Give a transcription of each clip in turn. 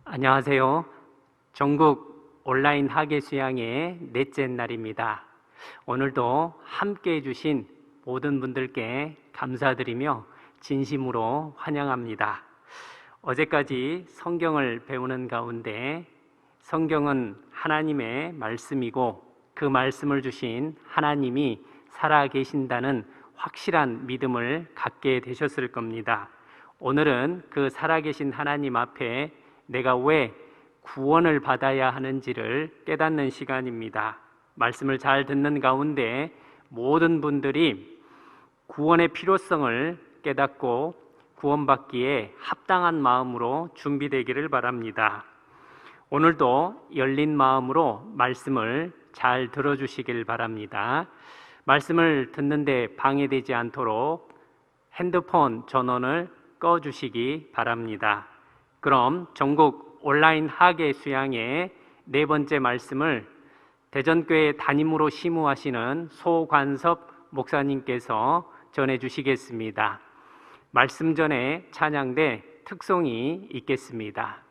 안녕하세요. 전국 온라인 학예 수양의 넷째 날입니다. 오늘도 함께 해주신 모든 분들께 감사드리며 진심으로 환영합니다. 어제까지 성경을 배우는 가운데 성경은 하나님의 말씀이고 그 말씀을 주신 하나님이 살아계신다는 확실한 믿음을 갖게 되셨을 겁니다. 오늘은 그 살아계신 하나님 앞에 내가 왜 구원을 받아야 하는지를 깨닫는 시간입니다. 말씀을 잘 듣는 가운데 모든 분들이 구원의 필요성을 깨닫고 구원받기에 합당한 마음으로 준비되기를 바랍니다. 오늘도 열린 마음으로 말씀을 잘 들어주시길 바랍니다. 말씀을 듣는데 방해되지 않도록 핸드폰 전원을 꺼주시기 바랍니다. 그럼 전국 온라인 학예 수양의 네 번째 말씀을 대전교회 담임으로 심우하시는 소관섭 목사님께서 전해주시겠습니다. 말씀 전에 찬양대 특송이 있겠습니다.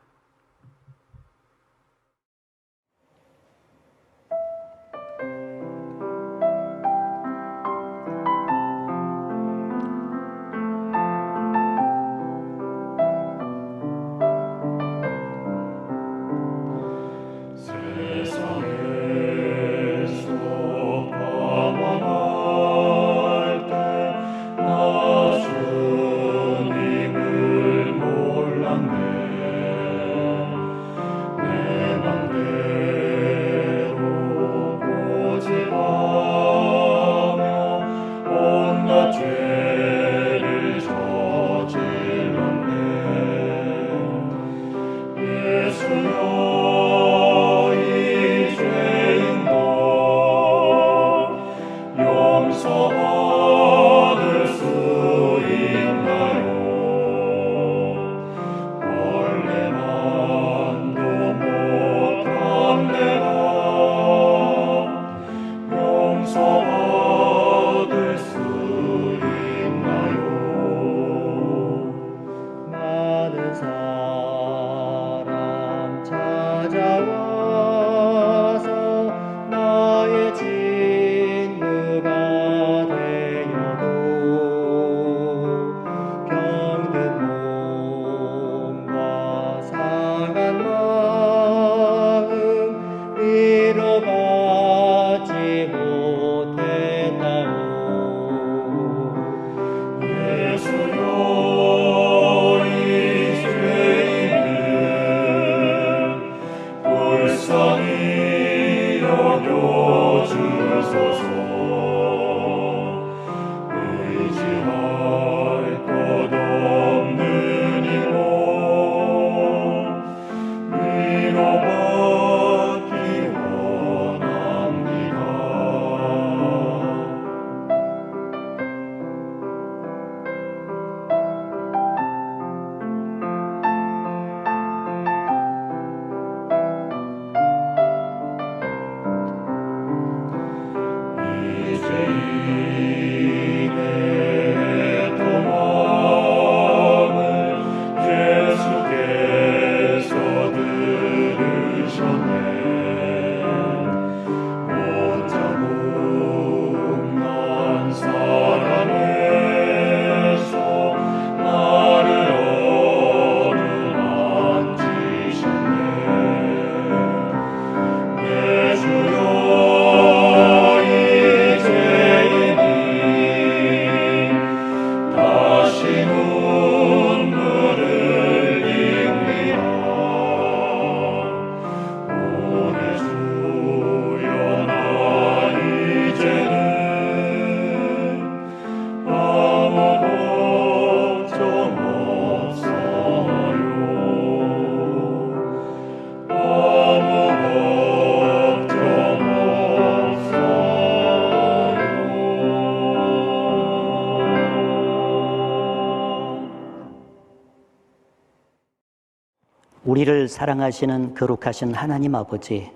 우리를 사랑하시는 거룩하신 하나님 아버지,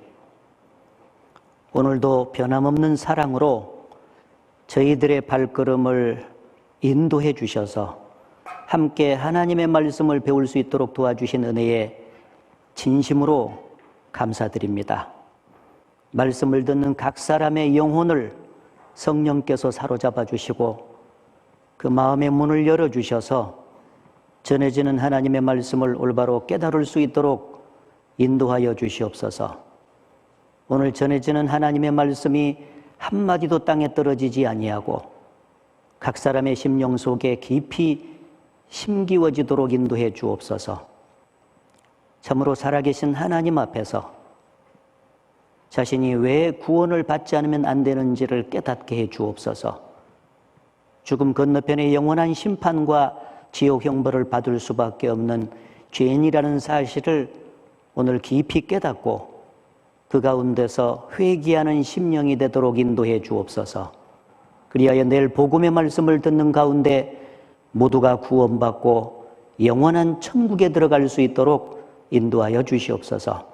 오늘도 변함없는 사랑으로 저희들의 발걸음을 인도해 주셔서 함께 하나님의 말씀을 배울 수 있도록 도와주신 은혜에 진심으로 감사드립니다. 말씀을 듣는 각 사람의 영혼을 성령께서 사로잡아 주시고 그 마음의 문을 열어주셔서 전해지는 하나님의 말씀을 올바로 깨달을 수 있도록 인도하여 주시옵소서. 오늘 전해지는 하나님의 말씀이 한마디도 땅에 떨어지지 아니하고 각 사람의 심령 속에 깊이 심기워지도록 인도해 주옵소서. 참으로 살아계신 하나님 앞에서 자신이 왜 구원을 받지 않으면 안 되는지를 깨닫게 해 주옵소서. 죽음 건너편의 영원한 심판과 지옥 형벌을 받을 수밖에 없는 죄인이라는 사실을 오늘 깊이 깨닫고 그 가운데서 회개하는 심령이 되도록 인도해 주옵소서. 그리하여 내일 복음의 말씀을 듣는 가운데 모두가 구원받고 영원한 천국에 들어갈 수 있도록 인도하여 주시옵소서.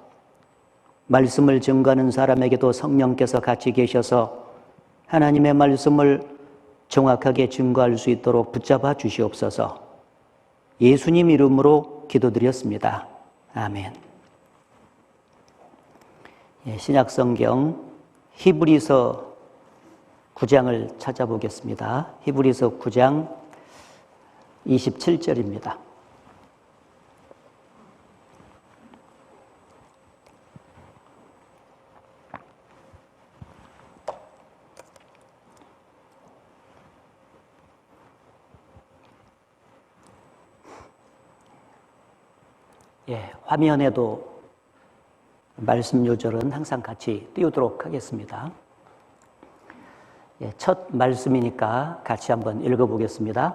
말씀을 증거하는 사람에게도 성령께서 같이 계셔서 하나님의 말씀을 정확하게 증거할 수 있도록 붙잡아 주시옵소서. 예수님 이름으로 기도드렸습니다. 아멘. 신약성경 히브리서 9장을 찾아보겠습니다. 히브리서 9장 27절입니다. 화면에도 말씀 요절은 항상 같이 띄우도록 하겠습니다. 첫 말씀이니까 같이 한번 읽어보겠습니다.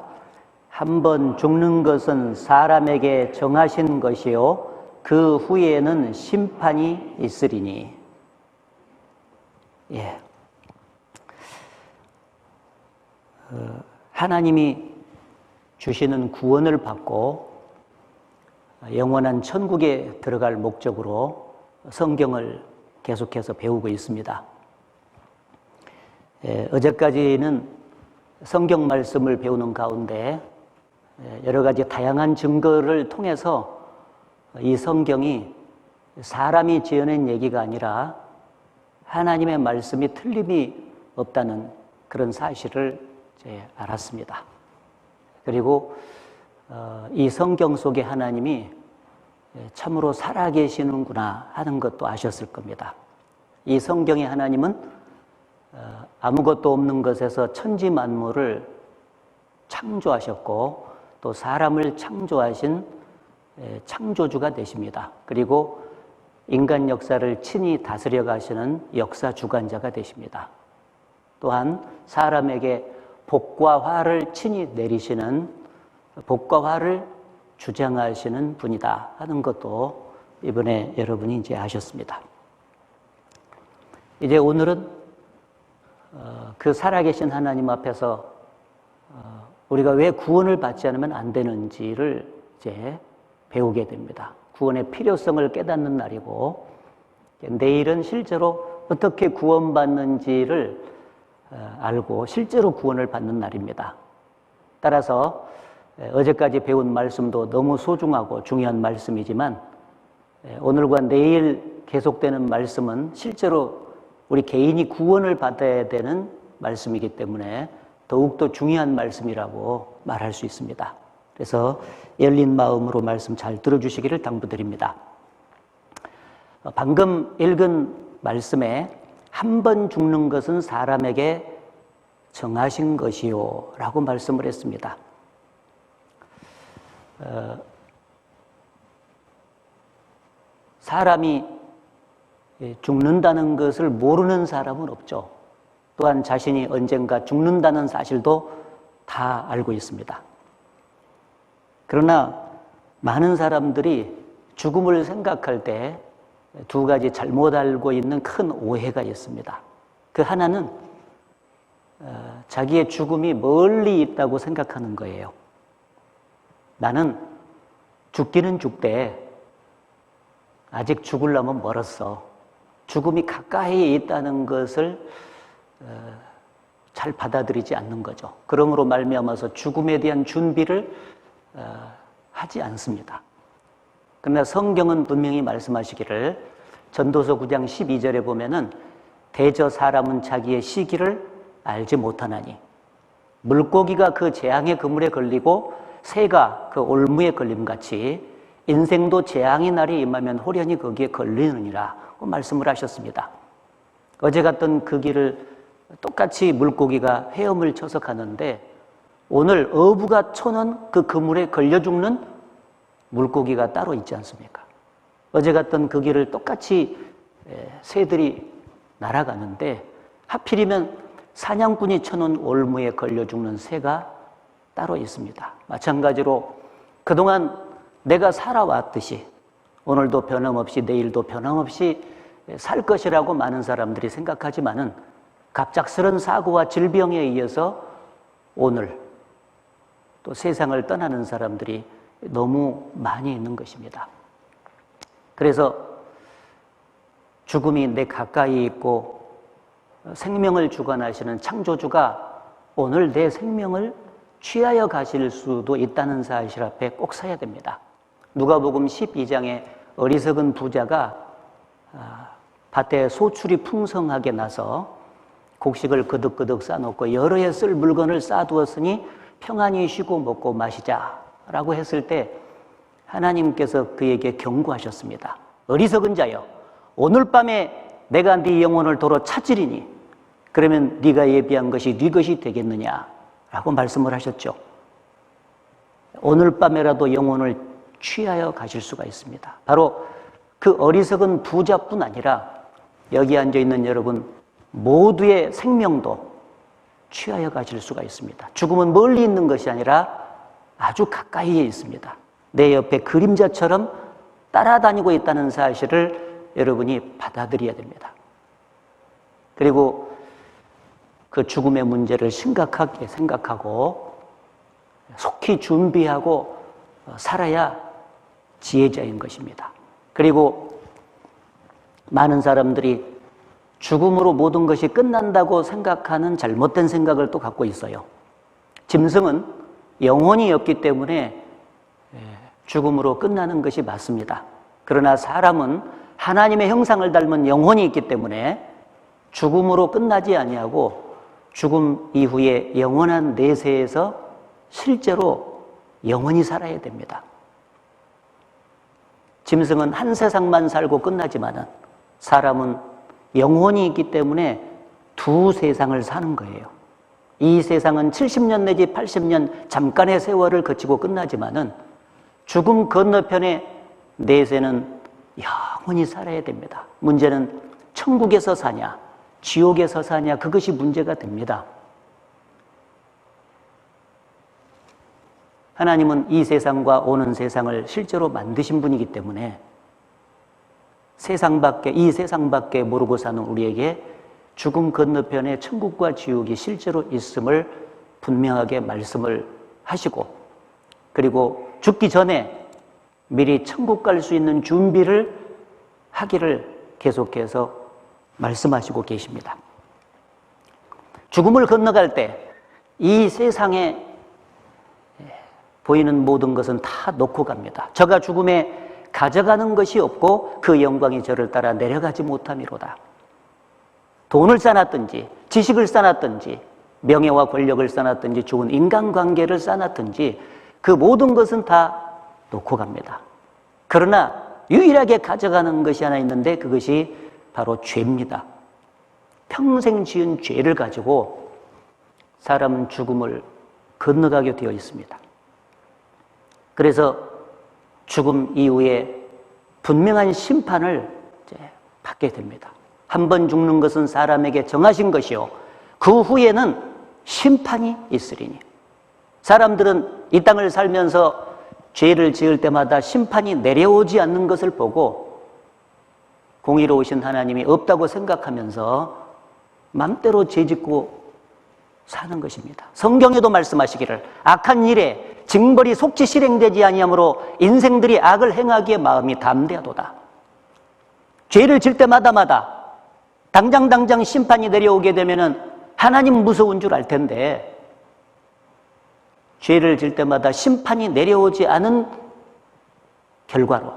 한 번 죽는 것은 사람에게 정하신 것이요 그 후에는 심판이 있으리니. 하나님이 주시는 구원을 받고 영원한 천국에 들어갈 목적으로 성경을 계속해서 배우고 있습니다. 어제까지는 성경 말씀을 배우는 가운데 여러 가지 다양한 증거를 통해서 이 성경이 사람이 지어낸 얘기가 아니라 하나님의 말씀이 틀림이 없다는 그런 사실을 알았습니다. 그리고 이 성경 속에 하나님이 참으로 살아계시는구나 하는 것도 아셨을 겁니다. 이 성경의 하나님은 아무것도 없는 것에서 천지 만물을 창조하셨고 또 사람을 창조하신 창조주가 되십니다. 그리고 인간 역사를 친히 다스려 가시는 역사 주관자가 되십니다. 또한 사람에게 복과 화를 친히 내리시는 복과 화를 주장하시는 분이다 하는 것도 이번에 여러분이 이제 아셨습니다. 이제 오늘은 그 살아계신 하나님 앞에서 우리가 왜 구원을 받지 않으면 안 되는지를 이제 배우게 됩니다. 구원의 필요성을 깨닫는 날이고 내일은 실제로 어떻게 구원받는지를 알고 실제로 구원을 받는 날입니다. 따라서 어제까지 배운 말씀도 너무 소중하고 중요한 말씀이지만 오늘과 내일 계속되는 말씀은 실제로 우리 개인이 구원을 받아야 되는 말씀이기 때문에 더욱더 중요한 말씀이라고 말할 수 있습니다. 그래서 열린 마음으로 말씀 잘 들어주시기를 당부드립니다. 방금 읽은 말씀에 한 번 죽는 것은 사람에게 정하신 것이요 라고 말씀을 했습니다. 사람이 죽는다는 것을 모르는 사람은 없죠. 또한 자신이 언젠가 죽는다는 사실도 다 알고 있습니다. 그러나 많은 사람들이 죽음을 생각할 때 두 가지 잘못 알고 있는 큰 오해가 있습니다. 그 하나는 자기의 죽음이 멀리 있다고 생각하는 거예요. 나는 죽기는 죽되 아직 죽으려면 멀었어. 죽음이 가까이 있다는 것을 잘 받아들이지 않는 거죠. 그러므로 말미암아서 죽음에 대한 준비를 하지 않습니다. 그러나 성경은 분명히 말씀하시기를 전도서 9장 12절에 보면은 대저 사람은 자기의 시기를 알지 못하나니 물고기가 그 재앙의 그물에 걸리고 새가 그 올무에 걸림같이 인생도 재앙의 날이 임하면 홀연히 거기에 걸리느니라 말씀을 하셨습니다. 어제 갔던 그 길을 똑같이 물고기가 헤엄을 쳐서 가는데 오늘 어부가 쳐는 그 그물에 걸려 죽는 물고기가 따로 있지 않습니까? 어제 갔던 그 길을 똑같이 새들이 날아가는데 하필이면 사냥꾼이 쳐놓은 올무에 걸려 죽는 새가 따로 있습니다. 마찬가지로 그동안 내가 살아왔듯이 오늘도 변함없이 내일도 변함없이 살 것이라고 많은 사람들이 생각하지만은 갑작스런 사고와 질병에 의해서 오늘 또 세상을 떠나는 사람들이 너무 많이 있는 것입니다. 그래서 죽음이 내 가까이 있고 생명을 주관하시는 창조주가 오늘 내 생명을 취하여 가실 수도 있다는 사실 앞에 꼭 서야 됩니다. 누가복음 12장에 어리석은 부자가 밭에 소출이 풍성하게 나서 곡식을 그득그득 싸놓고 여러 해 쓸 물건을 쌓아두었으니 평안히 쉬고 먹고 마시자라고 했을 때 하나님께서 그에게 경고하셨습니다. 어리석은 자여, 오늘 밤에 내가 네 영혼을 도로 찾으리니 그러면 네가 예비한 것이 네 것이 되겠느냐라고 말씀을 하셨죠. 오늘 밤에라도 영혼을 취하여 가실 수가 있습니다. 바로 그 어리석은 부자뿐 아니라 여기 앉아있는 여러분 모두의 생명도 취하여 가실 수가 있습니다. 죽음은 멀리 있는 것이 아니라 아주 가까이에 있습니다. 내 옆에 그림자처럼 따라다니고 있다는 사실을 여러분이 받아들여야 됩니다. 그리고 그 죽음의 문제를 심각하게 생각하고 속히 준비하고 살아야 지혜자인 것입니다. 그리고 많은 사람들이 죽음으로 모든 것이 끝난다고 생각하는 잘못된 생각을 또 갖고 있어요. 짐승은 영혼이 없기 때문에 죽음으로 끝나는 것이 맞습니다. 그러나 사람은 하나님의 형상을 닮은 영혼이 있기 때문에 죽음으로 끝나지 아니하고 죽음 이후에 영원한 내세에서 실제로 영원히 살아야 됩니다. 짐승은 한 세상만 살고 끝나지만은 사람은 영혼이 있기 때문에 두 세상을 사는 거예요. 이 세상은 70년 내지 80년 잠깐의 세월을 거치고 끝나지만은 죽음 건너편에 내세는 영원히 살아야 됩니다. 문제는 천국에서 사냐, 지옥에서 사냐, 그것이 문제가 됩니다. 하나님은 이 세상과 오는 세상을 실제로 만드신 분이기 때문에 이 세상 밖에 모르고 사는 우리에게 죽음 건너편에 천국과 지옥이 실제로 있음을 분명하게 말씀을 하시고 그리고 죽기 전에 미리 천국 갈 수 있는 준비를 하기를 계속해서 말씀하시고 계십니다. 죽음을 건너갈 때 이 세상에 보이는 모든 것은 다 놓고 갑니다. 저가 죽음에 가져가는 것이 없고 그 영광이 저를 따라 내려가지 못함이로다. 돈을 쌓았든지 지식을 쌓았든지 명예와 권력을 쌓았든지 좋은 인간관계를 쌓았든지 그 모든 것은 다 놓고 갑니다. 그러나 유일하게 가져가는 것이 하나 있는데 그것이 바로 죄입니다. 평생 지은 죄를 가지고 사람은 죽음을 건너가게 되어 있습니다. 그래서 죽음 이후에 분명한 심판을 받게 됩니다. 한 번 죽는 것은 사람에게 정하신 것이요 그 후에는 심판이 있으리니. 사람들은 이 땅을 살면서 죄를 지을 때마다 심판이 내려오지 않는 것을 보고 공의로우신 하나님이 없다고 생각하면서 맘대로 죄짓고 사는 것입니다. 성경에도 말씀하시기를 악한 일에 징벌이 속지 실행되지 아니하므로 인생들이 악을 행하기에 마음이 담대하도다. 죄를 질 때마다마다 당장 심판이 내려오게 되면은 하나님 무서운 줄 알 텐데 죄를 질 때마다 심판이 내려오지 않은 결과로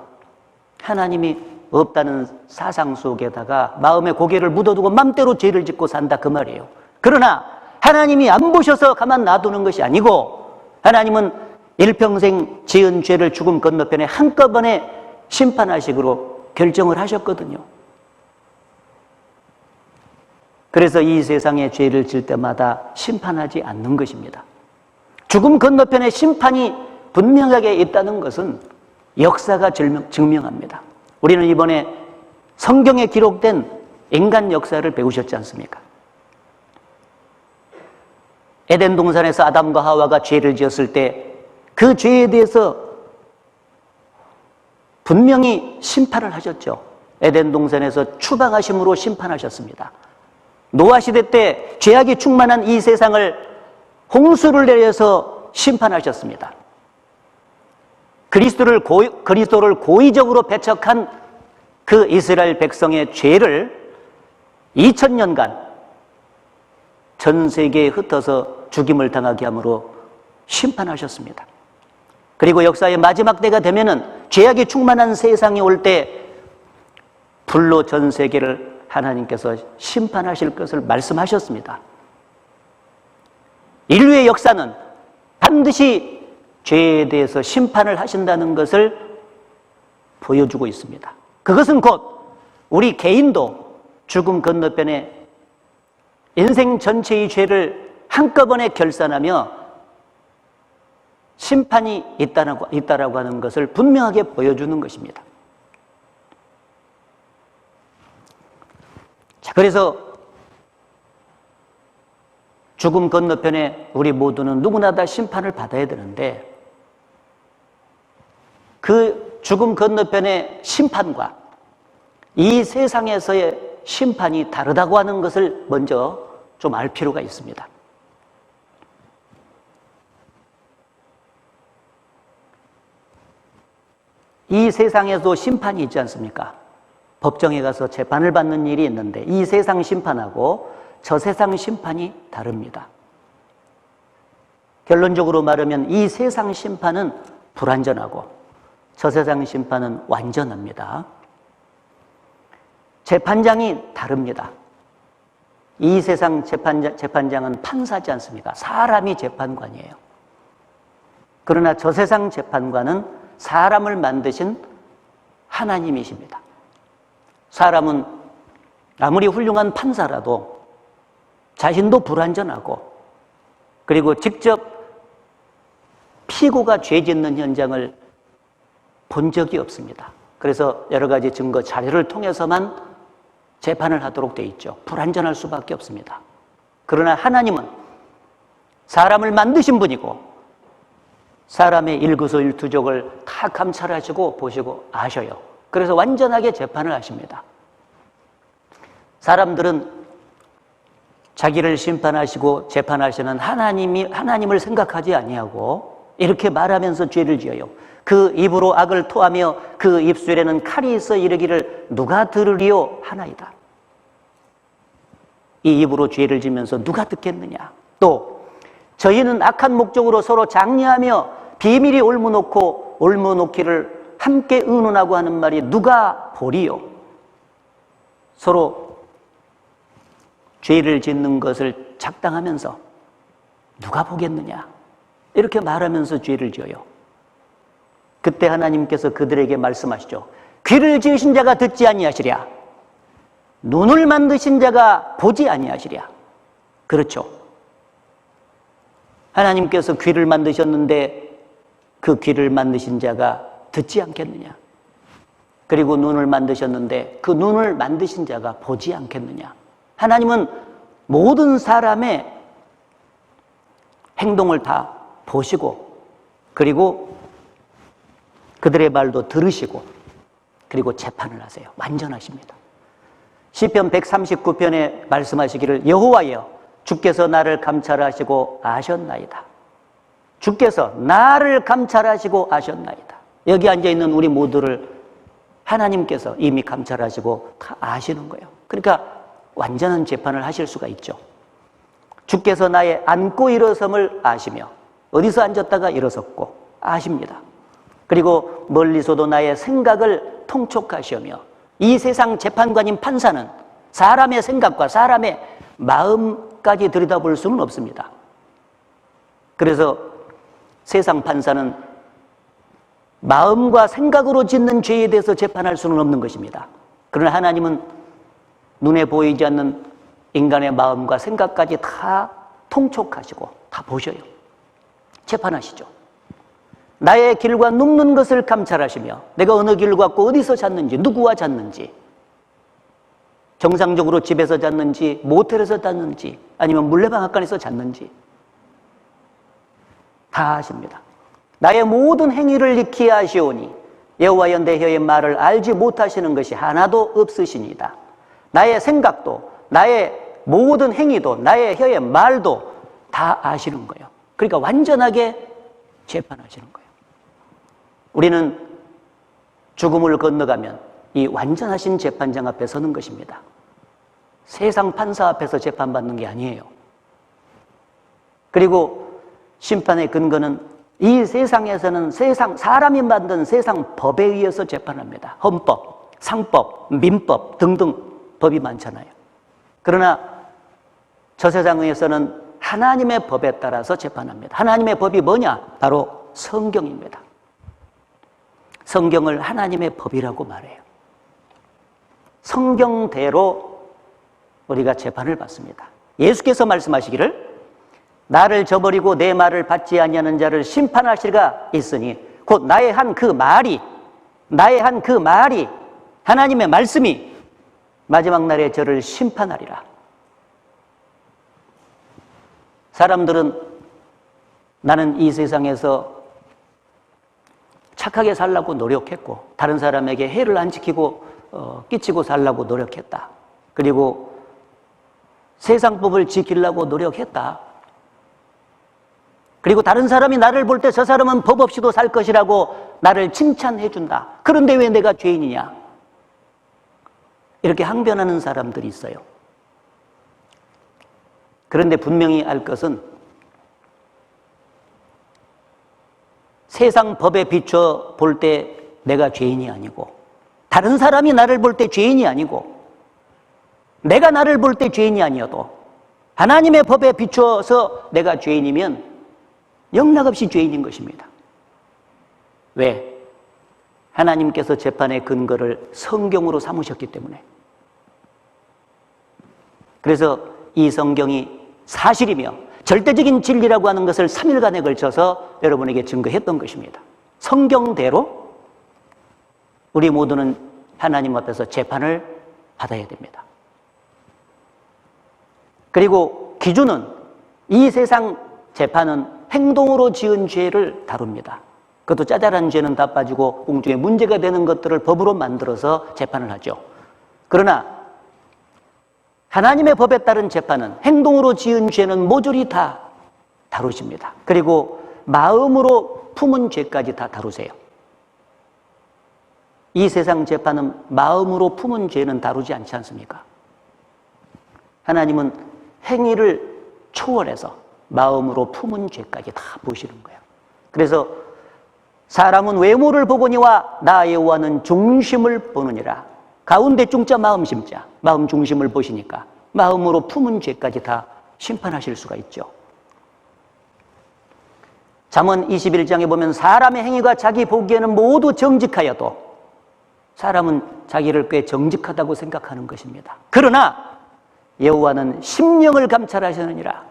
하나님이 없다는 사상 속에다가 마음의 고개를 묻어두고 맘대로 죄를 짓고 산다 그 말이에요. 그러나 하나님이 안 보셔서 가만 놔두는 것이 아니고 하나님은 일평생 지은 죄를 죽음 건너편에 한꺼번에 심판하시기로 결정을 하셨거든요. 그래서 이 세상에 죄를 질 때마다 심판하지 않는 것입니다. 죽음 건너편에 심판이 분명하게 있다는 것은 역사가 증명합니다. 우리는 이번에 성경에 기록된 인간 역사를 배우셨지 않습니까? 에덴 동산에서 아담과 하와가 죄를 지었을 때 그 죄에 대해서 분명히 심판을 하셨죠. 에덴 동산에서 추방하심으로 심판하셨습니다. 노아 시대 때 죄악이 충만한 이 세상을 홍수를 내려서 심판하셨습니다. 그리스도를 고의적으로 배척한 그 이스라엘 백성의 죄를 2000년간 전 세계에 흩어서 죽임을 당하게 함으로 심판하셨습니다. 그리고 역사의 마지막 때가 되면은 죄악이 충만한 세상이 올 때 불로 전 세계를 하나님께서 심판하실 것을 말씀하셨습니다. 인류의 역사는 반드시 죄에 대해서 심판을 하신다는 것을 보여주고 있습니다. 그것은 곧 우리 개인도 죽음 건너편에 인생 전체의 죄를 한꺼번에 결산하며 심판이 있다라고 하는 것을 분명하게 보여주는 것입니다. 자, 그래서 죽음 건너편에 우리 모두는 누구나 다 심판을 받아야 되는데 그 죽음 건너편의 심판과 이 세상에서의 심판이 다르다고 하는 것을 먼저 좀 알 필요가 있습니다. 이 세상에도 심판이 있지 않습니까? 법정에 가서 재판을 받는 일이 있는데 이 세상 심판하고 저 세상 심판이 다릅니다. 결론적으로 말하면 이 세상 심판은 불완전하고 저 세상 심판은 완전합니다. 재판장이 다릅니다. 이 세상 재판장은 판사지 않습니까? 사람이 재판관이에요. 그러나 저 세상 재판관은 사람을 만드신 하나님이십니다. 사람은 아무리 훌륭한 판사라도 자신도 불완전하고 그리고 직접 피고가 죄 짓는 현장을 본 적이 없습니다. 그래서 여러 가지 증거 자료를 통해서만 재판을 하도록 되어 있죠. 불완전할 수밖에 없습니다. 그러나 하나님은 사람을 만드신 분이고 사람의 일거수일투족을 다 감찰하시고 보시고 아셔요. 그래서 완전하게 재판을 하십니다. 사람들은 자기를 심판하시고 재판하시는 하나님을 생각하지 아니하고 이렇게 말하면서 죄를 지어요. 그 입으로 악을 토하며 그 입술에는 칼이 있어 이르기를 누가 들으리요 하나이다. 이 입으로 죄를 지면서 누가 듣겠느냐. 또 저희는 악한 목적으로 서로 장려하며 비밀이 올무놓기를 함께 의논하고 하는 말이 누가 보리요. 서로 죄를 짓는 것을 작당하면서 누가 보겠느냐 이렇게 말하면서 죄를 지어요. 그때 하나님께서 그들에게 말씀하시죠. 귀를 지으신 자가 듣지 아니하시랴. 눈을 만드신 자가 보지 아니하시랴. 그렇죠. 하나님께서 귀를 만드셨는데 그 귀를 만드신 자가 듣지 않겠느냐. 그리고 눈을 만드셨는데 그 눈을 만드신 자가 보지 않겠느냐. 하나님은 모든 사람의 행동을 다 보시고 그리고 그들의 말도 들으시고 그리고 재판을 하세요. 완전하십니다. 시편 139편에 말씀하시기를 여호와여 주께서 나를 감찰하시고 아셨나이다. 주께서 나를 감찰하시고 아셨나이다. 여기 앉아있는 우리 모두를 하나님께서 이미 감찰하시고 다 아시는 거예요. 그러니까 완전한 재판을 하실 수가 있죠. 주께서 나의 앉고 일어섬을 아시며 어디서 앉았다가 일어섰고 아십니다. 그리고 멀리서도 나의 생각을 통촉하시며 이 세상 재판관인 판사는 사람의 생각과 사람의 마음까지 들여다볼 수는 없습니다. 그래서 세상 판사는 마음과 생각으로 짓는 죄에 대해서 재판할 수는 없는 것입니다. 그러나 하나님은 눈에 보이지 않는 인간의 마음과 생각까지 다 통촉하시고 다 보셔요. 재판하시죠. 나의 길과 눕는 것을 감찰하시며 내가 어느 길을 갖고 어디서 잤는지, 누구와 잤는지, 정상적으로 집에서 잤는지, 모텔에서 잤는지, 아니면 물레방앗간에서 잤는지 다 아십니다. 나의 모든 행위를 익히 아시오니 여호와여 내 혀의 말을 알지 못하시는 것이 하나도 없으시니이다. 나의 생각도, 나의 모든 행위도, 나의 혀의 말도 다 아시는 거예요. 그러니까 완전하게 재판하시는 거예요. 우리는 죽음을 건너가면 이 완전하신 재판장 앞에 서는 것입니다. 세상 판사 앞에서 재판받는 게 아니에요. 그리고 심판의 근거는 이 세상에서는 사람이 만든 세상 법에 의해서 재판합니다. 헌법, 상법, 민법 등등 법이 많잖아요. 그러나 저 세상에서는 하나님의 법에 따라서 재판합니다. 하나님의 법이 뭐냐? 바로 성경입니다. 성경을 하나님의 법이라고 말해요. 성경대로 우리가 재판을 받습니다. 예수께서 말씀하시기를 나를 저버리고 내 말을 받지 아니하는 자를 심판하시리가 있으니 곧 나의 한 그 말이 하나님의 말씀이 마지막 날에 저를 심판하리라. 사람들은 나는 이 세상에서 착하게 살려고 노력했고 다른 사람에게 해를 안 끼치고 살려고 노력했다. 그리고 세상법을 지키려고 노력했다. 그리고 다른 사람이 나를 볼 때 저 사람은 법 없이도 살 것이라고 나를 칭찬해 준다. 그런데 왜 내가 죄인이냐? 이렇게 항변하는 사람들이 있어요. 그런데 분명히 알 것은 세상 법에 비춰 볼 때 내가 죄인이 아니고 다른 사람이 나를 볼 때 죄인이 아니고 내가 나를 볼 때 죄인이 아니어도 하나님의 법에 비춰서 내가 죄인이면 영락없이 죄인인 것입니다. 왜? 하나님께서 재판의 근거를 성경으로 삼으셨기 때문에. 그래서 이 성경이 사실이며 절대적인 진리라고 하는 것을 3일간에 걸쳐서 여러분에게 증거했던 것입니다. 성경대로 우리 모두는 하나님 앞에서 재판을 받아야 됩니다. 그리고 기준은 이 세상 재판은 행동으로 지은 죄를 다룹니다. 그것도 짜잘한 죄는 다 빠지고 공중에 문제가 되는 것들을 법으로 만들어서 재판을 하죠. 그러나 하나님의 법에 따른 재판은 행동으로 지은 죄는 모조리 다 다루십니다. 그리고 마음으로 품은 죄까지 다 다루세요. 이 세상 재판은 마음으로 품은 죄는 다루지 않지 않습니까? 하나님은 행위를 초월해서 마음으로 품은 죄까지 다 보시는 거예요. 그래서 사람은 외모를 보거니와 나 여호와는 중심을 보느니라. 가운데 중자 마음 심자, 마음 중심을 보시니까 마음으로 품은 죄까지 다 심판하실 수가 있죠. 잠언 21장에 보면 사람의 행위가 자기 보기에는 모두 정직하여도 사람은 자기를 꽤 정직하다고 생각하는 것입니다. 그러나 여호와는 심령을 감찰하시느니라.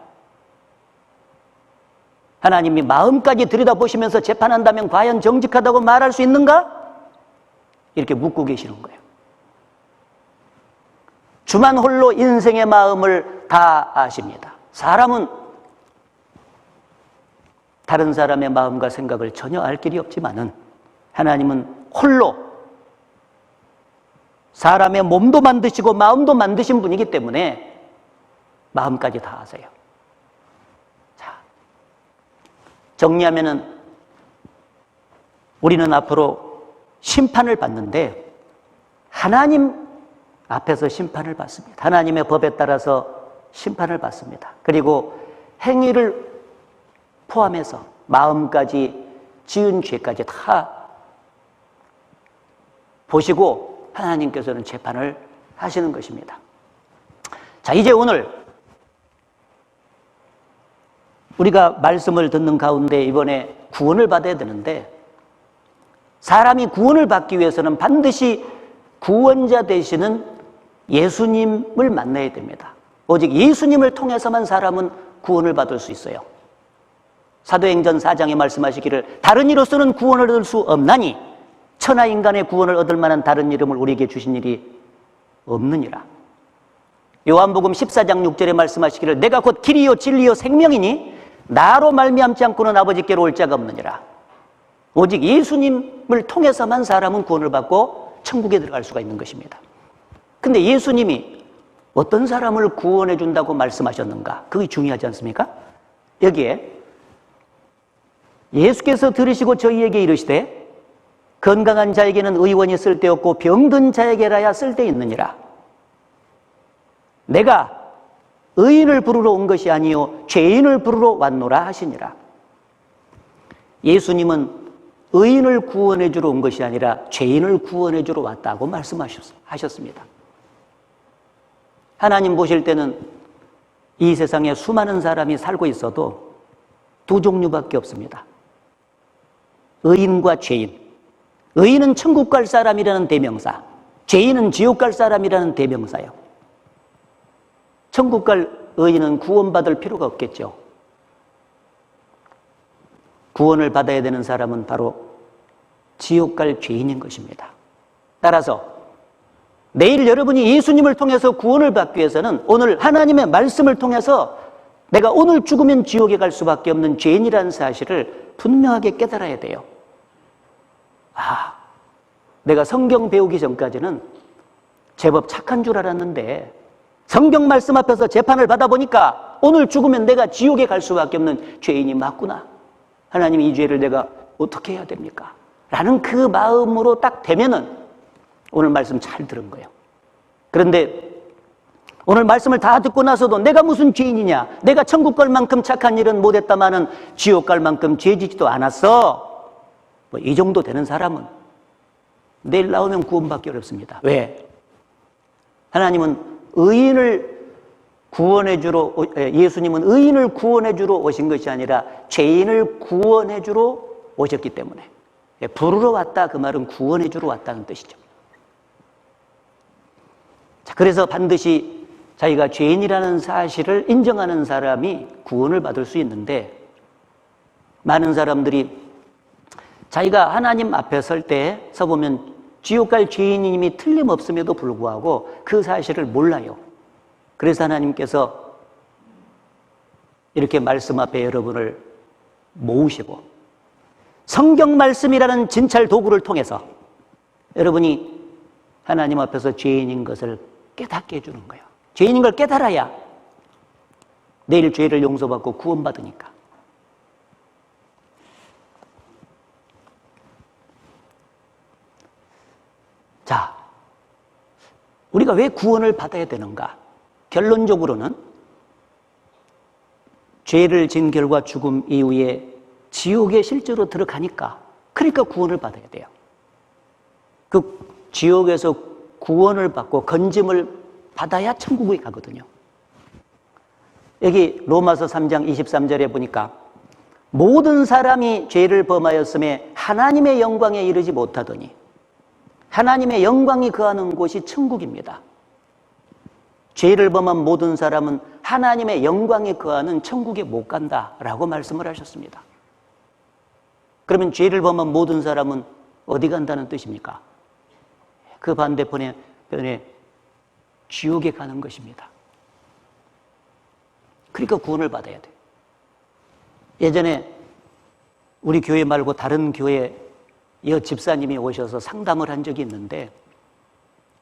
하나님이 마음까지 들여다보시면서 재판한다면 과연 정직하다고 말할 수 있는가? 이렇게 묻고 계시는 거예요. 주만 홀로 인생의 마음을 다 아십니다. 사람은 다른 사람의 마음과 생각을 전혀 알 길이 없지만은 하나님은 홀로 사람의 몸도 만드시고 마음도 만드신 분이기 때문에 마음까지 다 아세요. 자, 정리하면은 우리는 앞으로 심판을 받는데 하나님 앞에서 심판을 받습니다. 하나님의 법에 따라서 심판을 받습니다. 그리고 행위를 포함해서 마음까지 지은 죄까지 다 보시고 하나님께서는 재판을 하시는 것입니다. 자, 이제 오늘 우리가 말씀을 듣는 가운데 이번에 구원을 받아야 되는데, 사람이 구원을 받기 위해서는 반드시 구원자 되시는 예수님을 만나야 됩니다. 오직 예수님을 통해서만 사람은 구원을 받을 수 있어요. 사도행전 4장에 말씀하시기를 다른 이로서는 구원을 얻을 수 없나니 천하 인간의 구원을 얻을 만한 다른 이름을 우리에게 주신 일이 없느니라. 요한복음 14장 6절에 말씀하시기를 내가 곧 길이요 진리요 생명이니 나로 말미암지 않고는 아버지께로 올 자가 없느니라. 오직 예수님을 통해서만 사람은 구원을 받고 천국에 들어갈 수가 있는 것입니다. 근데 예수님이 어떤 사람을 구원해 준다고 말씀하셨는가? 그게 중요하지 않습니까? 여기에 예수께서 들으시고 저희에게 이르시되 건강한 자에게는 의원이 쓸데없고 병든 자에게라야 쓸데있느니라. 내가 의인을 부르러 온 것이 아니요 죄인을 부르러 왔노라 하시니라. 예수님은 의인을 구원해 주러 온 것이 아니라 죄인을 구원해 주러 왔다고 말씀하셨습니다. 하나님 보실 때는 이 세상에 수많은 사람이 살고 있어도 두 종류밖에 없습니다. 의인과 죄인. 의인은 천국 갈 사람이라는 대명사, 죄인은 지옥 갈 사람이라는 대명사요. 천국 갈 의인은 구원받을 필요가 없겠죠. 구원을 받아야 되는 사람은 바로 지옥 갈 죄인인 것입니다. 따라서 내일 여러분이 예수님을 통해서 구원을 받기 위해서는 오늘 하나님의 말씀을 통해서 내가 오늘 죽으면 지옥에 갈 수밖에 없는 죄인이라는 사실을 분명하게 깨달아야 돼요. 아, 내가 성경 배우기 전까지는 제법 착한 줄 알았는데 성경 말씀 앞에서 재판을 받아보니까 오늘 죽으면 내가 지옥에 갈 수밖에 없는 죄인이 맞구나. 하나님, 이 죄를 내가 어떻게 해야 됩니까? 라는 그 마음으로 딱 되면은 오늘 말씀 잘 들은 거예요. 그런데 오늘 말씀을 다 듣고 나서도 내가 무슨 죄인이냐, 내가 천국 갈 만큼 착한 일은 못했다마는 지옥 갈 만큼 죄지지도 않았어, 뭐 이 정도 되는 사람은 내일 나오면 구원받기 어렵습니다. 왜? 하나님은 의인을 구원해 주러, 예수님은 의인을 구원해 주러 오신 것이 아니라 죄인을 구원해 주러 오셨기 때문에, 부르러 왔다 그 말은 구원해 주러 왔다는 뜻이죠. 자, 그래서 반드시 자기가 죄인이라는 사실을 인정하는 사람이 구원을 받을 수 있는데, 많은 사람들이 자기가 하나님 앞에 설 때 서보면 지옥 갈 죄인임이 틀림없음에도 불구하고 그 사실을 몰라요. 그래서 하나님께서 이렇게 말씀 앞에 여러분을 모으시고 성경 말씀이라는 진찰 도구를 통해서 여러분이 하나님 앞에서 죄인인 것을 깨닫게 해주는 거예요. 죄인인 걸 깨달아야 내일 죄를 용서받고 구원받으니까. 자, 우리가 왜 구원을 받아야 되는가? 결론적으로는 죄를 진 결과 죽음 이후에 지옥에 실제로 들어가니까, 그러니까 구원을 받아야 돼요. 그 지옥에서 구원을 받고 건짐을 받아야 천국에 가거든요. 여기 로마서 3장 23절에 보니까 모든 사람이 죄를 범하였음에 하나님의 영광에 이르지 못하더니 하나님의 영광이 거하는 곳이 천국입니다. 죄를 범한 모든 사람은 하나님의 영광이 거하는 천국에 못 간다라고 말씀을 하셨습니다. 그러면 죄를 범한 모든 사람은 어디 간다는 뜻입니까? 그 반대편에 지옥에 가는 것입니다. 그러니까 구원을 받아야 돼요. 예전에 우리 교회 말고 다른 교회 집사님이 오셔서 상담을 한 적이 있는데,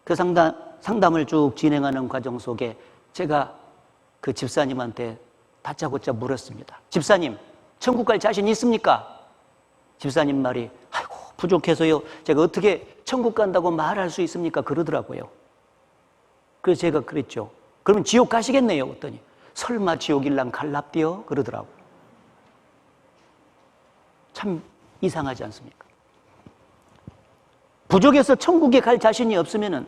그 상담을 쭉 진행하는 과정 속에 제가 그 집사님한테 다짜고짜 물었습니다. 집사님, 천국 갈 자신 있습니까? 집사님 말이, 아이고 부족해서요, 제가 어떻게 천국 간다고 말할 수 있습니까? 그러더라고요. 그래서 제가 그랬죠. 그러면 지옥 가시겠네요. 그랬더니 설마 지옥일랑 갈랍디요? 그러더라고요. 참 이상하지 않습니까? 부족해서 천국에 갈 자신이 없으면은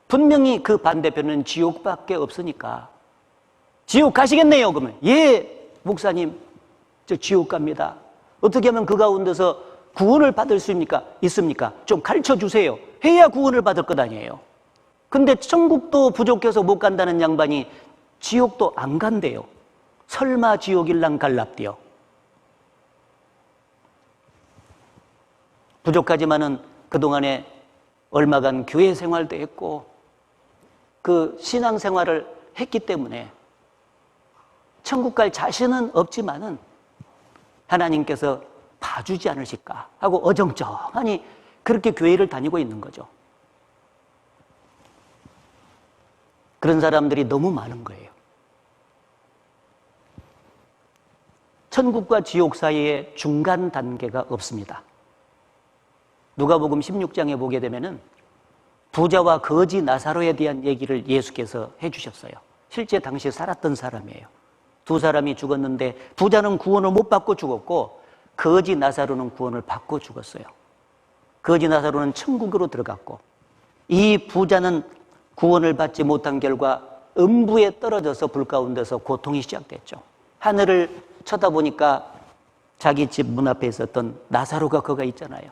분명히 그 반대편은 지옥밖에 없으니까 지옥 가시겠네요. 그러면 예, 목사님, 저 지옥 갑니다. 어떻게 하면 그 가운데서 구원을 받을 수 있습니까? 좀 가르쳐 주세요. 해야 구원을 받을 것 아니에요. 근데 천국도 부족해서 못 간다는 양반이 지옥도 안 간대요. 설마 지옥일랑 갈랍디요. 부족하지만은 그동안에 얼마간 교회 생활도 했고 그 신앙 생활을 했기 때문에 천국 갈 자신은 없지만은 하나님께서 봐주지 않으실까 하고 어정쩡하니 그렇게 교회를 다니고 있는 거죠. 그런 사람들이 너무 많은 거예요. 천국과 지옥 사이에 중간 단계가 없습니다. 누가복음 16장에 보게 되면은 부자와 거지 나사로에 대한 얘기를 예수께서 해주셨어요. 실제 당시 살았던 사람이에요. 두 사람이 죽었는데 부자는 구원을 못 받고 죽었고 거지 나사로는 구원을 받고 죽었어요. 거지 나사로는 천국으로 들어갔고 이 부자는 구원을 받지 못한 결과 음부에 떨어져서 불 가운데서 고통이 시작됐죠. 하늘을 쳐다보니까 자기 집 문 앞에 있었던 나사로가 거가 있잖아요.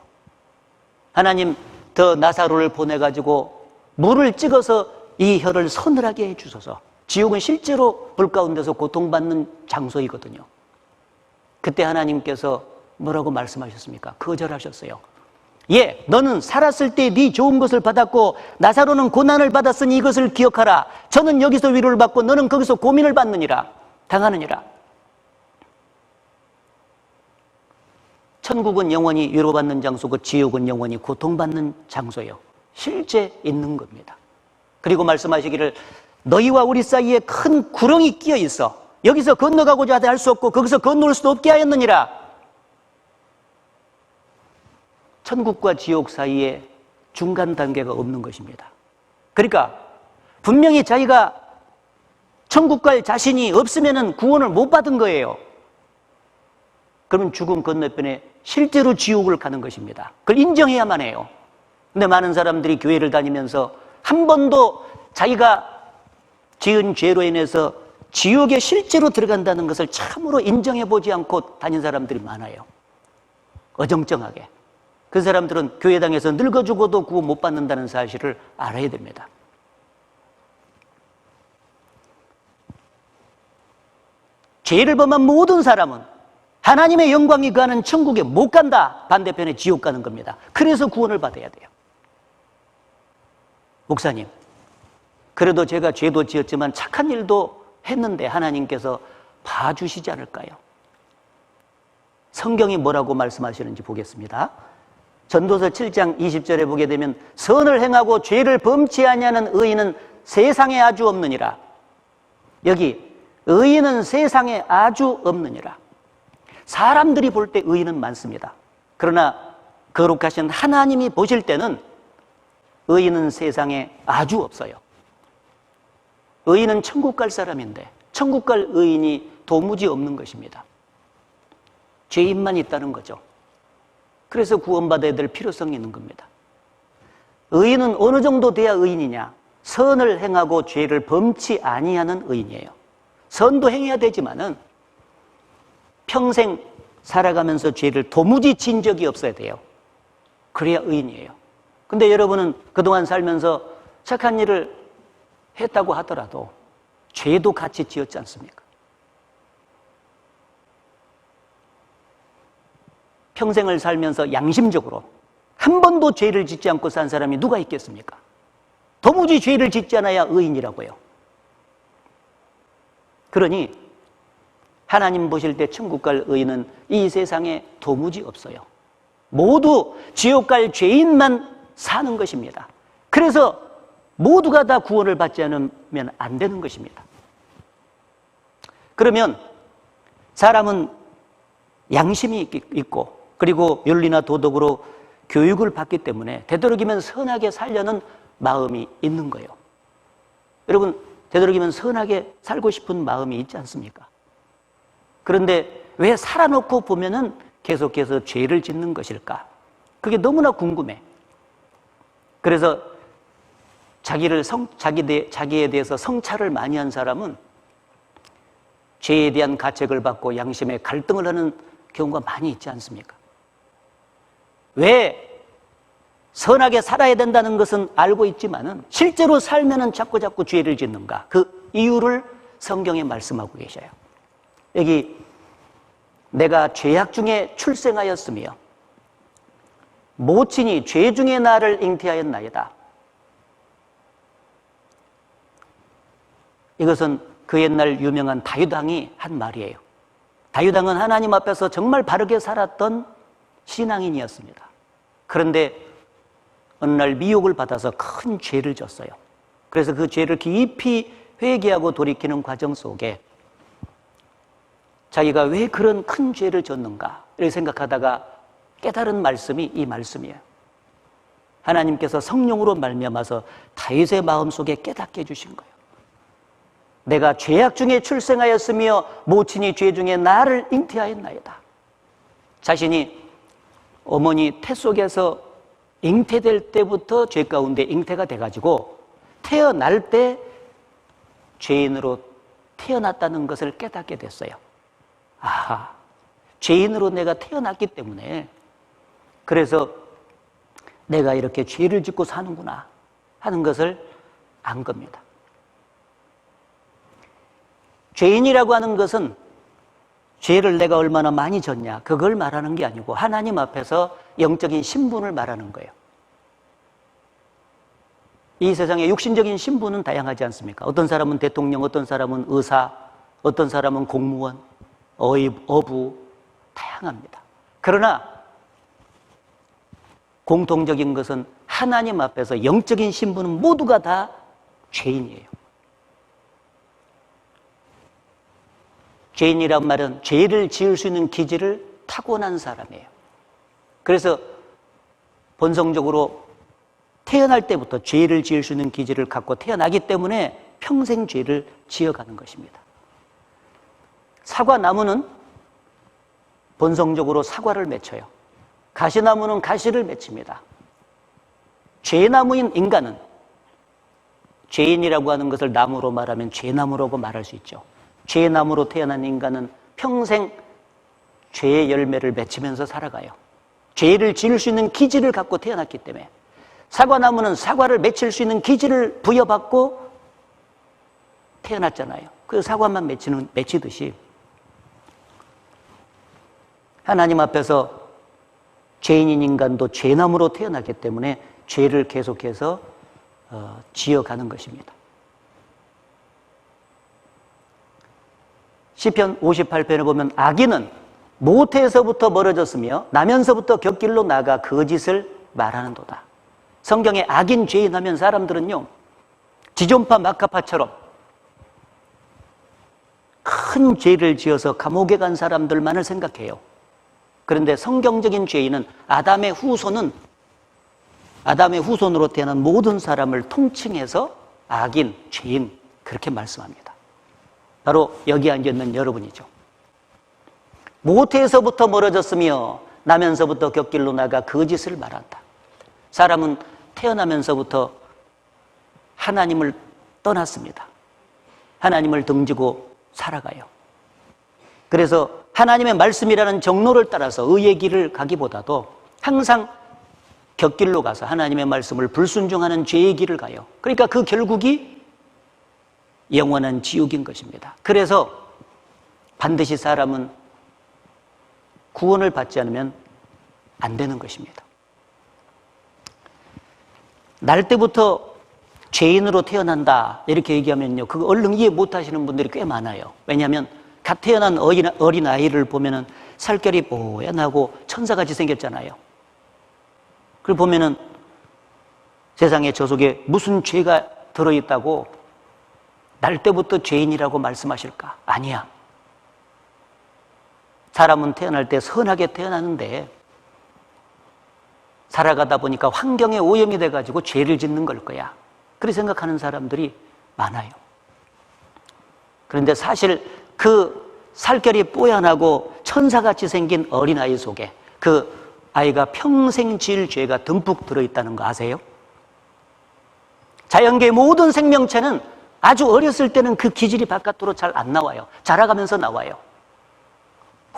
하나님, 더 나사로를 보내가지고 물을 찍어서 이 혀를 서늘하게 해주소서. 지옥은 실제로 불 가운데서 고통받는 장소이거든요. 그때 하나님께서 뭐라고 말씀하셨습니까? 거절하셨어요. 예, 너는 살았을 때 네 좋은 것을 받았고 나사로는 고난을 받았으니 이것을 기억하라. 저는 여기서 위로를 받고 너는 거기서 고민을 받느니라. 당하느니라. 천국은 영원히 위로받는 장소고 지옥은 영원히 고통받는 장소예요. 실제 있는 겁니다. 그리고 말씀하시기를 너희와 우리 사이에 큰 구렁이 끼어 있어. 여기서 건너가고자 할 수 없고 거기서 건너올 수도 없게 하였느니라. 천국과 지옥 사이에 중간 단계가 없는 것입니다. 그러니까 분명히 자기가 천국 갈 자신이 없으면 구원을 못 받은 거예요. 그러면 죽음 건너편에 실제로 지옥을 가는 것입니다. 그걸 인정해야만 해요. 근데 많은 사람들이 교회를 다니면서 한 번도 자기가 지은 죄로 인해서 지옥에 실제로 들어간다는 것을 참으로 인정해 보지 않고 다닌 사람들이 많아요. 어정쩡하게. 그 사람들은 교회당에서 늙어 죽어도 구원 못 받는다는 사실을 알아야 됩니다. 죄를 범한 모든 사람은 하나님의 영광이 가는 천국에 못 간다. 반대편에 지옥 가는 겁니다. 그래서 구원을 받아야 돼요. 목사님, 그래도 제가 죄도 지었지만 착한 일도 했는데 하나님께서 봐주시지 않을까요? 성경이 뭐라고 말씀하시는지 보겠습니다. 전도서 7장 20절에 보게 되면 선을 행하고 죄를 범치 아니하는 의인은 세상에 아주 없느니라. 여기 의인은 세상에 아주 없느니라. 사람들이 볼 때 의인은 많습니다. 그러나 거룩하신 하나님이 보실 때는 의인은 세상에 아주 없어요. 의인은 천국 갈 사람인데 천국 갈 의인이 도무지 없는 것입니다. 죄인만 있다는 거죠. 그래서 구원받아야 될 필요성이 있는 겁니다. 의인은 어느 정도 돼야 의인이냐? 선을 행하고 죄를 범치 아니하는 의인이에요. 선도 행해야 되지만은 평생 살아가면서 죄를 도무지 진 적이 없어야 돼요. 그래야 의인이에요. 근데 여러분은 그동안 살면서 착한 일을 했다고 하더라도 죄도 같이 지었지 않습니까? 평생을 살면서 양심적으로 한 번도 죄를 짓지 않고 산 사람이 누가 있겠습니까? 도무지 죄를 짓지 않아야 의인이라고요. 그러니 하나님 보실 때 천국 갈 의인은 이 세상에 도무지 없어요. 모두 지옥 갈 죄인만 사는 것입니다. 그래서 모두가 다 구원을 받지 않으면 안 되는 것입니다. 그러면 사람은 양심이 있고 그리고 윤리나 도덕으로 교육을 받기 때문에 되도록이면 선하게 살려는 마음이 있는 거예요. 여러분, 되도록이면 선하게 살고 싶은 마음이 있지 않습니까? 그런데 왜 살아놓고 보면은 계속해서 죄를 짓는 것일까? 그게 너무나 궁금해. 그래서 자기에 대해서 성찰을 많이 한 사람은 죄에 대한 가책을 받고 양심에 갈등을 하는 경우가 많이 있지 않습니까? 왜 선하게 살아야 된다는 것은 알고 있지만은 실제로 살면은 자꾸 죄를 짓는가? 그 이유를 성경에 말씀하고 계셔요. 여기 내가 죄악 중에 출생하였으며 모친이 죄 중에 나를 잉태하였나이다. 이것은 그 옛날 유명한 다윗왕이 한 말이에요. 다윗왕은 하나님 앞에서 정말 바르게 살았던 신앙인이었습니다. 그런데 어느 날 미혹을 받아서 큰 죄를 졌어요. 그래서 그 죄를 깊이 회개하고 돌이키는 과정 속에 자기가 왜 그런 큰 죄를 졌는가 이렇게 생각하다가 깨달은 말씀이 이 말씀이에요. 하나님께서 성령으로 말미암아서 다윗의 마음속에 깨닫게 해주신 거예요. 내가 죄악 중에 출생하였으며 모친이 죄 중에 나를 잉태하였나이다. 자신이 어머니 태 속에서 잉태될 때부터 죄 가운데 잉태가 돼가지고 태어날 때 죄인으로 태어났다는 것을 깨닫게 됐어요. 아하, 죄인으로 내가 태어났기 때문에 그래서 내가 이렇게 죄를 짓고 사는구나 하는 것을 안 겁니다. 죄인이라고 하는 것은 죄를 내가 얼마나 많이 졌냐 그걸 말하는 게 아니고 하나님 앞에서 영적인 신분을 말하는 거예요. 이 세상에 육신적인 신분은 다양하지 않습니까? 어떤 사람은 대통령, 어떤 사람은 의사, 어떤 사람은 공무원, 어부 다양합니다. 그러나 공통적인 것은 하나님 앞에서 영적인 신분은 모두가 다 죄인이에요. 죄인이란 말은 죄를 지을 수 있는 기질을 타고난 사람이에요. 그래서 본성적으로 태어날 때부터 죄를 지을 수 있는 기질을 갖고 태어나기 때문에 평생 죄를 지어가는 것입니다. 사과나무는 본성적으로 사과를 맺혀요. 가시나무는 가시를 맺힙니다. 죄나무인 인간은 죄인이라고 하는 것을 나무로 말하면 죄나무라고 말할 수 있죠. 죄나무로 태어난 인간은 평생 죄의 열매를 맺히면서 살아가요. 죄를 지을 수 있는 기질을 갖고 태어났기 때문에 사과나무는 사과를 맺힐 수 있는 기질을 부여받고 태어났잖아요. 그 사과만 맺히듯이 하나님 앞에서 죄인인 인간도 죄나무로 태어났기 때문에 죄를 계속해서 지어가는 것입니다. 시편 58편에 보면 악인은 모태에서부터 멀어졌으며 나면서부터 곁길로 나가 거짓을 말하는도다. 성경에 악인, 죄인 하면 사람들은요 지존파 마카파처럼 큰 죄를 지어서 감옥에 간 사람들만을 생각해요. 그런데 성경적인 죄인은 아담의 후손으로 태어난 모든 사람을 통칭해서 악인, 죄인 그렇게 말씀합니다. 바로 여기 앉아있는 여러분이죠. 모태에서부터 멀어졌으며 나면서부터 곁길로 나가 거짓을 말한다. 사람은 태어나면서부터 하나님을 떠났습니다. 하나님을 등지고 살아가요. 그래서 하나님의 말씀이라는 정로를 따라서 의의 길을 가기보다도 항상 곁길로 가서 하나님의 말씀을 불순종하는 죄의 길을 가요. 그러니까 그 결국이 영원한 지옥인 것입니다. 그래서 반드시 사람은 구원을 받지 않으면 안 되는 것입니다. 날 때부터 죄인으로 태어난다 이렇게 얘기하면요 그거 얼른 이해 못하시는 분들이 꽤 많아요. 왜냐하면 갓 태어난 어린 아이를 보면은 살결이 뽀얀하고 천사같이 생겼잖아요. 그걸 보면은 세상에 저 속에 무슨 죄가 들어있다고 날 때부터 죄인이라고 말씀하실까? 아니야. 사람은 태어날 때 선하게 태어나는데 살아가다 보니까 환경에 오염이 돼가지고 죄를 짓는 걸 거야. 그렇게 생각하는 사람들이 많아요. 그런데 사실 그 살결이 뽀얀하고 천사같이 생긴 어린아이 속에 그 아이가 평생 지을 죄가 듬뿍 들어있다는 거 아세요? 자연계의 모든 생명체는 아주 어렸을 때는 그 기질이 바깥으로 잘 안 나와요. 자라가면서 나와요.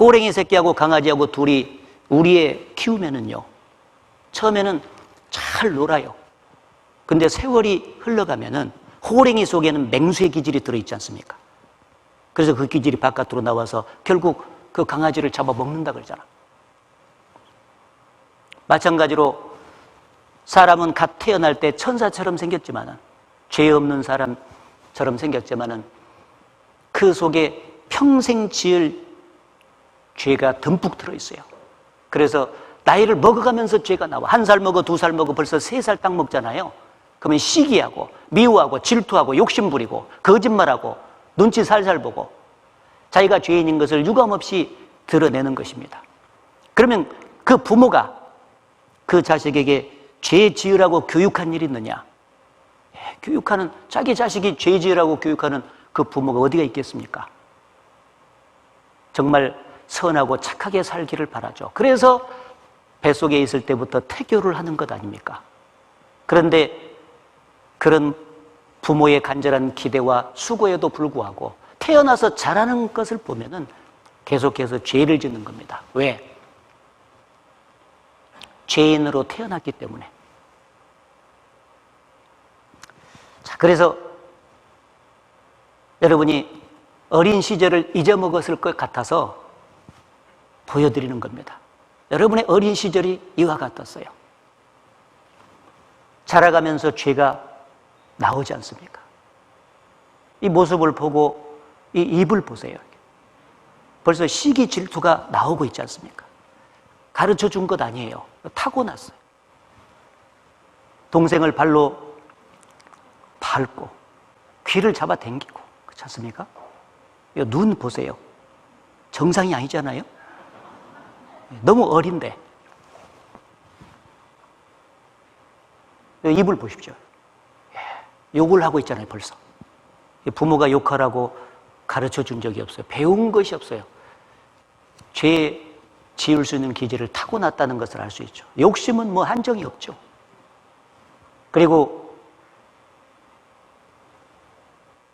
호랭이 새끼하고 강아지하고 둘이 우리에 키우면은요, 처음에는 잘 놀아요. 근데 세월이 흘러가면은 호랭이 속에는 맹수의 기질이 들어있지 않습니까? 그래서 그 기질이 바깥으로 나와서 결국 그 강아지를 잡아먹는다 그러잖아. 마찬가지로 사람은 갓 태어날 때 천사처럼 생겼지만은, 죄 없는 사람처럼 생겼지만은 그 속에 평생 지을 죄가 듬뿍 들어있어요. 그래서 나이를 먹어가면서 죄가 나와. 1살 먹어, 2살 먹어, 벌써 3살 딱 먹잖아요. 그러면 시기하고 미워하고 질투하고 욕심부리고 거짓말하고 눈치 살살 보고 자기가 죄인인 것을 유감없이 드러내는 것입니다. 그러면 그 부모가 그 자식에게 죄 지으라고 교육한 일이 있느냐? 교육하는, 자기 자식이 죄 지으라고 교육하는 그 부모가 어디가 있겠습니까? 정말 선하고 착하게 살기를 바라죠. 그래서 뱃속에 있을 때부터 태교를 하는 것 아닙니까? 그런데 그런 부모의 간절한 기대와 수고에도 불구하고 태어나서 자라는 것을 보면은 계속해서 죄를 짓는 겁니다. 왜? 죄인으로 태어났기 때문에. 자, 그래서 여러분이 어린 시절을 잊어먹었을 것 같아서 보여드리는 겁니다. 여러분의 어린 시절이 이와 같았어요. 자라가면서 죄가 나오지 않습니까? 이 모습을 보고 이 입을 보세요. 벌써 시기 질투가 나오고 있지 않습니까? 가르쳐 준 것 아니에요. 타고났어요. 동생을 발로 밟고 귀를 잡아 당기고, 그렇지 않습니까? 눈 보세요. 정상이 아니잖아요? 너무 어린데. 입을 보십시오. 욕을 하고 있잖아요, 벌써. 부모가 욕하라고 가르쳐 준 적이 없어요. 배운 것이 없어요. 죄 지을 수 있는 기질을 타고났다는 것을 알 수 있죠. 욕심은 뭐 한정이 없죠. 그리고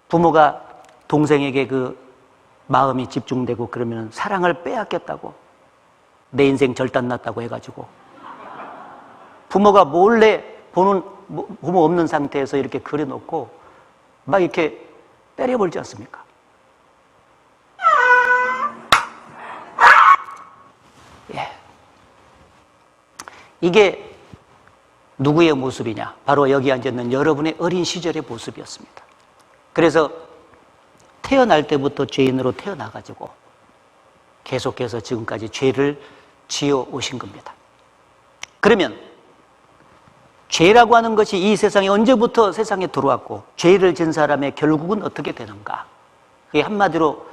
부모가 동생에게 그 마음이 집중되고 그러면 사랑을 빼앗겼다고, 내 인생 절단났다고 해가지고 부모가 몰래 보는, 부모 없는 상태에서 이렇게 그려놓고 막 이렇게 때려버리지 않습니까? 예. 이게 누구의 모습이냐? 바로 여기 앉아있는 여러분의 어린 시절의 모습이었습니다. 그래서 태어날 때부터 죄인으로 태어나가지고 계속해서 지금까지 죄를 지어 오신 겁니다. 그러면 죄라고 하는 것이 이 세상에 언제부터 세상에 들어왔고 죄를 진 사람의 결국은 어떻게 되는가? 그게 한마디로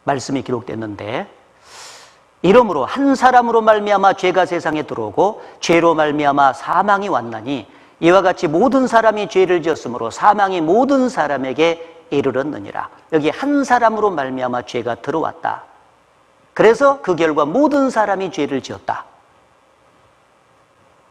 말씀이 기록됐는데, 이러므로 한 사람으로 말미암아 죄가 세상에 들어오고 죄로 말미암아 사망이 왔나니 이와 같이 모든 사람이 죄를 지었으므로 사망이 모든 사람에게 이르렀느니라. 여기 한 사람으로 말미암아 죄가 들어왔다. 그래서 그 결과 모든 사람이 죄를 지었다.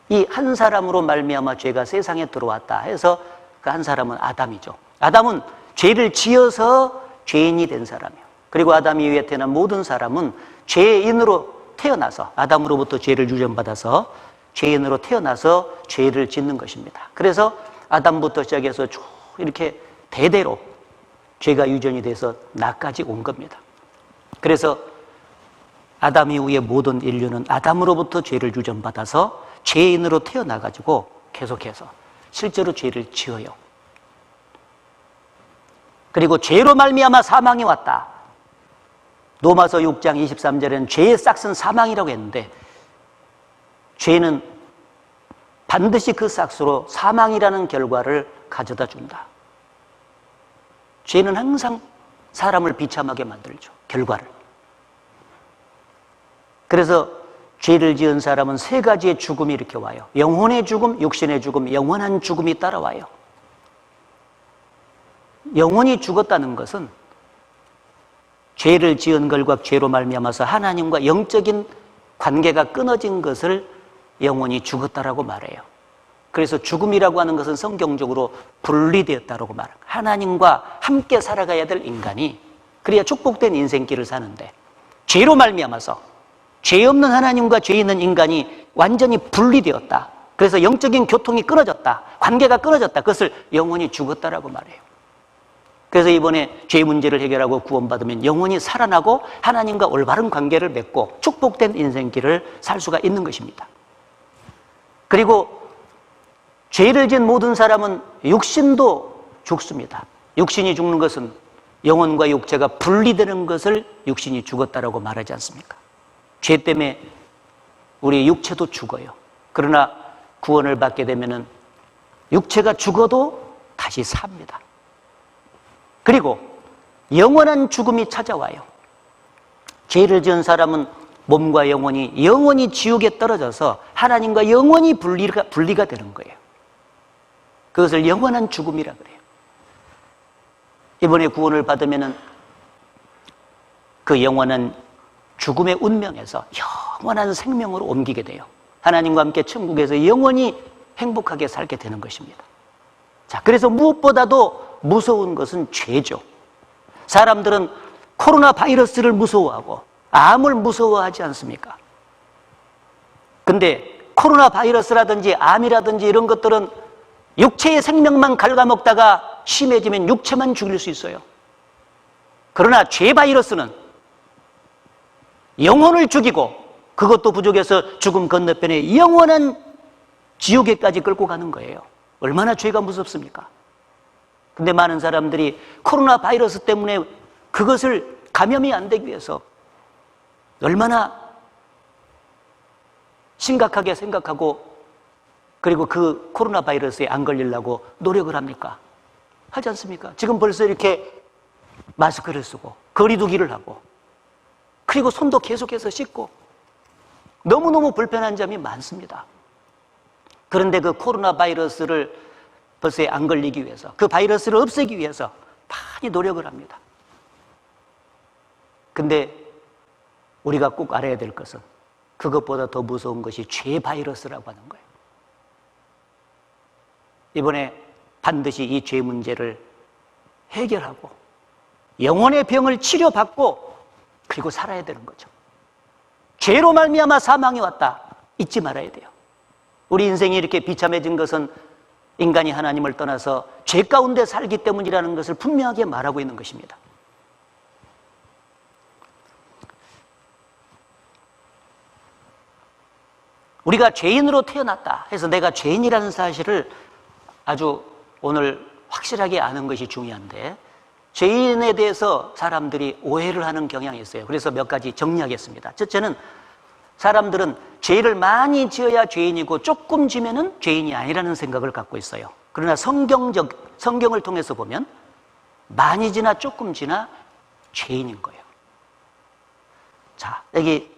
이 한 사람으로 말미암아 죄가 세상에 들어왔다 해서 그 한 사람은 아담이죠. 아담은 죄를 지어서 죄인이 된 사람이에요. 그리고 아담 이후에 태어난 모든 사람은 죄인으로 태어나서, 아담으로부터 죄를 유전받아서 죄인으로 태어나서 죄를 짓는 것입니다. 그래서 아담부터 시작해서 쭉 이렇게 대대로 죄가 유전이 돼서 나까지 온 겁니다. 그래서 아담 이후의 모든 인류는 아담으로부터 죄를 유전받아서 죄인으로 태어나가지고 계속해서 실제로 죄를 지어요. 그리고 죄로 말미암아 사망이 왔다. 로마서 6장 23절에는 죄의 싹은 사망이라고 했는데, 죄는 반드시 그 싹으로 사망이라는 결과를 가져다 준다. 죄는 항상 사람을 비참하게 만들죠, 결과를. 그래서 죄를 지은 사람은 3가지의 죽음이 이렇게 와요. 영혼의 죽음, 육신의 죽음, 영원한 죽음이 따라와요. 영혼이 죽었다는 것은 죄를 지은 결과 죄로 말미암아서 하나님과 영적인 관계가 끊어진 것을 영혼이 죽었다라고 말해요. 그래서 죽음이라고 하는 것은 성경적으로 분리되었다고 말합니다. 하나님과 함께 살아가야 될 인간이 그래야 축복된 인생길을 사는데 죄로 말미암아서 죄 없는 하나님과 죄 있는 인간이 완전히 분리되었다. 그래서 영적인 교통이 끊어졌다. 관계가 끊어졌다. 그것을 영원히 죽었다라고 말해요. 그래서 이번에 죄 문제를 해결하고 구원받으면 영원히 살아나고 하나님과 올바른 관계를 맺고 축복된 인생길을 살 수가 있는 것입니다. 그리고 죄를 지은 모든 사람은 육신도 죽습니다. 육신이 죽는 것은 영혼과 육체가 분리되는 것을 육신이 죽었다라고 말하지 않습니까? 죄 때문에 우리 육체도 죽어요. 그러나 구원을 받게 되면은 육체가 죽어도 다시 삽니다. 그리고 영원한 죽음이 찾아와요. 죄를 지은 사람은 몸과 영혼이 영원히 지옥에 떨어져서 하나님과 영원히 분리가 되는 거예요. 그것을 영원한 죽음이라 그래요. 이번에 구원을 받으면은 그 영원한 죽음의 운명에서 영원한 생명으로 옮기게 돼요. 하나님과 함께 천국에서 영원히 행복하게 살게 되는 것입니다. 자, 그래서 무엇보다도 무서운 것은 죄죠. 사람들은 코로나 바이러스를 무서워하고 암을 무서워하지 않습니까? 근데 코로나 바이러스라든지 암이라든지 이런 것들은 육체의 생명만 갉아먹다가 심해지면 육체만 죽일 수 있어요. 그러나 죄 바이러스는 영혼을 죽이고 그것도 부족해서 죽음 건너편에 영원한 지옥에까지 끌고 가는 거예요. 얼마나 죄가 무섭습니까? 근데 많은 사람들이 코로나 바이러스 때문에 그것을 감염이 안 되기 위해서 얼마나 심각하게 생각하고 그리고 그 코로나 바이러스에 안 걸리려고 노력을 합니까? 하지 않습니까? 지금 벌써 이렇게 마스크를 쓰고 거리 두기를 하고 그리고 손도 계속해서 씻고 너무너무 불편한 점이 많습니다. 그런데 그 코로나 바이러스를 벌써 안 걸리기 위해서 그 바이러스를 없애기 위해서 많이 노력을 합니다. 근데 우리가 꼭 알아야 될 것은 그것보다 더 무서운 것이 죄 바이러스라고 하는 거예요. 이번에 반드시 이 죄 문제를 해결하고 영혼의 병을 치료받고 그리고 살아야 되는 거죠. 죄로 말미암아 사망이 왔다. 잊지 말아야 돼요. 우리 인생이 이렇게 비참해진 것은 인간이 하나님을 떠나서 죄 가운데 살기 때문이라는 것을 분명하게 말하고 있는 것입니다. 우리가 죄인으로 태어났다 해서 내가 죄인이라는 사실을 아주 오늘 확실하게 아는 것이 중요한데 죄인에 대해서 사람들이 오해를 하는 경향이 있어요. 그래서 몇 가지 정리하겠습니다. 첫째는 사람들은 죄를 많이 지어야 죄인이고 조금 지면은 죄인이 아니라는 생각을 갖고 있어요. 그러나 성경을 통해서 보면 많이 지나 조금 지나 죄인인 거예요. 자, 여기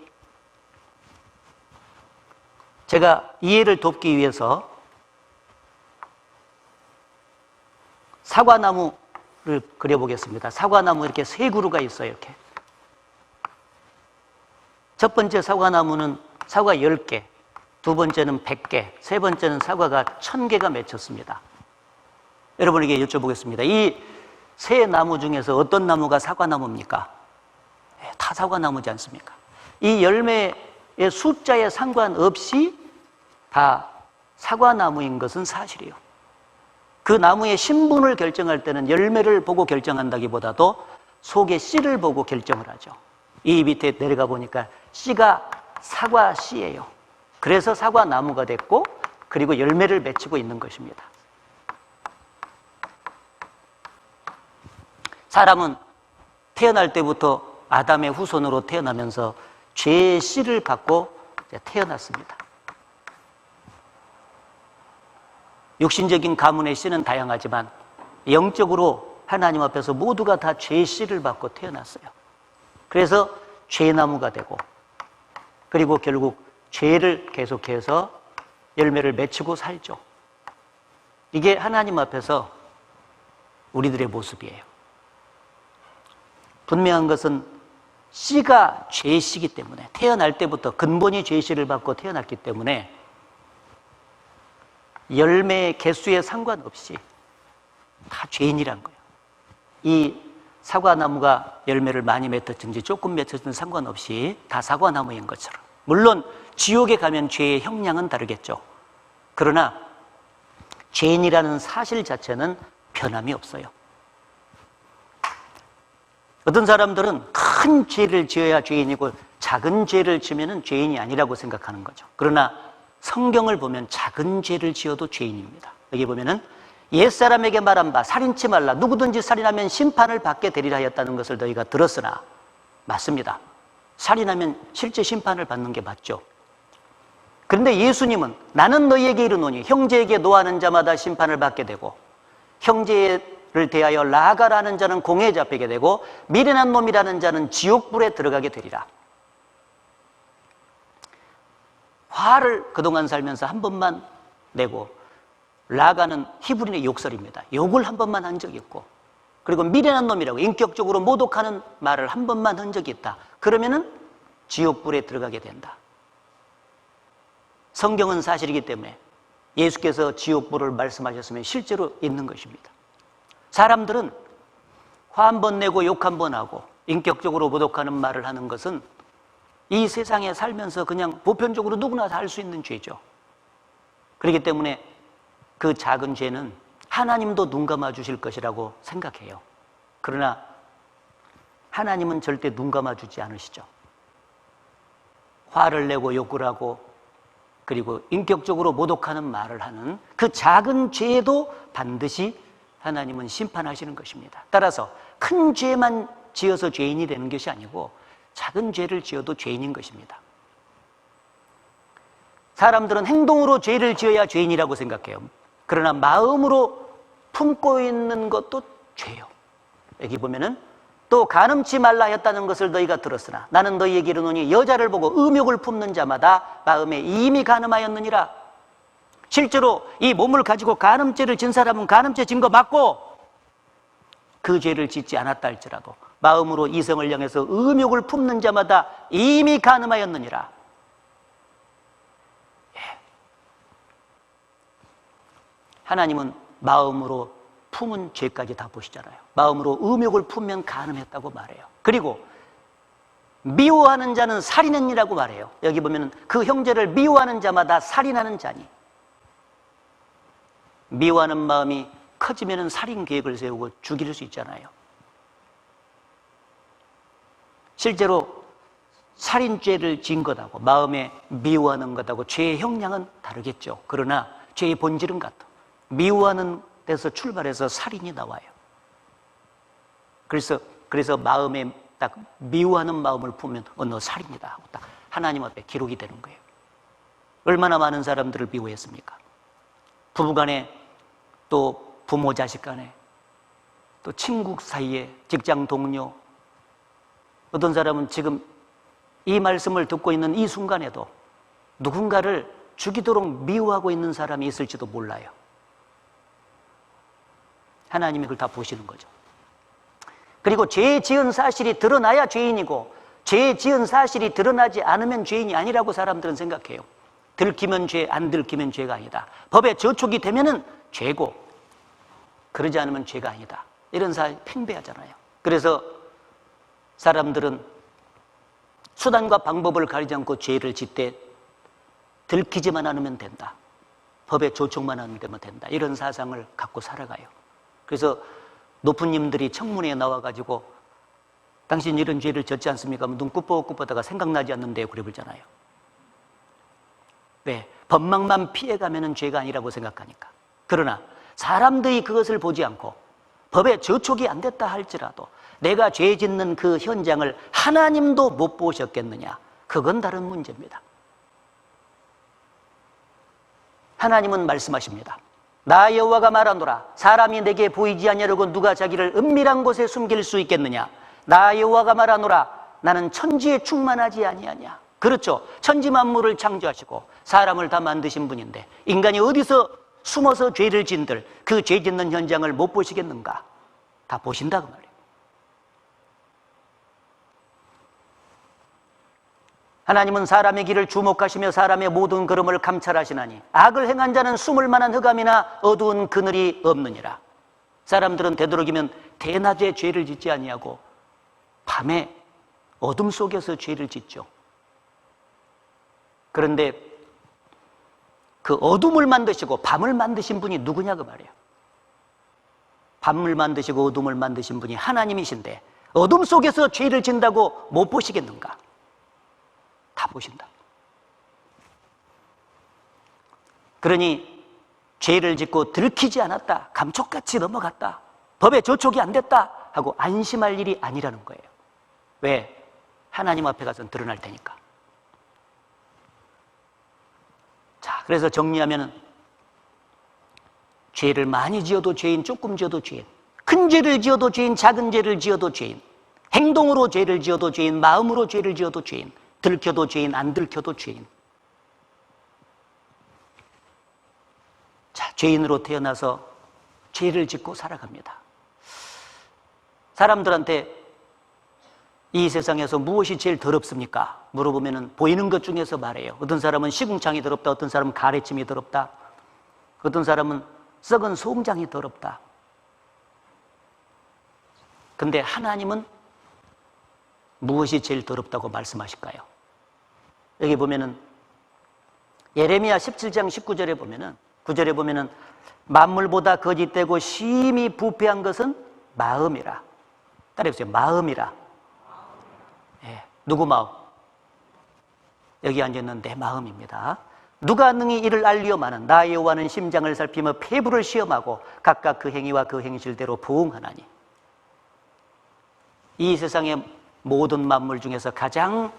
제가 이해를 돕기 위해서 사과나무를 그려보겠습니다. 사과나무 이렇게 세 그루가 있어요. 이렇게. 첫 번째 사과나무는 사과 10개, 두 번째는 100개, 세 번째는 사과가 1000개가 맺혔습니다. 여러분에게 여쭤보겠습니다. 이 세 나무 중에서 어떤 나무가 사과나무입니까? 다 사과나무지 않습니까? 이 열매의 숫자에 상관없이 다 사과나무인 것은 사실이에요. 그 나무의 신분을 결정할 때는 열매를 보고 결정한다기보다도 속의 씨를 보고 결정을 하죠. 이 밑에 내려가 보니까 씨가 사과 씨예요. 그래서 사과나무가 됐고 그리고 열매를 맺히고 있는 것입니다. 사람은 태어날 때부터 아담의 후손으로 태어나면서 죄의 씨를 받고 태어났습니다. 육신적인 가문의 씨는 다양하지만 영적으로 하나님 앞에서 모두가 다 죄의 씨를 받고 태어났어요. 그래서 죄나무가 되고 그리고 결국 죄를 계속해서 열매를 맺히고 살죠. 이게 하나님 앞에서 우리들의 모습이에요. 분명한 것은 씨가 죄의 씨이기 때문에 태어날 때부터 근본이 죄의 씨를 받고 태어났기 때문에 열매의 개수에 상관없이 다 죄인이란 거예요. 이 사과나무가 열매를 많이 맺었든지 조금 맺었든지 상관없이 다 사과나무인 것처럼. 물론 지옥에 가면 죄의 형량은 다르겠죠. 그러나 죄인이라는 사실 자체는 변함이 없어요. 어떤 사람들은 큰 죄를 지어야 죄인이고 작은 죄를 지으면 죄인이 아니라고 생각하는 거죠. 그러나 성경을 보면 작은 죄를 지어도 죄인입니다. 여기 보면은 옛사람에게 말한 바 살인치 말라, 누구든지 살인하면 심판을 받게 되리라 하였다는 것을 너희가 들었으나, 맞습니다. 살인하면 실제 심판을 받는 게 맞죠. 그런데 예수님은 나는 너희에게 이르노니 형제에게 노하는 자마다 심판을 받게 되고 형제를 대하여 라가라는 자는 공회에 잡히게 되고 미련한 놈이라는 자는 지옥불에 들어가게 되리라. 화를 그동안 살면서 한 번만 내고, 라가는 히브리의 욕설입니다. 욕을 한 번만 한 적이 있고, 그리고 미련한 놈이라고 인격적으로 모독하는 말을 한 번만 한 적이 있다. 그러면은 지옥불에 들어가게 된다. 성경은 사실이기 때문에 예수께서 지옥불을 말씀하셨으면 실제로 있는 것입니다. 사람들은 화 한 번 내고 욕 한 번 하고 인격적으로 모독하는 말을 하는 것은 이 세상에 살면서 그냥 보편적으로 누구나 다 할 수 있는 죄죠. 그렇기 때문에 그 작은 죄는 하나님도 눈 감아 주실 것이라고 생각해요. 그러나 하나님은 절대 눈 감아 주지 않으시죠. 화를 내고 욕을 하고 그리고 인격적으로 모독하는 말을 하는 그 작은 죄도 반드시 하나님은 심판하시는 것입니다. 따라서 큰 죄만 지어서 죄인이 되는 것이 아니고 작은 죄를 지어도 죄인인 것입니다. 사람들은 행동으로 죄를 지어야 죄인이라고 생각해요. 그러나 마음으로 품고 있는 것도 죄요. 여기 보면은 또 간음치 말라 했다는 것을 너희가 들었으나 나는 너희에게 이르노니 여자를 보고 음욕을 품는 자마다 마음에 이미 간음하였느니라. 실제로 이 몸을 가지고 간음죄를 진 사람은 간음죄 진 거 맞고 그 죄를 짓지 않았다 할지라도 마음으로 이성을 향해서 음욕을 품는 자마다 이미 간음하였느니라. 하나님은 마음으로 품은 죄까지 다 보시잖아요. 마음으로 음욕을 품으면 간음했다고 말해요. 그리고 미워하는 자는 살인했니라고 말해요. 여기 보면 그 형제를 미워하는 자마다 살인하는 자니. 미워하는 마음이 커지면 살인 계획을 세우고 죽일 수 있잖아요. 실제로 살인죄를 지은 것하고 마음에 미워하는 것하고 죄의 형량은 다르겠죠. 그러나 죄의 본질은 같아. 미워하는 데서 출발해서 살인이 나와요. 그래서 마음에 딱 미워하는 마음을 품으면 너 살인이다 하고 딱 하나님 앞에 기록이 되는 거예요. 얼마나 많은 사람들을 미워했습니까? 부부간에, 또 부모 자식 간에, 또 친구 사이에, 직장 동료. 어떤 사람은 지금 이 말씀을 듣고 있는 이 순간에도 누군가를 죽이도록 미워하고 있는 사람이 있을지도 몰라요. 하나님이 그걸 다 보시는 거죠. 그리고 죄 지은 사실이 드러나야 죄인이고 죄 지은 사실이 드러나지 않으면 죄인이 아니라고 사람들은 생각해요. 들키면 죄, 안 들키면 죄가 아니다. 법에 저촉이 되면은 죄고 그러지 않으면 죄가 아니다. 이런 사실 팽배하잖아요. 그래서 사람들은 수단과 방법을 가리지 않고 죄를 짓되 들키지만 않으면 된다. 법에 저촉만 안 되면 된다. 이런 사상을 갖고 살아가요. 그래서 높은 님들이 청문회에 나와가지고 당신 이런 죄를 졌지 않습니까? 눈 굽어굽어다가 생각나지 않는데 그래 보잖아요. 왜? 법망만 피해가면 죄가 아니라고 생각하니까. 그러나 사람들이 그것을 보지 않고 법에 저촉이 안 됐다 할지라도 내가 죄 짓는 그 현장을 하나님도 못 보셨겠느냐? 그건 다른 문제입니다. 하나님은 말씀하십니다. 나 여호와가 말하노라. 사람이 내게 보이지 아니하려고 누가 자기를 은밀한 곳에 숨길 수 있겠느냐? 나 여호와가 말하노라. 나는 천지에 충만하지 아니하냐? 그렇죠. 천지 만물을 창조하시고 사람을 다 만드신 분인데 인간이 어디서 숨어서 죄를 짓들 그 죄 짓는 현장을 못 보시겠는가? 다 보신다 그 말이에요. 하나님은 사람의 길을 주목하시며 사람의 모든 걸음을 감찰하시나니 악을 행한 자는 숨을 만한 흑암이나 어두운 그늘이 없느니라. 사람들은 되도록이면 대낮에 죄를 짓지 아니하고 밤에 어둠 속에서 죄를 짓죠. 그런데 그 어둠을 만드시고 밤을 만드신 분이 누구냐고 말이에요. 밤을 만드시고 어둠을 만드신 분이 하나님이신데 어둠 속에서 죄를 짓는다고 못 보시겠는가? 다 보신다. 그러니 죄를 짓고 들키지 않았다, 감쪽같이 넘어갔다, 법에 저촉이 안 됐다 하고 안심할 일이 아니라는 거예요. 왜? 하나님 앞에 가서는 드러날 테니까. 자, 그래서 정리하면은 죄를 많이 지어도 죄인, 조금 지어도 죄인, 큰 죄를 지어도 죄인, 작은 죄를 지어도 죄인, 행동으로 죄를 지어도 죄인, 마음으로 죄를 지어도 죄인, 들켜도 죄인, 안 들켜도 죄인. 자, 죄인으로 태어나서 죄를 짓고 살아갑니다. 사람들한테 이 세상에서 무엇이 제일 더럽습니까? 물어보면 보이는 것 중에서 말해요. 어떤 사람은 시궁창이 더럽다, 어떤 사람은 가래침이 더럽다, 어떤 사람은 썩은 소금장이 더럽다. 근데 하나님은 무엇이 제일 더럽다고 말씀하실까요? 여기 보면은 예레미야 17장 19절에 보면은 9절에 보면은 만물보다 거짓되고 심히 부패한 것은 마음이라. 따라해보세요. 마음이라. 예, 누구 마음? 여기 앉아있는 내 마음입니다. 누가 능히 이를 알리오마는 나 여호와는 심장을 살피며 폐부를 시험하고 각각 그 행위와 그 행실대로 부응하나니. 이 세상의 모든 만물 중에서 가장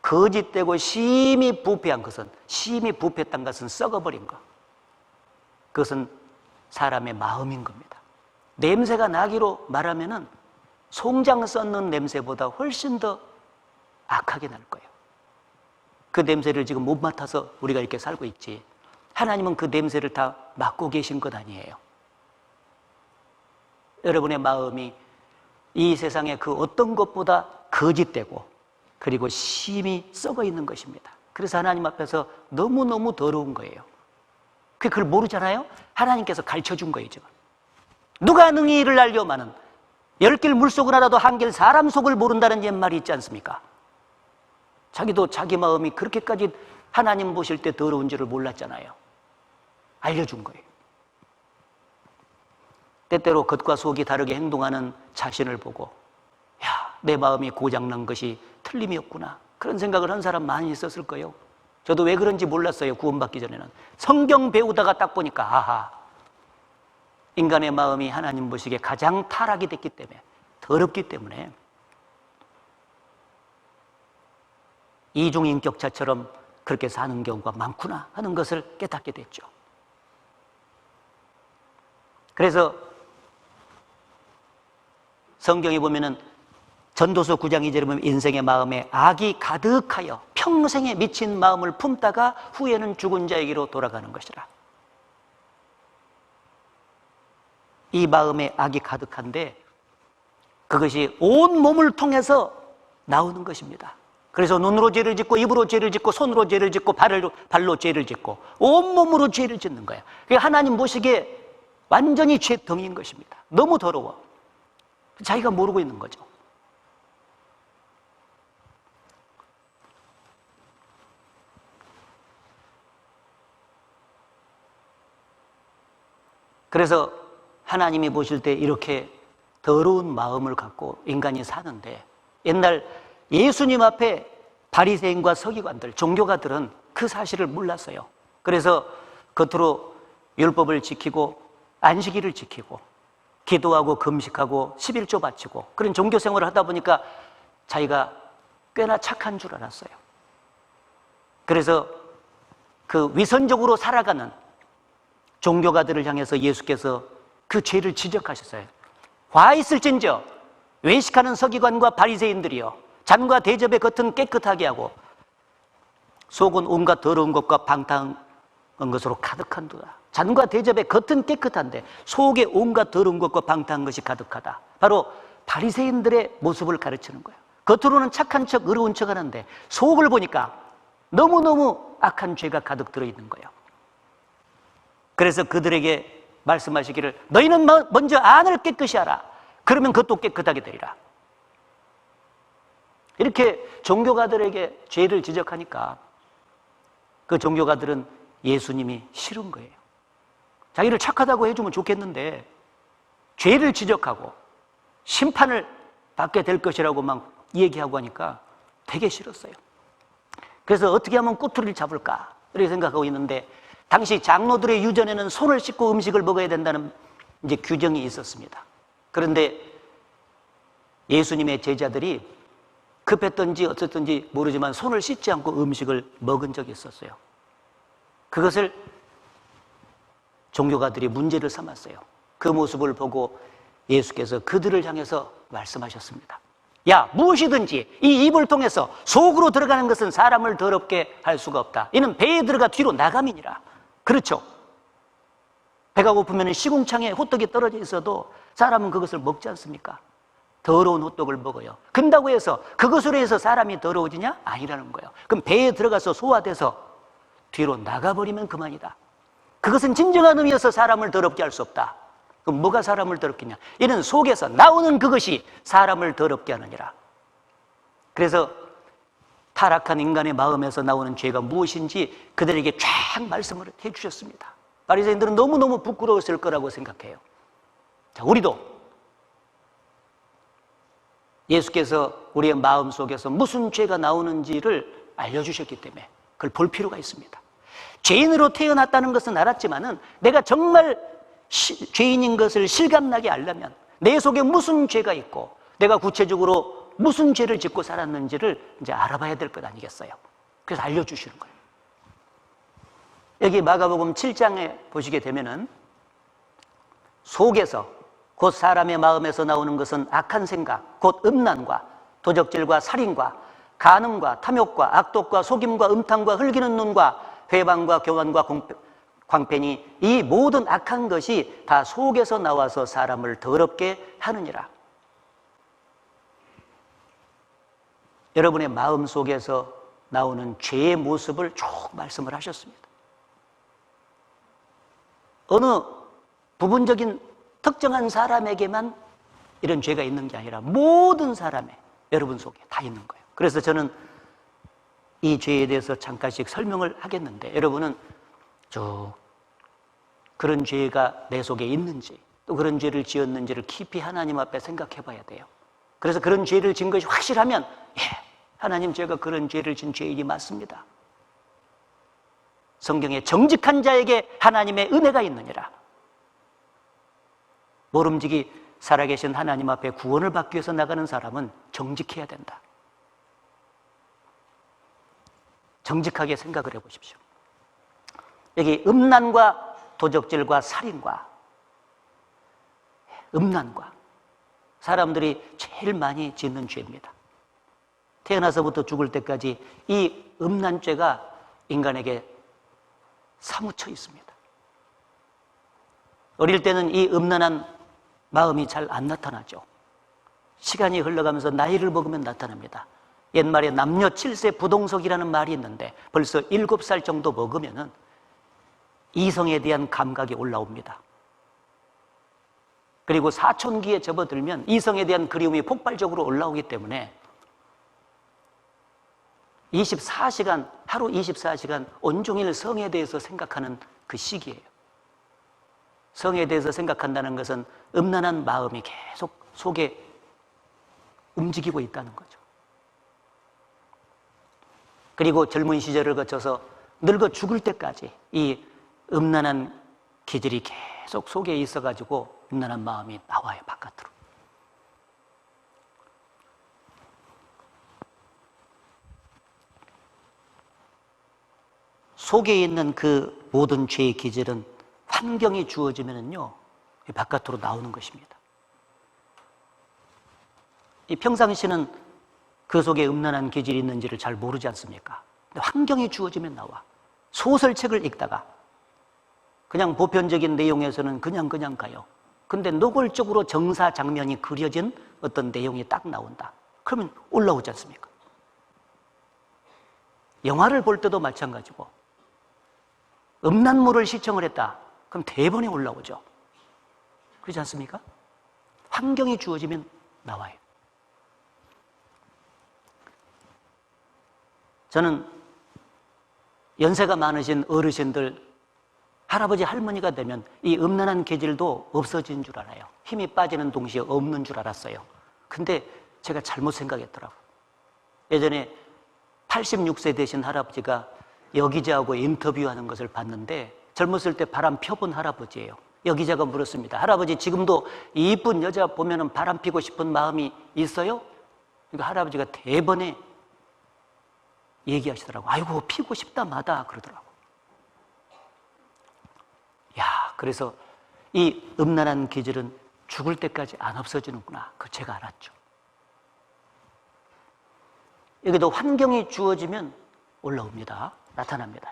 거짓되고 심히 부패한 것은, 심히 부패했던 것은 썩어버린 것, 그것은 사람의 마음인 겁니다. 냄새가 나기로 말하면은 송장 썩는 냄새보다 훨씬 더 악하게 날 거예요. 그 냄새를 지금 못 맡아서 우리가 이렇게 살고 있지, 하나님은 그 냄새를 다 맡고 계신 것 아니에요. 여러분의 마음이 이 세상의 그 어떤 것보다 거짓되고 그리고 심히 썩어 있는 것입니다. 그래서 하나님 앞에서 너무너무 더러운 거예요. 그걸 모르잖아요? 하나님께서 가르쳐 준 거예요, 지금. 누가 능히 이를 알려마는, 10길 물속을 알아도 한 길 사람 속을 모른다는 옛말이 있지 않습니까? 자기도 자기 마음이 그렇게까지 하나님 보실 때 더러운 줄을 몰랐잖아요. 알려준 거예요. 때때로 겉과 속이 다르게 행동하는 자신을 보고, 야, 내 마음이 고장난 것이 틀림이 없구나, 그런 생각을 한 사람 많이 있었을 거예요. 저도 왜 그런지 몰랐어요. 구원받기 전에는. 성경 배우다가 딱 보니까, 아하, 인간의 마음이 하나님 보시기에 가장 타락이 됐기 때문에, 더럽기 때문에 이중인격자처럼 그렇게 사는 경우가 많구나 하는 것을 깨닫게 됐죠. 그래서 성경에 보면은 전도서 9장 2절에 보면 인생의 마음에 악이 가득하여 평생에 미친 마음을 품다가 후에는 죽은 자에게로 돌아가는 것이라. 이 마음에 악이 가득한데 그것이 온 몸을 통해서 나오는 것입니다. 그래서 눈으로 죄를 짓고 입으로 죄를 짓고 손으로 죄를 짓고 발로 죄를 짓고 온몸으로 죄를 짓는 거예요. 그게 하나님 보시기에 완전히 죄덩이인 것입니다. 너무 더러워. 자기가 모르고 있는 거죠. 그래서 하나님이 보실 때 이렇게 더러운 마음을 갖고 인간이 사는데, 옛날 예수님 앞에 바리새인과 서기관들, 종교가들은 그 사실을 몰랐어요. 그래서 겉으로 율법을 지키고 안식일을 지키고 기도하고 금식하고 11조 바치고 그런 종교 생활을 하다 보니까 자기가 꽤나 착한 줄 알았어요. 그래서 그 위선적으로 살아가는 종교가들을 향해서 예수께서 그 죄를 지적하셨어요. 화 있을진저 외식하는 서기관과 바리새인들이여, 잔과 대접의 겉은 깨끗하게 하고 속은 온갖 더러운 것과 방탕한 것으로 가득한도다. 잔과 대접의 겉은 깨끗한데 속에 온갖 더러운 것과 방탕한 것이 가득하다. 바로 바리새인들의 모습을 가르치는 거예요. 겉으로는 착한 척, 의로운 척 하는데 속을 보니까 너무너무 악한 죄가 가득 들어있는 거예요. 그래서 그들에게 말씀하시기를 너희는 먼저 안을 깨끗이 하라. 그러면 그것도 깨끗하게 되리라. 이렇게 종교가들에게 죄를 지적하니까 그 종교가들은 예수님이 싫은 거예요. 자기를 착하다고 해주면 좋겠는데 죄를 지적하고 심판을 받게 될 것이라고 막 얘기하고 하니까 되게 싫었어요. 그래서 어떻게 하면 꼬투리를 잡을까 이렇게 생각하고 있는데 당시 장로들의 유전에는 손을 씻고 음식을 먹어야 된다는 이제 규정이 있었습니다. 그런데 예수님의 제자들이 급했던지 어쨌든지 모르지만 손을 씻지 않고 음식을 먹은 적이 있었어요. 그것을 종교가들이 문제를 삼았어요. 그 모습을 보고 예수께서 그들을 향해서 말씀하셨습니다. 야, 무엇이든지 이 입을 통해서 속으로 들어가는 것은 사람을 더럽게 할 수가 없다. 이는 배에 들어가 뒤로 나감이니라. 그렇죠. 배가 고프면 시궁창에 호떡이 떨어져 있어도 사람은 그것을 먹지 않습니까? 더러운 호떡을 먹어요. 근다고 해서 그것으로 해서 사람이 더러워지냐? 아니라는 거예요. 그럼 배에 들어가서 소화돼서 뒤로 나가버리면 그만이다. 그것은 진정한 의미에서 사람을 더럽게 할 수 없다. 그럼 뭐가 사람을 더럽겠냐? 이는 속에서 나오는 그것이 사람을 더럽게 하느니라. 그래서 타락한 인간의 마음에서 나오는 죄가 무엇인지 그들에게 쫙 말씀을 해주셨습니다. 바리새인들은 너무너무 부끄러웠을 거라고 생각해요. 자, 우리도 예수께서 우리의 마음 속에서 무슨 죄가 나오는지를 알려주셨기 때문에 그걸 볼 필요가 있습니다. 죄인으로 태어났다는 것은 알았지만은 내가 정말 죄인인 것을 실감나게 알려면 내 속에 무슨 죄가 있고 내가 구체적으로 무슨 죄를 짓고 살았는지를 이제 알아봐야 될 것 아니겠어요? 그래서 알려주시는 거예요. 여기 마가복음 7장에 보시게 되면은 속에서 곧 사람의 마음에서 나오는 것은 악한 생각, 곧 음란과 도적질과 살인과 간음과 탐욕과 악독과 속임과 음탕과 흘기는 눈과 회방과 교만과 광팬이 이 모든 악한 것이 다 속에서 나와서 사람을 더럽게 하느니라. 여러분의 마음 속에서 나오는 죄의 모습을 쭉 말씀을 하셨습니다. 어느 부분적인 특정한 사람에게만 이런 죄가 있는 게 아니라 모든 사람의 여러분 속에 다 있는 거예요. 그래서 저는 이 죄에 대해서 잠깐씩 설명을 하겠는데 여러분은 쭉 그런 죄가 내 속에 있는지 또 그런 죄를 지었는지를 깊이 하나님 앞에 생각해 봐야 돼요. 그래서 그런 죄를 지은 것이 확실하면 하나님 제가 그런 죄를 진 죄인이 맞습니다. 성경에 정직한 자에게 하나님의 은혜가 있느니라. 모름지기 살아계신 하나님 앞에 구원을 받기 위해서 나가는 사람은 정직해야 된다. 정직하게 생각을 해보십시오. 여기 음란과 도적질과 살인과 음란과 사람들이 제일 많이 짓는 죄입니다. 태어나서부터 죽을 때까지 이 음란죄가 인간에게 사무쳐 있습니다. 어릴 때는 이 음란한 마음이 잘 안 나타나죠. 시간이 흘러가면서 나이를 먹으면 나타납니다. 옛말에 남녀 7세 부동석이라는 말이 있는데 벌써 7살 정도 먹으면은 이성에 대한 감각이 올라옵니다. 그리고 사춘기에 접어들면 이성에 대한 그리움이 폭발적으로 올라오기 때문에 24시간, 하루 24시간 온종일 성에 대해서 생각하는 그 시기예요. 성에 대해서 생각한다는 것은 음란한 마음이 계속 속에 움직이고 있다는 거죠. 그리고 젊은 시절을 거쳐서 늙어 죽을 때까지 이 음란한 기질이 계속 속에 있어가지고 음란한 마음이 나와요, 바깥으로. 속에 있는 그 모든 죄의 기질은 환경이 주어지면은요, 바깥으로 나오는 것입니다. 이 평상시는 그 속에 음란한 기질이 있는지를 잘 모르지 않습니까? 근데 환경이 주어지면 나와. 소설책을 읽다가 그냥 보편적인 내용에서는 그냥 가요. 근데 노골적으로 정사 장면이 그려진 어떤 내용이 딱 나온다. 그러면 올라오지 않습니까? 영화를 볼 때도 마찬가지고 음란물을 시청을 했다. 그럼 대번에 올라오죠. 그렇지 않습니까? 환경이 주어지면 나와요. 저는 연세가 많으신 어르신들, 할아버지, 할머니가 되면 이 음란한 계절도 없어지는 줄 알아요. 힘이 빠지는 동시에 없는 줄 알았어요. 근데 제가 잘못 생각했더라고요. 예전에 86세 되신 할아버지가 여기자하고 인터뷰하는 것을 봤는데 젊었을 때 바람 펴본 할아버지예요. 여기자가 물었습니다. 할아버지, 지금도 이쁜 여자 보면 바람 피고 싶은 마음이 있어요? 그러니까 할아버지가 대번에 얘기하시더라고요. 아이고, 피고 싶다 마다 그러더라고요. 야, 그래서 이 음란한 기질은 죽을 때까지 안 없어지는구나. 그거 제가 알았죠. 여기도 환경이 주어지면 올라옵니다. 나타납니다.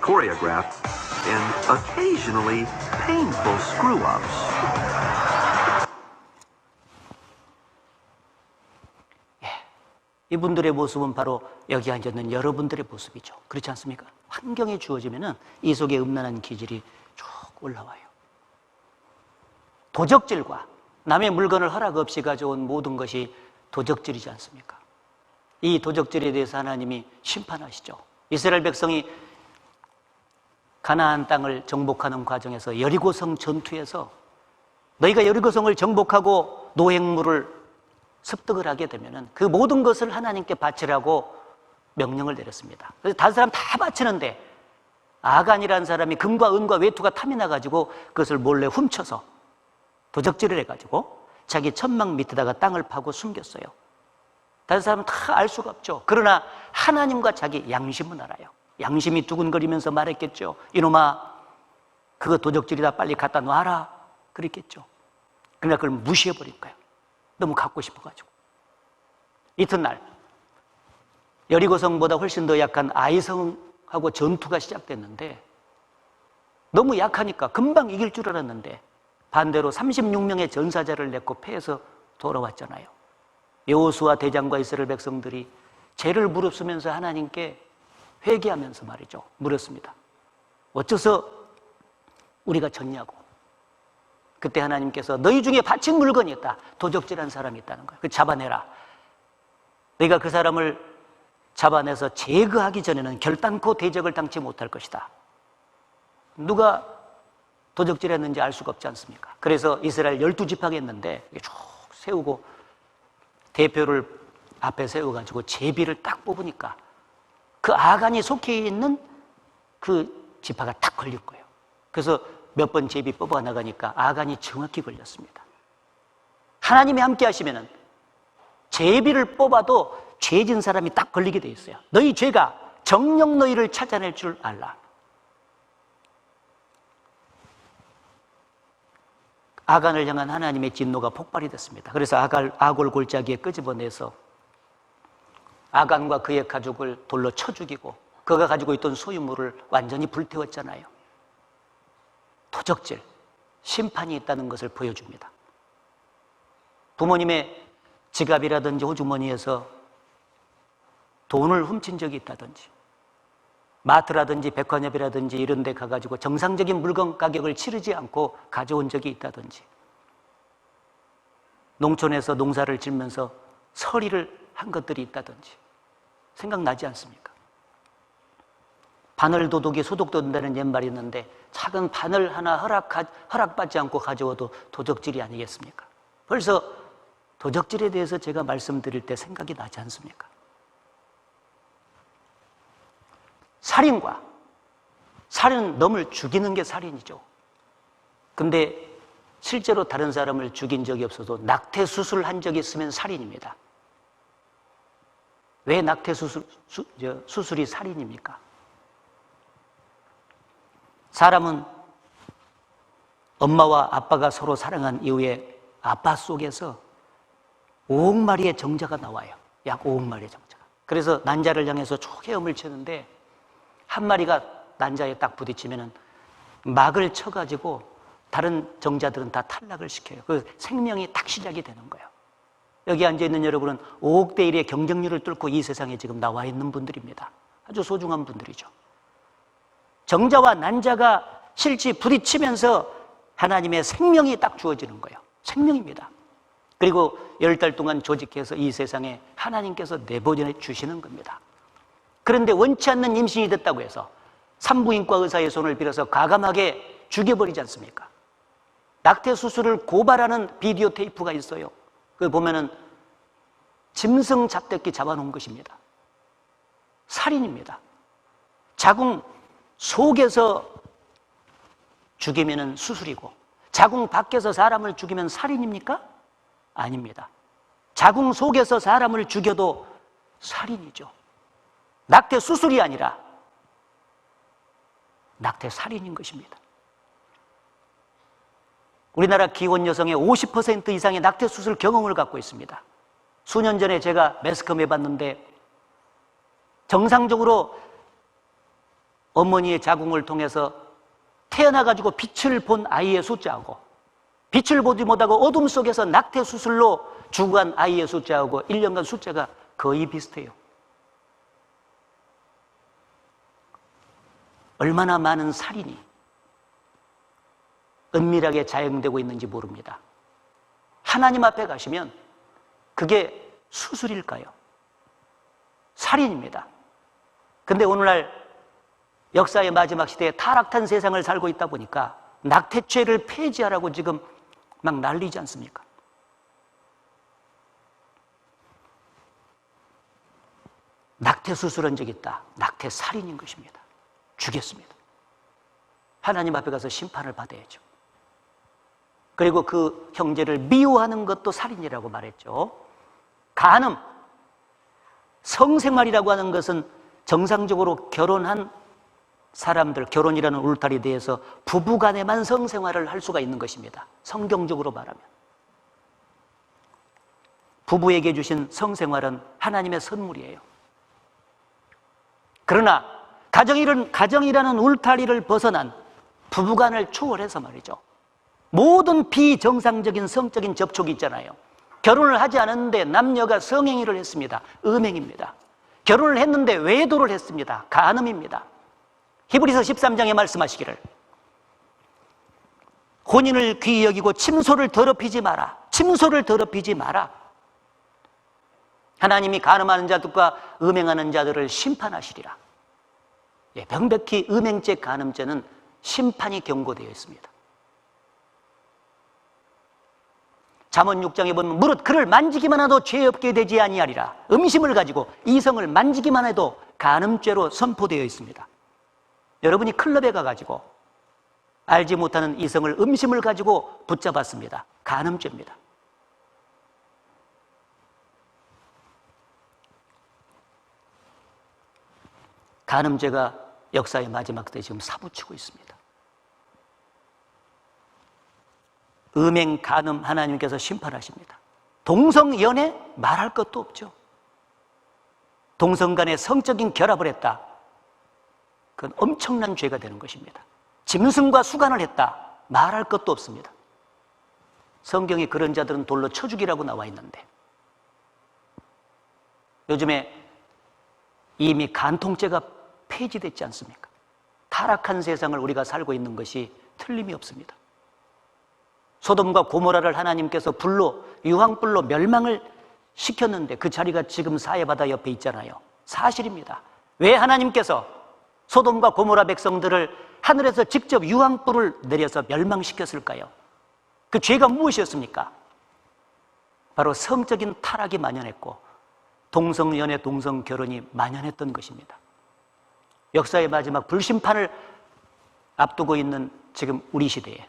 choreographed and occasionally painful screw-ups. 이분들의 모습은 바로 여기 앉아있는 여러분들의 모습이죠. 그렇지 않습니까? 환경이 주어지면은 이 속에 음란한 기질이 쭉 올라와요. 도적질과 남의 물건을 허락 없이 가져온 모든 것이 도적질이지 않습니까? 이 도적질에 대해서 하나님이 심판하시죠. 이스라엘 백성이 가나안 땅을 정복하는 과정에서 여리고성 전투에서 너희가 여리고성을 정복하고 노획물을 습득을 하게 되면은 그 모든 것을 하나님께 바치라고 명령을 내렸습니다. 그래서 다른 사람 다 바치는데 아간이라는 사람이 금과 은과 외투가 탐이 나가지고 그것을 몰래 훔쳐서 도적질을 해가지고 자기 천막 밑에다가 땅을 파고 숨겼어요. 다른 사람은 다 알 수가 없죠. 그러나 하나님과 자기 양심은 알아요. 양심이 두근거리면서 말했겠죠. 이놈아, 그거 도적질이다, 빨리 갖다 놔라 그랬겠죠. 그러나 그걸 무시해버린 거예요. 너무 갖고 싶어가지고. 이튿날 여리고성보다 훨씬 더 약한 아이성하고 전투가 시작됐는데 너무 약하니까 금방 이길 줄 알았는데 반대로 36명의 전사자를 냈고 패해서 돌아왔잖아요. 여호수아 대장과 이스라엘 백성들이 죄를 무릅쓰면서 하나님께 회개하면서 말이죠, 물었습니다. 어째서 우리가 졌냐고. 그때 하나님께서 너희 중에 바친 물건이 있다, 도적질한 사람이 있다는 거예요. 그 잡아내라. 너희가 그 사람을 잡아내서 제거하기 전에는 결단코 대적을 당치 못할 것이다. 누가 도적질했는지 알 수가 없지 않습니까? 그래서 이스라엘 12지파가 했는데 쭉 세우고 대표를 앞에 세워가지고 제비를 딱 뽑으니까 그 아간이 속해 있는 그 지파가 딱 걸릴 거예요. 그래서 몇 번 제비 뽑아 나가니까 아간이 정확히 걸렸습니다. 하나님이 함께 하시면은 제비를 뽑아도 죄진 사람이 딱 걸리게 돼 있어요. 너희 죄가 정녕 너희를 찾아낼 줄 알라. 아간을 향한 하나님의 진노가 폭발이 됐습니다. 그래서 아골 골짜기에 끄집어내서 아간과 그의 가족을 돌로 쳐 죽이고 그가 가지고 있던 소유물을 완전히 불태웠잖아요. 도적질, 심판이 있다는 것을 보여줍니다. 부모님의 지갑이라든지 호주머니에서 돈을 훔친 적이 있다든지 마트라든지 백화점이라든지 이런 데 가가지고 정상적인 물건 가격을 치르지 않고 가져온 적이 있다든지 농촌에서 농사를 짓면서 서리를 한 것들이 있다든지 생각나지 않습니까? 바늘 도둑이 소독된다는 옛말이 있는데 작은 바늘 하나 허락받지 않고 가져와도 도적질이 아니겠습니까? 벌써 도적질에 대해서 제가 말씀드릴 때 생각이 나지 않습니까? 살인은 놈을 죽이는 게 살인이죠. 근데 실제로 다른 사람을 죽인 적이 없어도 낙태 수술한 적이 있으면 살인입니다. 왜 낙태 수술이 살인입니까? 사람은 엄마와 아빠가 서로 사랑한 이후에 아빠 속에서 5억 마리의 정자가 나와요. 약 5억 마리의 정자가. 그래서 난자를 향해서 쭉 헤엄을 치는데 한 마리가 난자에 딱 부딪히면은 막을 쳐가지고 다른 정자들은 다 탈락을 시켜요. 그 생명이 딱 시작이 되는 거예요. 여기 앉아있는 여러분은 5억 대 1의 경쟁률을 뚫고 이 세상에 지금 나와 있는 분들입니다. 아주 소중한 분들이죠. 정자와 난자가 실제 부딪히면서 하나님의 생명이 딱 주어지는 거예요. 생명입니다. 그리고 10달 동안 조직해서 이 세상에 하나님께서 내보내 주시는 겁니다. 그런데 원치 않는 임신이 됐다고 해서 산부인과 의사의 손을 빌어서 과감하게 죽여버리지 않습니까? 낙태 수술을 고발하는 비디오 테이프가 있어요. 그걸 보면은 짐승 잡대기 잡아놓은 것입니다. 살인입니다. 자궁 속에서 죽이면은 수술이고 자궁 밖에서 사람을 죽이면 살인입니까? 아닙니다. 자궁 속에서 사람을 죽여도 살인이죠. 낙태 수술이 아니라 낙태 살인인 것입니다. 우리나라 기혼 여성의 50% 이상의 낙태 수술 경험을 갖고 있습니다. 수년 전에 제가 매스컴 해봤는데 정상적으로 어머니의 자궁을 통해서 태어나가지고 빛을 본 아이의 숫자하고 빛을 보지 못하고 어둠 속에서 낙태 수술로 죽어간 아이의 숫자하고 1년간 숫자가 거의 비슷해요. 얼마나 많은 살인이 은밀하게 자행되고 있는지 모릅니다. 하나님 앞에 가시면 그게 수술일까요? 살인입니다. 근데 오늘날 역사의 마지막 시대에 타락한 세상을 살고 있다 보니까 낙태죄를 폐지하라고 지금 막 난리지 않습니까? 낙태 수술한 적 있다. 낙태 살인인 것입니다. 죽였습니다. 하나님 앞에 가서 심판을 받아야죠. 그리고 그 형제를 미워하는 것도 살인이라고 말했죠. 간음, 성생활이라고 하는 것은 정상적으로 결혼한 사람들, 결혼이라는 울타리 대해서 부부간에만 성생활을 할 수가 있는 것입니다. 성경적으로 말하면 부부에게 주신 성생활은 하나님의 선물이에요. 그러나 가정이라는 울타리를 벗어난 부부간을 초월해서 말이죠, 모든 비정상적인 성적인 접촉이 있잖아요. 결혼을 하지 않았는데 남녀가 성행위를 했습니다. 음행입니다. 결혼을 했는데 외도를 했습니다. 간음입니다. 히브리서 13장에 말씀하시기를 혼인을 귀히 여기고 침소를 더럽히지 마라. 침소를 더럽히지 마라. 하나님이 간음하는 자들과 음행하는 자들을 심판하시리라. 명백히 음행죄, 간음죄는 심판이 경고되어 있습니다. 잠언 6장에 보면 무릇 그를 만지기만 해도 죄 없게 되지 아니하리라. 음심을 가지고 이성을 만지기만 해도 간음죄로 선포되어 있습니다. 여러분이 클럽에 가가지고 알지 못하는 이성을 음심을 가지고 붙잡았습니다. 간음죄입니다. 간음죄가 역사의 마지막 때 지금 사부치고 있습니다. 음행, 간음 하나님께서 심판하십니다. 동성연애 말할 것도 없죠. 동성 간의 성적인 결합을 했다. 그건 엄청난 죄가 되는 것입니다. 짐승과 수간을 했다. 말할 것도 없습니다. 성경에 그런 자들은 돌로 쳐 죽이라고 나와 있는데 요즘에 이미 간통죄가 폐지됐지 않습니까? 타락한 세상을 우리가 살고 있는 것이 틀림이 없습니다. 소돔과 고모라를 하나님께서 유황불로 멸망을 시켰는데 그 자리가 지금 사해바다 옆에 있잖아요. 사실입니다. 왜 하나님께서 소돔과 고모라 백성들을 하늘에서 직접 유황불을 내려서 멸망시켰을까요? 그 죄가 무엇이었습니까? 바로 성적인 타락이 만연했고 동성연애, 동성결혼이 만연했던 것입니다. 역사의 마지막 불심판을 앞두고 있는 지금 우리 시대에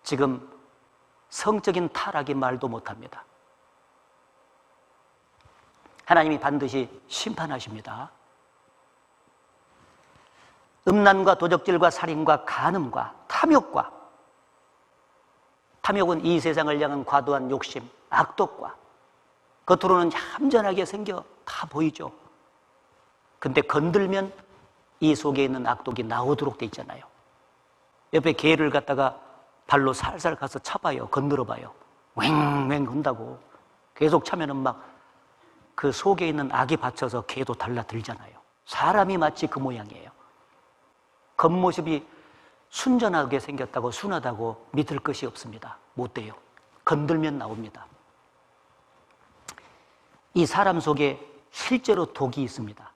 지금 성적인 타락이 말도 못합니다. 하나님이 반드시 심판하십니다. 음란과 도적질과 살인과 간음과 탐욕은 이 세상을 향한 과도한 욕심, 악독과 겉으로는 얌전하게 생겨 다 보이죠. 근데 건들면 이 속에 있는 악독이 나오도록 돼 있잖아요. 옆에 개를 갖다가 발로 살살 가서 차봐요. 건드려봐요. 왱왱 건다고. 계속 차면은 막 그 속에 있는 악이 받쳐서 개도 달라들잖아요. 사람이 마치 그 모양이에요. 겉모습이 순전하게 생겼다고 순하다고 믿을 것이 없습니다. 못 돼요. 건들면 나옵니다. 이 사람 속에 실제로 독이 있습니다.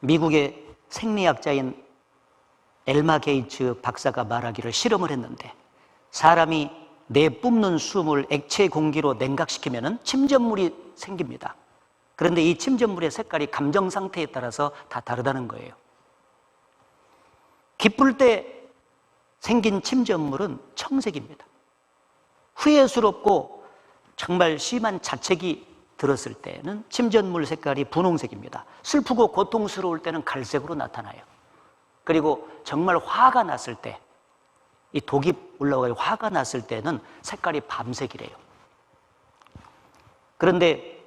미국의 생리학자인 엘마 게이츠 박사가 말하기를 실험을 했는데 사람이 내뿜는 숨을 액체 공기로 냉각시키면 침전물이 생깁니다. 그런데 이 침전물의 색깔이 감정 상태에 따라서 다 다르다는 거예요. 기쁠 때 생긴 침전물은 청색입니다. 후회스럽고 정말 심한 자책이 들었을 때는 침전물 색깔이 분홍색입니다. 슬프고 고통스러울 때는 갈색으로 나타나요. 그리고 정말 화가 났을 때, 이 독이 올라오고 화가 났을 때는 색깔이 밤색이래요. 그런데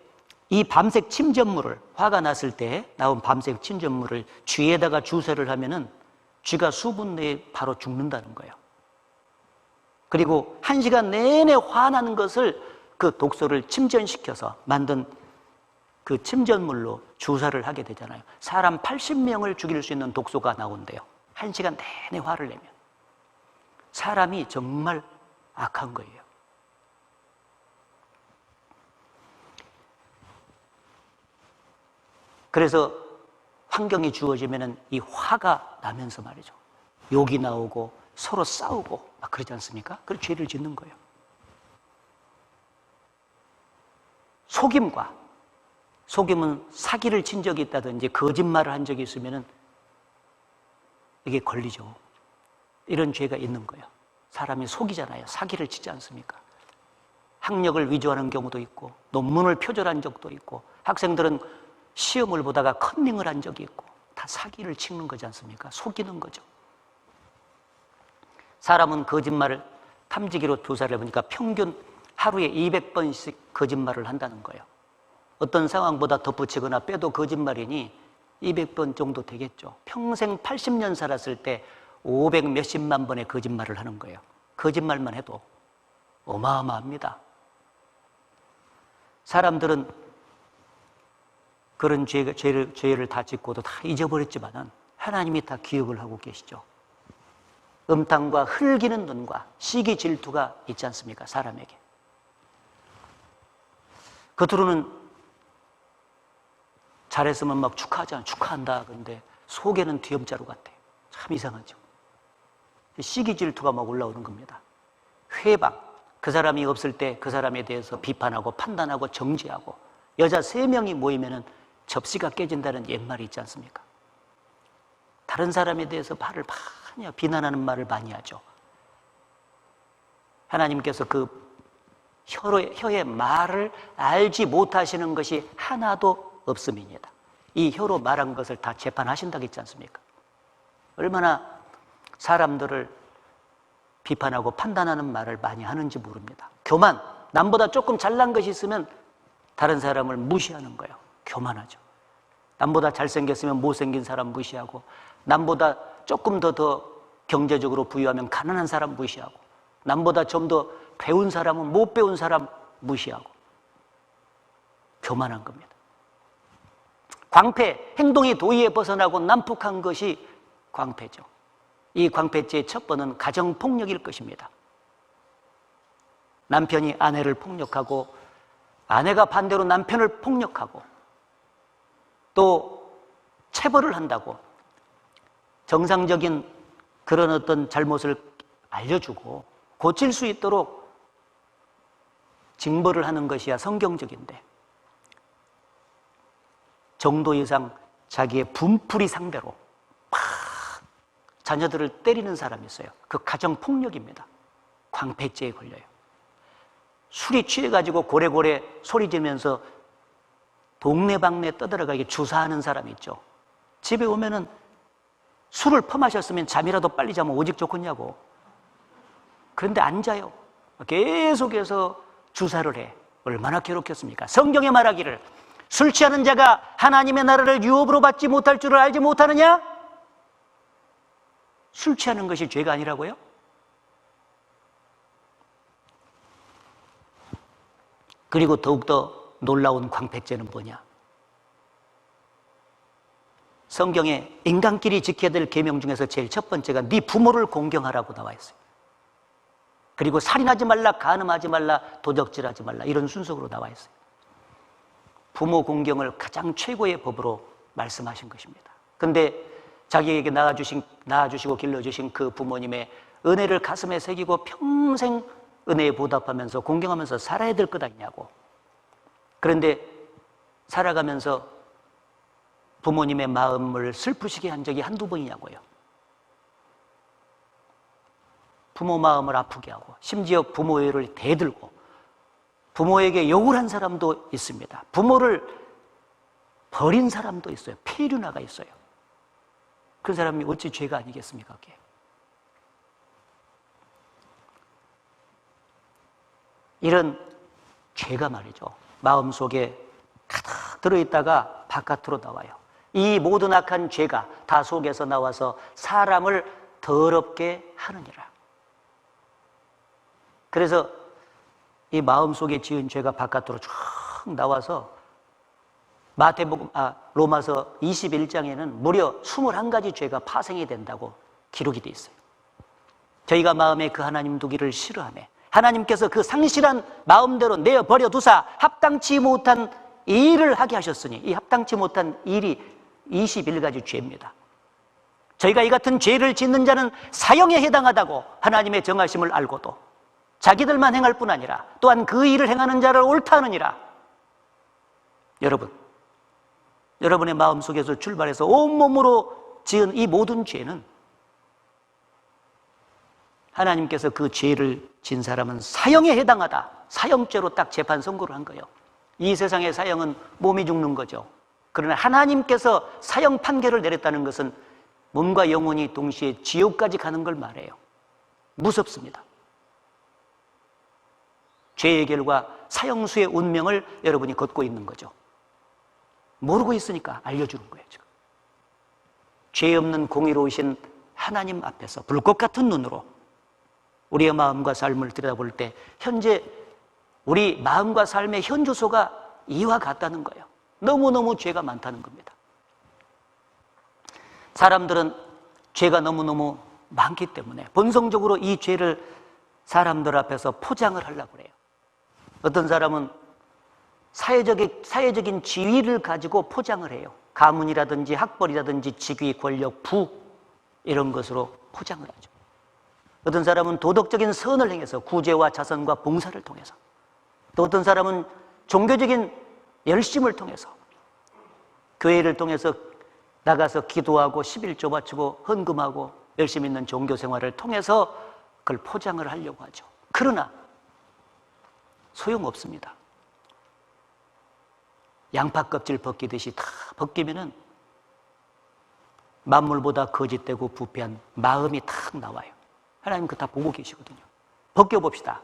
이 밤색 침전물을, 화가 났을 때 나온 밤색 침전물을 쥐에다가 주사를 하면은 쥐가 수분 내에 바로 죽는다는 거예요. 그리고 1시간 내내 화나는 것을 그 독소를 침전시켜서 만든 그 침전물로 주사를 하게 되잖아요. 사람 80명을 죽일 수 있는 독소가 나온대요. 1시간 내내 화를 내면. 사람이 정말 악한 거예요. 그래서 환경이 주어지면 이 화가 나면서 말이죠. 욕이 나오고 서로 싸우고 막 그러지 않습니까? 그래서 죄를 짓는 거예요. 속임은 사기를 친 적이 있다든지 거짓말을 한 적이 있으면 이게 걸리죠. 이런 죄가 있는 거예요. 사람이 속이잖아요. 사기를 치지 않습니까? 학력을 위조하는 경우도 있고 논문을 표절한 적도 있고 학생들은 시험을 보다가 컨닝을 한 적이 있고 다 사기를 치는 거지 않습니까? 속이는 거죠. 사람은 거짓말을 탐지기로 조사를 해보니까 평균 하루에 200번씩 거짓말을 한다는 거예요. 어떤 상황보다 덧붙이거나 빼도 거짓말이니 200번 정도 되겠죠. 평생 80년 살았을 때 500 몇십만 번의 거짓말을 하는 거예요. 거짓말만 해도 어마어마합니다. 사람들은 그런 죄를 다 짓고도 다 잊어버렸지만은 하나님이 다 기억을 하고 계시죠. 음탕과 흘기는 눈과 시기 질투가 있지 않습니까? 사람에게. 겉으로는 잘했으면 막 축하하잖아요. 축하한다. 근데 속에는 뒤엄자루 같아요. 참 이상하죠. 시기 질투가 막 올라오는 겁니다. 회방. 그 사람이 없을 때 그 사람에 대해서 비판하고 판단하고 정죄하고 여자 3명이 모이면은 접시가 깨진다는 옛말이 있지 않습니까? 다른 사람에 대해서 말을 많이 비난하는 말을 많이 하죠. 하나님께서 그 혀의 말을 알지 못하시는 것이 하나도 없음이니다. 이 혀로 말한 것을 다 재판하신다고 했지 않습니까? 얼마나 사람들을 비판하고 판단하는 말을 많이 하는지 모릅니다. 교만, 남보다 조금 잘난 것이 있으면 다른 사람을 무시하는 거예요. 교만하죠. 남보다 잘생겼으면 못생긴 사람 무시하고, 남보다 조금 더 경제적으로 부유하면 가난한 사람 무시하고, 남보다 좀 더 배운 사람은 못 배운 사람 무시하고, 교만한 겁니다. 광패, 행동이 도의에 벗어나고 난폭한 것이 광패죠. 이 광패죄의 첫 번은 가정폭력일 것입니다. 남편이 아내를 폭력하고 아내가 반대로 남편을 폭력하고 또 체벌을 한다고 정상적인 그런 어떤 잘못을 알려주고 고칠 수 있도록 징벌을 하는 것이야 성경적인데 정도 이상 자기의 분풀이 상대로 막 자녀들을 때리는 사람이 있어요. 그 가정폭력입니다. 광패죄에 걸려요. 술이 취해가지고 고래고래 소리 지면서 동네방네 떠들어가게 주사하는 사람이 있죠. 집에 오면은 술을 퍼마셨으면 잠이라도 빨리 자면 오직 좋겠냐고. 그런데 안 자요. 계속해서 주사를 해. 얼마나 괴롭겠습니까? 성경에 말하기를 술 취하는 자가 하나님의 나라를 유업으로 받지 못할 줄을 알지 못하느냐? 술 취하는 것이 죄가 아니라고요? 그리고 더욱더 놀라운 광패죄는 뭐냐? 성경에 인간끼리 지켜야 될 계명 중에서 제일 첫 번째가 네 부모를 공경하라고 나와 있어요. 그리고 살인하지 말라, 간음하지 말라, 도적질하지 말라, 이런 순서로 나와 있어요. 부모 공경을 가장 최고의 법으로 말씀하신 것입니다. 그런데 자기에게 낳아주시고 길러주신 그 부모님의 은혜를 가슴에 새기고 평생 은혜에 보답하면서 공경하면서 살아야 될 것 아니냐고. 그런데 살아가면서 부모님의 마음을 슬프시게 한 적이 한두 번이냐고요. 부모 마음을 아프게 하고 심지어 부모를 대들고 부모에게 욕을 한 사람도 있습니다. 부모를 버린 사람도 있어요. 폐륜아가 있어요. 그 사람이 어찌 죄가 아니겠습니까? 그게? 이런 죄가 말이죠, 마음속에 가득 들어있다가 바깥으로 나와요. 이 모든 악한 죄가 다 속에서 나와서 사람을 더럽게 하느니라. 그래서 이 마음속에 지은 죄가 바깥으로 쭉 나와서 로마서 21장에는 무려 21가지 죄가 파생이 된다고 기록이 돼 있어요. 저희가 마음에 그 하나님 두기를 싫어하며 하나님께서 그 상실한 마음대로 내어버려 두사 합당치 못한 일을 하게 하셨으니, 이 합당치 못한 일이 21가지 죄입니다. 저희가 이 같은 죄를 짓는 자는 사형에 해당하다고 하나님의 정하심을 알고도 자기들만 행할 뿐 아니라 또한 그 일을 행하는 자를 옳다 하느니라. 여러분의 마음속에서 출발해서 온몸으로 지은 이 모든 죄는 하나님께서 그 죄를 진 사람은 사형에 해당하다, 사형죄로 딱 재판 선고를 한 거예요. 이 세상의 사형은 몸이 죽는 거죠. 그러나 하나님께서 사형 판결을 내렸다는 것은 몸과 영혼이 동시에 지옥까지 가는 걸 말해요. 무섭습니다. 죄의 결과 사형수의 운명을 여러분이 걷고 있는 거죠. 모르고 있으니까 알려주는 거예요, 지금. 죄 없는 공의로우신 하나님 앞에서 불꽃 같은 눈으로 우리의 마음과 삶을 들여다볼 때 현재 우리 마음과 삶의 현주소가 이와 같다는 거예요. 너무너무 죄가 많다는 겁니다. 사람들은 죄가 너무너무 많기 때문에 본성적으로 이 죄를 사람들 앞에서 포장을 하려고 그래요. 어떤 사람은 사회적인 지위를 가지고 포장을 해요. 가문이라든지 학벌이라든지 직위, 권력, 부 이런 것으로 포장을 하죠. 어떤 사람은 도덕적인 선을 행해서 구제와 자선과 봉사를 통해서, 또 어떤 사람은 종교적인 열심을 통해서 교회를 통해서 나가서 기도하고 11조 바치고 헌금하고 열심히 있는 종교 생활을 통해서 그걸 포장을 하려고 하죠. 그러나 소용없습니다. 양파 껍질 벗기듯이 다 벗기면은 만물보다 거짓되고 부패한 마음이 탁 나와요. 하나님 그거 다 보고 계시거든요. 벗겨봅시다.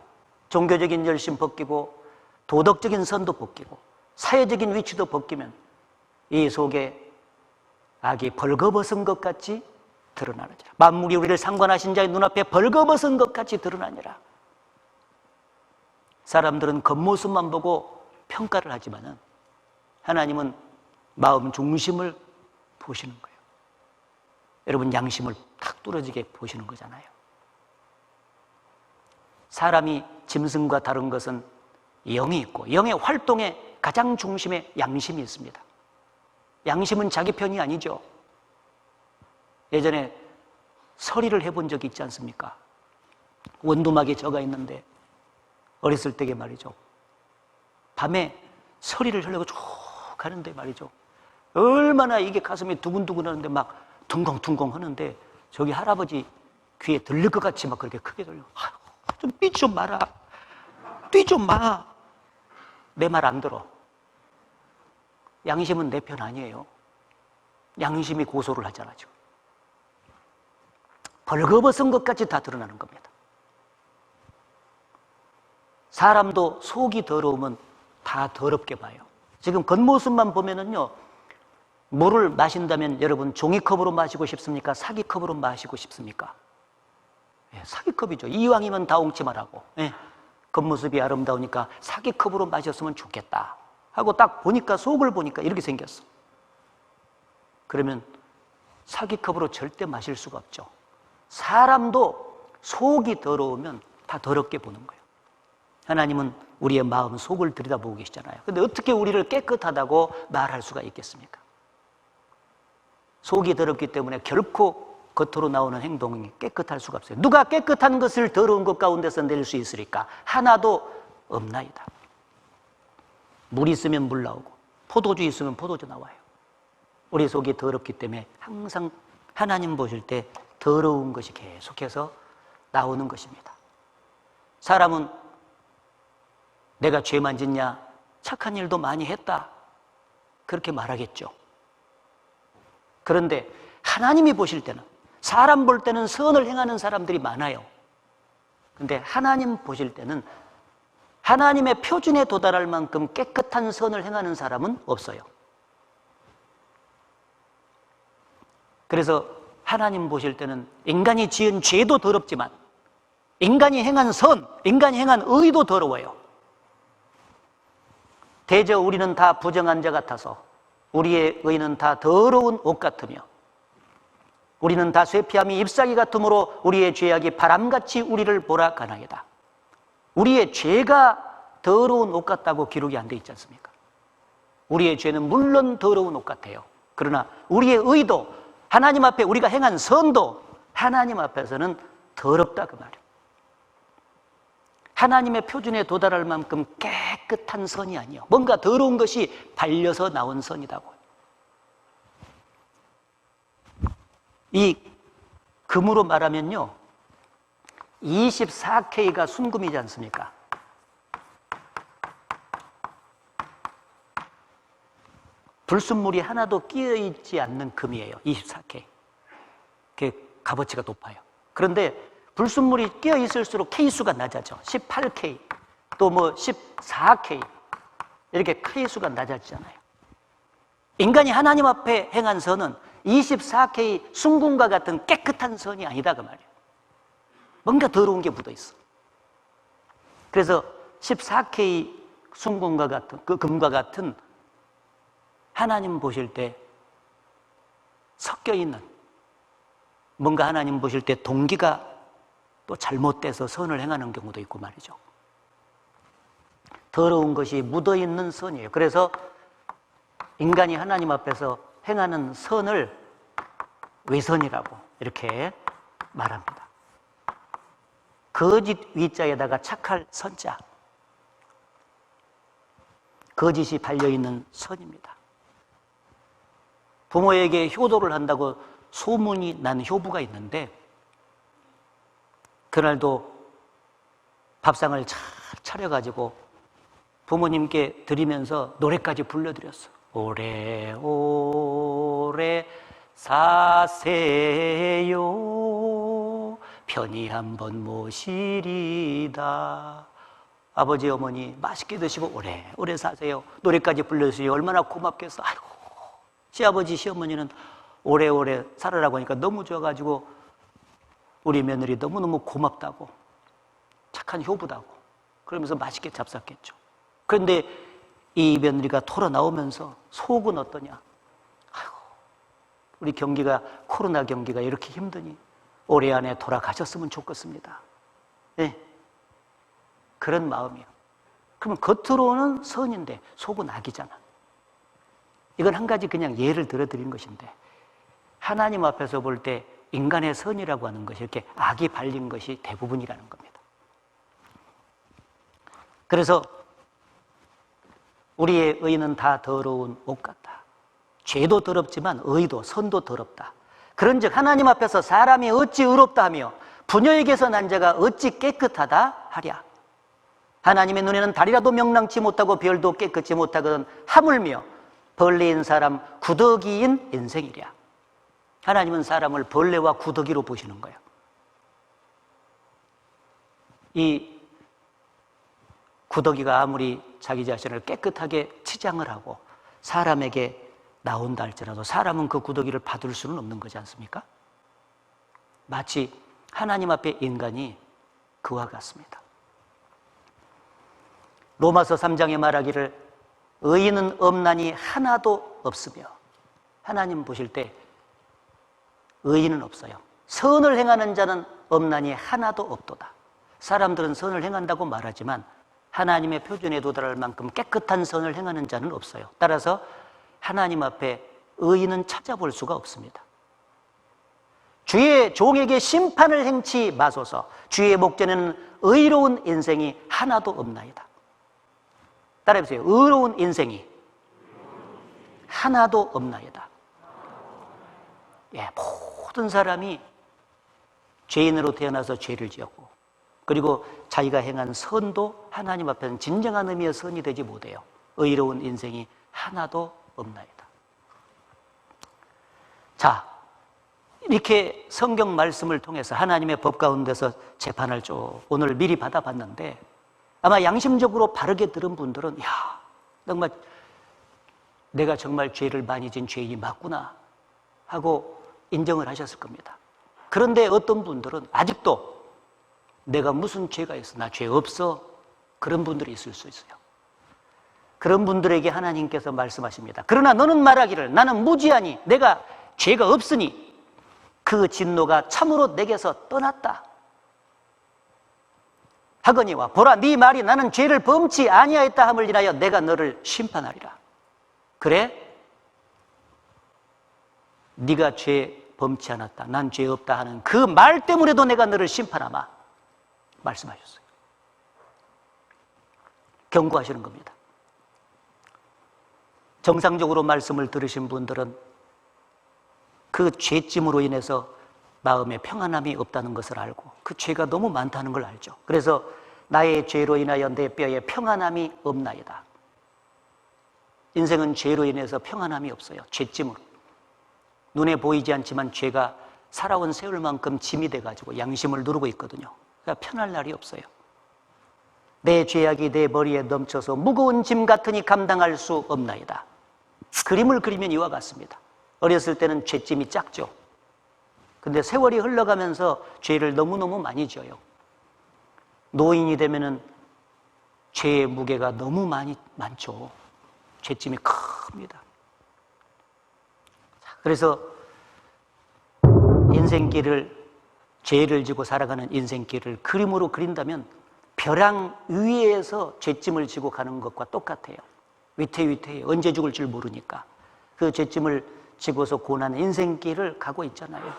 종교적인 열심 벗기고 도덕적인 선도 벗기고 사회적인 위치도 벗기면 이 속에 악이 벌거벗은 것 같이 드러나느니라. 만물이 우리를 상관하신 자의 눈앞에 벌거벗은 것 같이 드러나니라. 사람들은 겉모습만 보고 평가를 하지만은 하나님은 마음 중심을 보시는 거예요. 여러분 양심을 탁 뚫어지게 보시는 거잖아요. 사람이 짐승과 다른 것은 영이 있고 영의 활동의 가장 중심에 양심이 있습니다. 양심은 자기 편이 아니죠. 예전에 서리를 해본 적이 있지 않습니까? 원두막에 젖어 있는데 어렸을 때게 말이죠. 밤에 서리를 하려고 쭉 가는데 말이죠. 얼마나 이게 가슴이 두근두근 하는데 막 둥공둥공 하는데 저기 할아버지 귀에 들릴 것 같이 막 그렇게 크게 들려. 좀 뛰 좀 마라. 뛰 좀 마. 내 말 안 들어. 양심은 내 편 아니에요. 양심이 고소를 하잖아 지금. 벌거벗은 것 같이 다 드러나는 겁니다. 사람도 속이 더러우면 다 더럽게 봐요. 지금 겉모습만 보면은요, 물을 마신다면 여러분 종이컵으로 마시고 싶습니까? 사기컵으로 마시고 싶습니까? 예, 사기컵이죠. 이왕이면 다 옹치말하고. 예, 겉모습이 아름다우니까 사기컵으로 마셨으면 좋겠다 하고 딱 보니까, 속을 보니까 이렇게 생겼어. 그러면 사기컵으로 절대 마실 수가 없죠. 사람도 속이 더러우면 다 더럽게 보는 거예요. 하나님은 우리의 마음 속을 들여다보고 계시잖아요. 근데 어떻게 우리를 깨끗하다고 말할 수가 있겠습니까? 속이 더럽기 때문에 결코 겉으로 나오는 행동이 깨끗할 수가 없어요. 누가 깨끗한 것을 더러운 것 가운데서 낼 수 있으리까? 하나도 없나이다. 물 있으면 물 나오고 포도주 있으면 포도주 나와요. 우리 속이 더럽기 때문에 항상 하나님 보실 때 더러운 것이 계속해서 나오는 것입니다. 사람은 내가 죄만 짓냐? 착한 일도 많이 했다, 그렇게 말하겠죠. 그런데 하나님이 보실 때는, 사람 볼 때는 선을 행하는 사람들이 많아요. 그런데 하나님 보실 때는 하나님의 표준에 도달할 만큼 깨끗한 선을 행하는 사람은 없어요. 그래서 하나님 보실 때는 인간이 지은 죄도 더럽지만 인간이 행한 선, 인간이 행한 의도 더러워요. 대저 우리는 다 부정한 자 같아서 우리의 의는 다 더러운 옷 같으며 우리는 다 쇠피함이 잎사귀 같으므로 우리의 죄악이 바람같이 우리를 몰아가나이다. 우리의 죄가 더러운 옷 같다고 기록이 안 돼 있지 않습니까? 우리의 죄는 물론 더러운 옷 같아요. 그러나 우리의 의도, 하나님 앞에 우리가 행한 선도 하나님 앞에서는 더럽다, 그 말이에요. 하나님의 표준에 도달할 만큼 깨끗한 선이 아니에요. 뭔가 더러운 것이 발려서 나온 선이라고요. 이 금으로 말하면요, 24K가 순금이지 않습니까? 불순물이 하나도 끼어있지 않는 금이에요. 24K. 그게 값어치가 높아요. 그런데 불순물이 끼어있을수록 K수가 낮아져. 18K, 또 뭐 14K, 이렇게 K수가 낮아지잖아요. 인간이 하나님 앞에 행한 선은 24K 순금과 같은 깨끗한 선이 아니다, 그 말이에요. 뭔가 더러운 게 묻어 있어. 그래서 14K 순금과 같은, 그 금과 같은 하나님 보실 때 섞여 있는, 뭔가 하나님 보실 때 동기가 또 잘못돼서 선을 행하는 경우도 있고 말이죠. 더러운 것이 묻어 있는 선이에요. 그래서 인간이 하나님 앞에서 행하는 선을 외선이라고 이렇게 말합니다. 거짓 위자에다가 착할 선자, 거짓이 달려있는 선입니다. 부모에게 효도를 한다고 소문이 난 효부가 있는데, 그날도 밥상을 잘 차려가지고 부모님께 드리면서 노래까지 불러드렸어. 오래오래 사세요, 편히 한번 모시리다. 아버지 어머니 맛있게 드시고 오래오래 사세요, 노래까지 불러주시니 얼마나 고맙겠어. 아이고, 시아버지 시어머니는 오래오래 살아라고 하니까 너무 좋아가지고 우리 며느리 너무너무 고맙다고, 착한 효부다고 그러면서 맛있게 잡쌌겠죠. 그런데 이 며느리가 돌아 나오면서 속은 어떠냐? 아이고, 우리 경기가, 코로나 경기가 이렇게 힘드니 올해 안에 돌아가셨으면 좋겠습니다. 네, 그런 마음이에요. 그러면 겉으로는 선인데 속은 악이잖아. 이건 한 가지 그냥 예를 들어드린 것인데, 하나님 앞에서 볼 때 인간의 선이라고 하는 것이 이렇게 악이 발린 것이 대부분이라는 겁니다. 그래서 우리의 의는 다 더러운 옷 같다. 죄도 더럽지만 의도, 선도 더럽다. 그런즉 하나님 앞에서 사람이 어찌 의롭다 하며 부녀에게서 난 자가 어찌 깨끗하다 하랴. 하나님의 눈에는 달이라도 명랑치 못하고 별도 깨끗이 못하거든 하물며 벌레인 사람 구더기인 인생이랴. 하나님은 사람을 벌레와 구더기로 보시는 거예요. 이 구더기가 아무리 자기 자신을 깨끗하게 치장을 하고 사람에게 나온다 할지라도 사람은 그 구더기를 받을 수는 없는 거지 않습니까? 마치 하나님 앞에 인간이 그와 같습니다. 로마서 3장에 말하기를 의인은 없나니 하나도 없으며, 하나님 보실 때 의인은 없어요. 선을 행하는 자는 없나니 하나도 없도다. 사람들은 선을 행한다고 말하지만 하나님의 표준에 도달할 만큼 깨끗한 선을 행하는 자는 없어요. 따라서 하나님 앞에 의인은 찾아볼 수가 없습니다. 주의 종에게 심판을 행치 마소서. 주의 목전에는 의로운 인생이 하나도 없나이다. 따라해보세요. 의로운 인생이 하나도 없나이다. 예, 모든 사람이 죄인으로 태어나서 죄를 지었고, 그리고 자기가 행한 선도 하나님 앞에는 진정한 의미의 선이 되지 못해요. 의로운 인생이 하나도 없나이다. 자, 이렇게 성경 말씀을 통해서 하나님의 법 가운데서 재판을 쭉 오늘 미리 받아봤는데, 아마 양심적으로 바르게 들은 분들은 야, 정말 내가 정말 죄를 많이 진 죄인이 맞구나 하고 인정을 하셨을 겁니다. 그런데 어떤 분들은 아직도 내가 무슨 죄가 있어, 나 죄 없어, 그런 분들이 있을 수 있어요. 그런 분들에게 하나님께서 말씀하십니다. 그러나 너는 말하기를 나는 무지하니 내가 죄가 없으니 그 진노가 참으로 내게서 떠났다 하거니와 보라, 네 말이 나는 죄를 범치 아니하였다 함을 인하여 내가 너를 심판하리라. 그래? 네가 죄 범치 않았다, 난 죄 없다 하는 그 말 때문에도 내가 너를 심판하마 말씀하셨어요. 경고하시는 겁니다. 정상적으로 말씀을 들으신 분들은 그 죄짐으로 인해서 마음에 평안함이 없다는 것을 알고 그 죄가 너무 많다는 걸 알죠. 그래서 나의 죄로 인하여 내 뼈에 평안함이 없나이다. 인생은 죄로 인해서 평안함이 없어요. 죄짐으로. 눈에 보이지 않지만 죄가 살아온 세월만큼 짐이 돼가지고 양심을 누르고 있거든요. 그러니까 편할 날이 없어요. 내 죄악이 내 머리에 넘쳐서 무거운 짐 같으니 감당할 수 없나이다. 그림을 그리면 이와 같습니다. 어렸을 때는 죄짐이 작죠. 근데 세월이 흘러가면서 죄를 너무너무 많이 지어요. 노인이 되면은 죄의 무게가 너무 많죠. 죄짐이 큽니다. 그래서 인생길을, 죄를 지고 살아가는 인생길을 그림으로 그린다면 벼랑 위에서 죄짐을 지고 가는 것과 똑같아요. 위태위태해. 언제 죽을 줄 모르니까 그 죄짐을 지고서 고난의 인생길을 가고 있잖아요.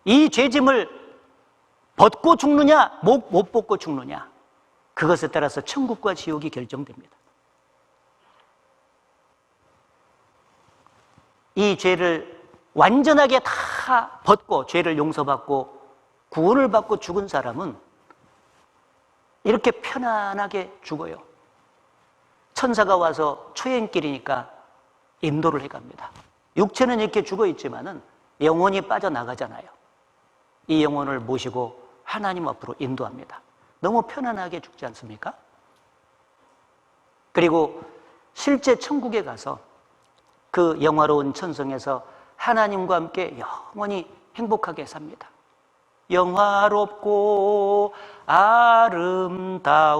이 죄짐을 벗고 죽느냐 못 벗고 죽느냐, 그것에 따라서 천국과 지옥이 결정됩니다. 이 죄를 완전하게 다 벗고 죄를 용서받고 구원을 받고 죽은 사람은 이렇게 편안하게 죽어요. 천사가 와서 초행길이니까 인도를 해갑니다. 육체는 이렇게 죽어 있지만은 영혼이 빠져나가잖아요. 이 영혼을 모시고 하나님 앞으로 인도합니다. 너무 편안하게 죽지 않습니까? 그리고 실제 천국에 가서 그 영화로운 천성에서 하나님과 함께 영원히 행복하게 삽니다. 영화롭고 아름다운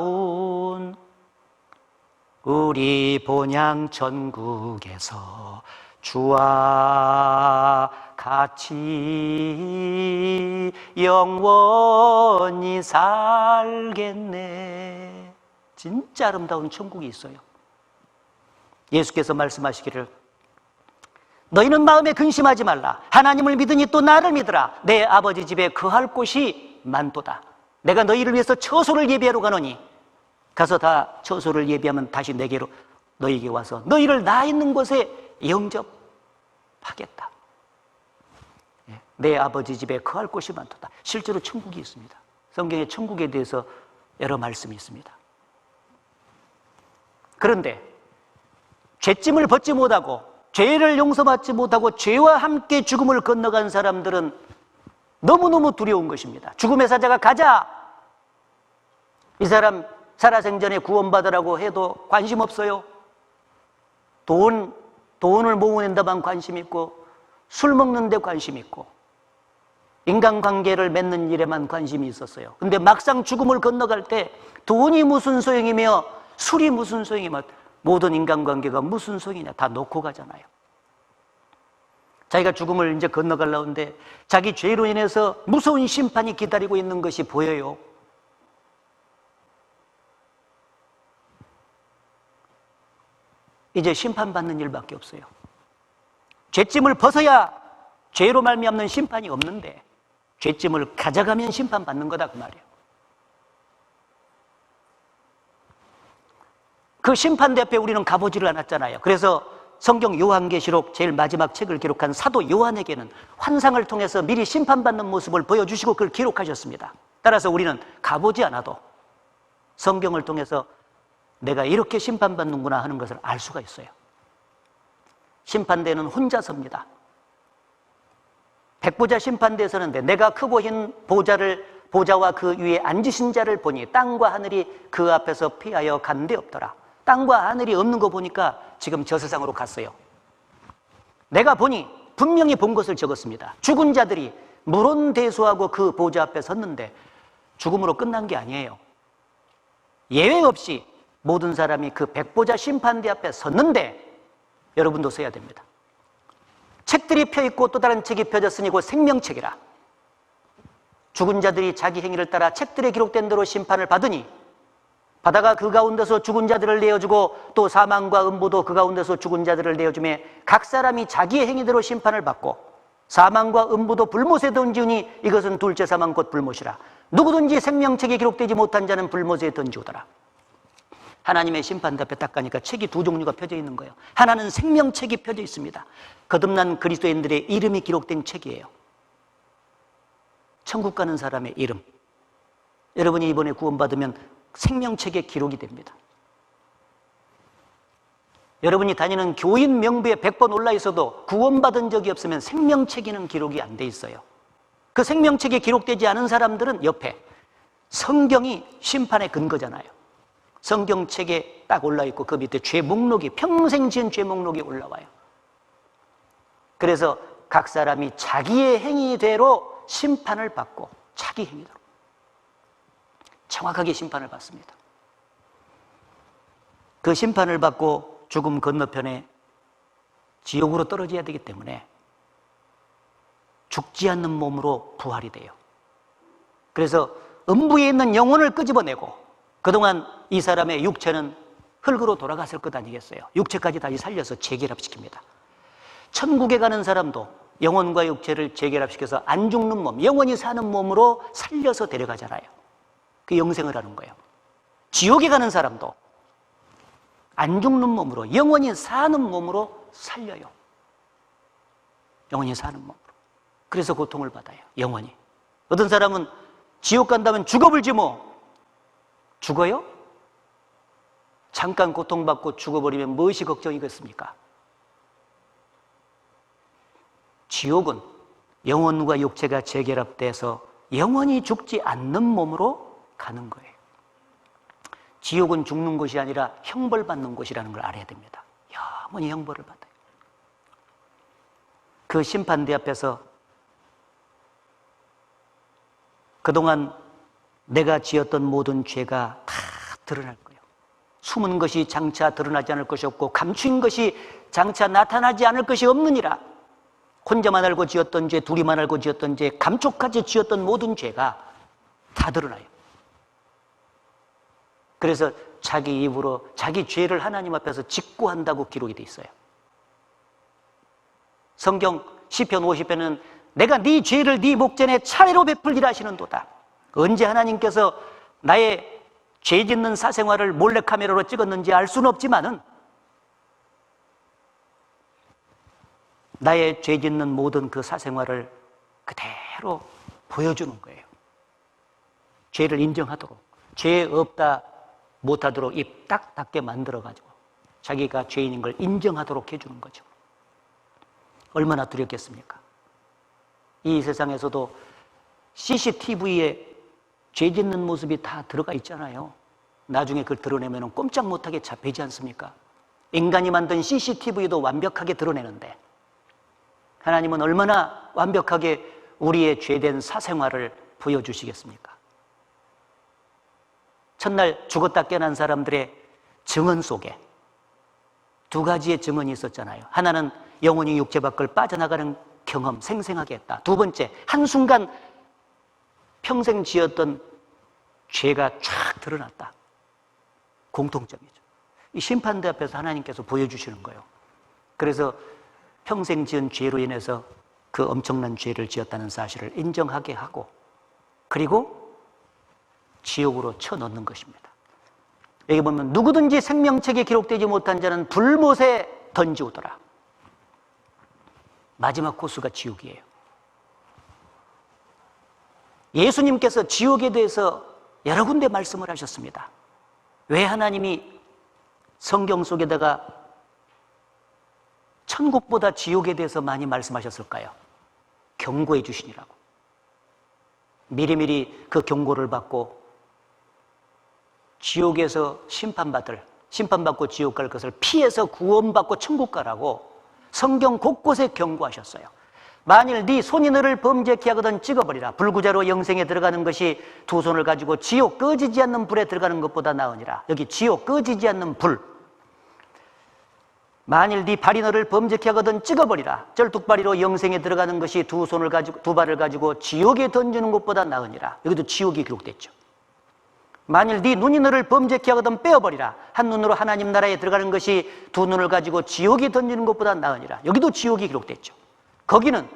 우리 본향 천국에서 주와 같이 영원히 살겠네. 진짜 아름다운 천국이 있어요. 예수께서 말씀하시기를 너희는 마음에 근심하지 말라. 하나님을 믿으니 또 나를 믿으라. 내 아버지 집에 거할 곳이 많도다. 내가 너희를 위해서 처소를 예비하러 가노니 가서 다 처소를 예비하면 다시 내게로 너희에게 와서 너희를 나 있는 곳에 영접하겠다. 내 아버지 집에 거할 곳이 많도다. 실제로 천국이 있습니다. 성경에 천국에 대해서 여러 말씀이 있습니다. 그런데 죄짐을 벗지 못하고 죄를 용서받지 못하고 죄와 함께 죽음을 건너간 사람들은 너무너무 두려운 것입니다. 죽음의 사자가 가자! 이 사람 살아생전에 구원받으라고 해도 관심 없어요. 돈을 모으는 데만 관심 있고, 술 먹는 데 관심 있고, 인간관계를 맺는 일에만 관심이 있었어요. 근데 막상 죽음을 건너갈 때 돈이 무슨 소용이며 술이 무슨 소용이며 모든 인간관계가 무슨 소용이냐 다 놓고 가잖아요. 자기가 죽음을 이제 건너가려는데 자기 죄로 인해서 무서운 심판이 기다리고 있는 것이 보여요. 이제 심판받는 일밖에 없어요. 죄짐을 벗어야 죄로 말미암는 심판이 없는데 죄짐을 가져가면 심판받는 거다 그 말이에요. 그 심판대 앞에 우리는 가보지를 않았잖아요. 그래서 성경 요한계시록 제일 마지막 책을 기록한 사도 요한에게는 환상을 통해서 미리 심판받는 모습을 보여주시고 그걸 기록하셨습니다. 따라서 우리는 가보지 않아도 성경을 통해서 내가 이렇게 심판받는구나 하는 것을 알 수가 있어요. 심판대는 혼자 섭니다. 백보자 심판대에 서는데 내가 크고 흰 보좌와 그 위에 앉으신 자를 보니 땅과 하늘이 그 앞에서 피하여 간 데 없더라. 땅과 하늘이 없는 거 보니까 지금 저 세상으로 갔어요. 내가 보니 분명히 본 것을 적었습니다. 죽은 자들이 물온대수하고 그 보좌 앞에 섰는데 죽음으로 끝난 게 아니에요. 예외 없이 모든 사람이 그 백보자 심판대 앞에 섰는데 여러분도 서야 됩니다. 책들이 펴있고 또 다른 책이 펴졌으니 곧 생명책이라. 죽은 자들이 자기 행위를 따라 책들에 기록된 대로 심판을 받으니 바다가 그 가운데서 죽은 자들을 내어주고 또 사망과 음부도 그 가운데서 죽은 자들을 내어주매 각 사람이 자기의 행위대로 심판을 받고 사망과 음부도 불못에 던지우니 이것은 둘째 사망 곧 불못이라. 누구든지 생명책에 기록되지 못한 자는 불못에 던지우더라. 하나님의 심판대 앞에 딱 가니까 책이 두 종류가 펴져 있는 거예요. 하나는 생명책이 펴져 있습니다. 거듭난 그리스도인들의 이름이 기록된 책이에요. 천국 가는 사람의 이름. 여러분이 이번에 구원받으면 생명책에 기록이 됩니다. 여러분이 다니는 교인 명부에 100번 올라 있어도 구원받은 적이 없으면 생명책에는 기록이 안 돼 있어요. 그 생명책에 기록되지 않은 사람들은 옆에 성경이 심판의 근거잖아요. 성경책에 딱 올라있고 그 밑에 죄 목록이 평생 지은 죄 목록이 올라와요. 그래서 각 사람이 자기의 행위대로 심판을 받고 자기 행위대로 정확하게 심판을 받습니다. 그 심판을 받고 죽음 건너편에 지옥으로 떨어져야 되기 때문에 죽지 않는 몸으로 부활이 돼요. 그래서 음부에 있는 영혼을 끄집어내고 그동안 이 사람의 육체는 흙으로 돌아갔을 것 아니겠어요? 육체까지 다시 살려서 재결합시킵니다. 천국에 가는 사람도 영혼과 육체를 재결합시켜서 안 죽는 몸, 영원히 사는 몸으로 살려서 데려가잖아요. 그 영생을 하는 거예요. 지옥에 가는 사람도 안 죽는 몸으로 영원히 사는 몸으로 살려요. 영원히 사는 몸으로. 그래서 고통을 받아요. 영원히. 어떤 사람은 지옥 간다면 죽어버리지 뭐. 죽어요? 잠깐 고통받고 죽어버리면 무엇이 걱정이겠습니까? 지옥은 영혼과 육체가 재결합돼서 영원히 죽지 않는 몸으로 가는 거예요. 지옥은 죽는 곳이 아니라 형벌받는 곳이라는 걸 알아야 됩니다. 영원히 형벌을 받아요. 그 심판대 앞에서 그동안 내가 지었던 모든 죄가 다 드러날 거예요. 숨은 것이 장차 드러나지 않을 것이 없고 감추인 것이 장차 나타나지 않을 것이 없느니라. 혼자만 알고 지었던 죄, 둘이만 알고 지었던 죄, 감쪽같이 지었던 모든 죄가 다 드러나요. 그래서 자기 입으로 자기 죄를 하나님 앞에서 직고한다고 기록이 돼 있어요. 성경 시편 50편은 내가 네 죄를 네 목전에 차례로 베풀리라 하시는도다. 언제 하나님께서 나의 죄 짓는 사생활을 몰래카메라로 찍었는지 알 수는 없지만은 나의 죄 짓는 모든 그 사생활을 그대로 보여주는 거예요. 죄를 인정하도록, 죄 없다 못하도록 입 딱 닫게 만들어가지고 자기가 죄인인 걸 인정하도록 해주는 거죠. 얼마나 두렵겠습니까? 이 세상에서도 CCTV에 죄 짓는 모습이 다 들어가 있잖아요. 나중에 그걸 드러내면 꼼짝 못하게 잡히지 않습니까? 인간이 만든 CCTV도 완벽하게 드러내는데 하나님은 얼마나 완벽하게 우리의 죄된 사생활을 보여주시겠습니까? 첫날 죽었다 깨어난 사람들의 증언 속에 두 가지의 증언이 있었잖아요. 하나는 영혼이 육체 밖을 빠져나가는 경험, 생생하게 했다. 두 번째, 한순간 평생 지었던 죄가 쫙 드러났다. 공통점이죠. 이 심판대 앞에서 하나님께서 보여주시는 거예요. 그래서 평생 지은 죄로 인해서 그 엄청난 죄를 지었다는 사실을 인정하게 하고 그리고 지옥으로 쳐넣는 것입니다. 여기 보면 누구든지 생명책에 기록되지 못한 자는 불못에 던지우더라. 마지막 코스가 지옥이에요. 예수님께서 지옥에 대해서 여러 군데 말씀을 하셨습니다. 왜 하나님이 성경 속에다가 천국보다 지옥에 대해서 많이 말씀하셨을까요? 경고해 주시니라고. 미리미리 그 경고를 받고 지옥에서 심판받고 지옥 갈 것을 피해서 구원받고 천국 가라고 성경 곳곳에 경고하셨어요. 만일 네 손이 너를 범죄케 하거든 찍어버리라. 불구자로 영생에 들어가는 것이 두 손을 가지고 지옥 꺼지지 않는 불에 들어가는 것보다 나으니라. 여기 지옥 꺼지지 않는 불. 만일 네 발이 너를 범죄케 하거든 찍어버리라. 쩔뚝발이로 영생에 들어가는 것이 두 발을 가지고 지옥에 던지는 것보다 나으니라. 여기도 지옥이 기록됐죠. 만일 네 눈이 너를 범죄케 하거든 빼어버리라. 한 눈으로 하나님 나라에 들어가는 것이 두 눈을 가지고 지옥에 던지는 것보다 나으니라. 여기도 지옥이 기록됐죠. 거기는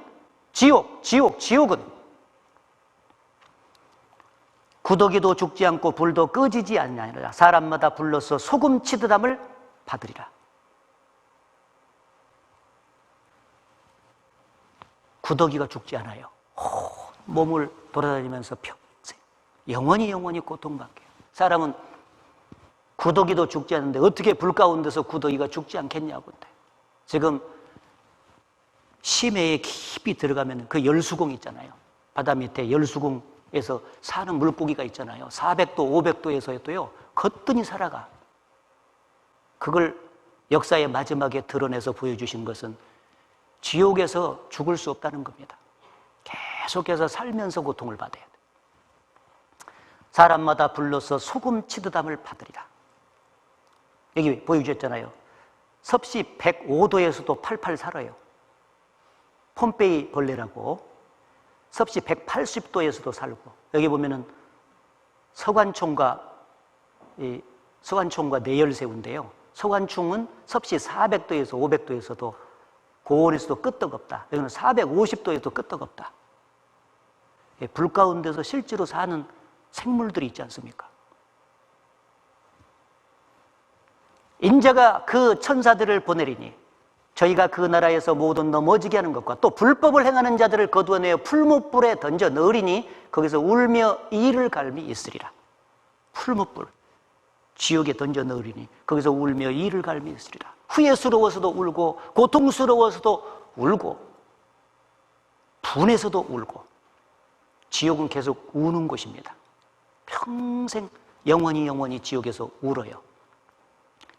지옥은 구더기도 죽지 않고 불도 꺼지지 않느니라. 사람마다 불로서 소금 치듯 함을 받으리라. 구더기가 죽지 않아요. 몸을 돌아다니면서 평생 영원히 고통받게. 사람은 구더기도 죽지 않는데 어떻게 불 가운데서 구더기가 죽지 않겠냐고. 지금 심해에 깊이 들어가면 그 열수공 있잖아요. 바다 밑에 열수공에서 사는 물고기가 있잖아요. 400도, 500도에서도요 거뜬히 살아가. 그걸 역사의 마지막에 드러내서 보여주신 것은 지옥에서 죽을 수 없다는 겁니다. 계속해서 살면서 고통을 받아야 돼. 사람마다 불러서 소금 치듯 함을 받으리라. 여기 보여주셨잖아요. 섭씨 105도에서도 팔팔 살아요. 폼페이 벌레라고. 섭씨 180도에서도 살고. 여기 보면은 서관총과 내열새우인데요. 서관총은 섭씨 400도에서 500도에서도 고온에서도 끄떡없다. 여기는 450도에서도 끄떡없다. 불 가운데서 실제로 사는 생물들이 있지 않습니까? 인자가 그 천사들을 보내리니 저희가 그 나라에서 모든 넘어지게 하는 것과 또 불법을 행하는 자들을 거두어내어 풀무불에 던져 넣으리니 거기서 울며 이를 갈미 있으리라. 풀무불, 지옥에 던져 넣으리니 거기서 울며 이를 갈미 있으리라. 후회스러워서도 울고 고통스러워서도 울고 분해서도 울고. 지옥은 계속 우는 곳입니다. 평생 영원히 지옥에서 울어요.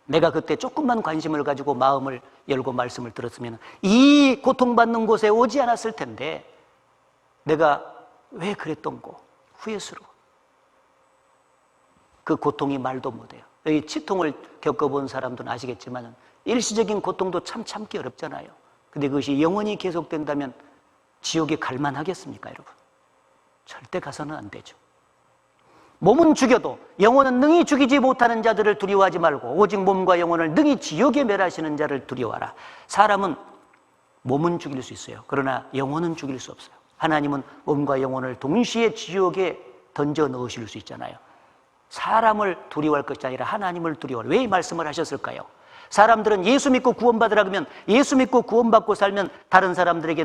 내가 그때 조금만 관심을 가지고 마음을 열고 말씀을 들었으면 이 고통받는 곳에 오지 않았을 텐데 내가 왜 그랬던고 후회스러워. 그 고통이 말도 못해요. 여기 치통을 겪어본 사람들은 아시겠지만 일시적인 고통도 참 참기 어렵잖아요. 근데 그것이 영원히 계속된다면 지옥에 갈만하겠습니까, 여러분? 절대 가서는 안 되죠. 몸은 죽여도 영혼은 능히 죽이지 못하는 자들을 두려워하지 말고 오직 몸과 영혼을 능히 지옥에 멸하시는 자를 두려워하라. 사람은 몸은 죽일 수 있어요. 그러나 영혼은 죽일 수 없어요. 하나님은 몸과 영혼을 동시에 지옥에 던져 넣으실 수 있잖아요. 사람을 두려워할 것이 아니라 하나님을 두려워할. 왜 이 말씀을 하셨을까요? 사람들은 예수 믿고 구원받으라 그러면 예수 믿고 구원받고 살면 다른 사람들에게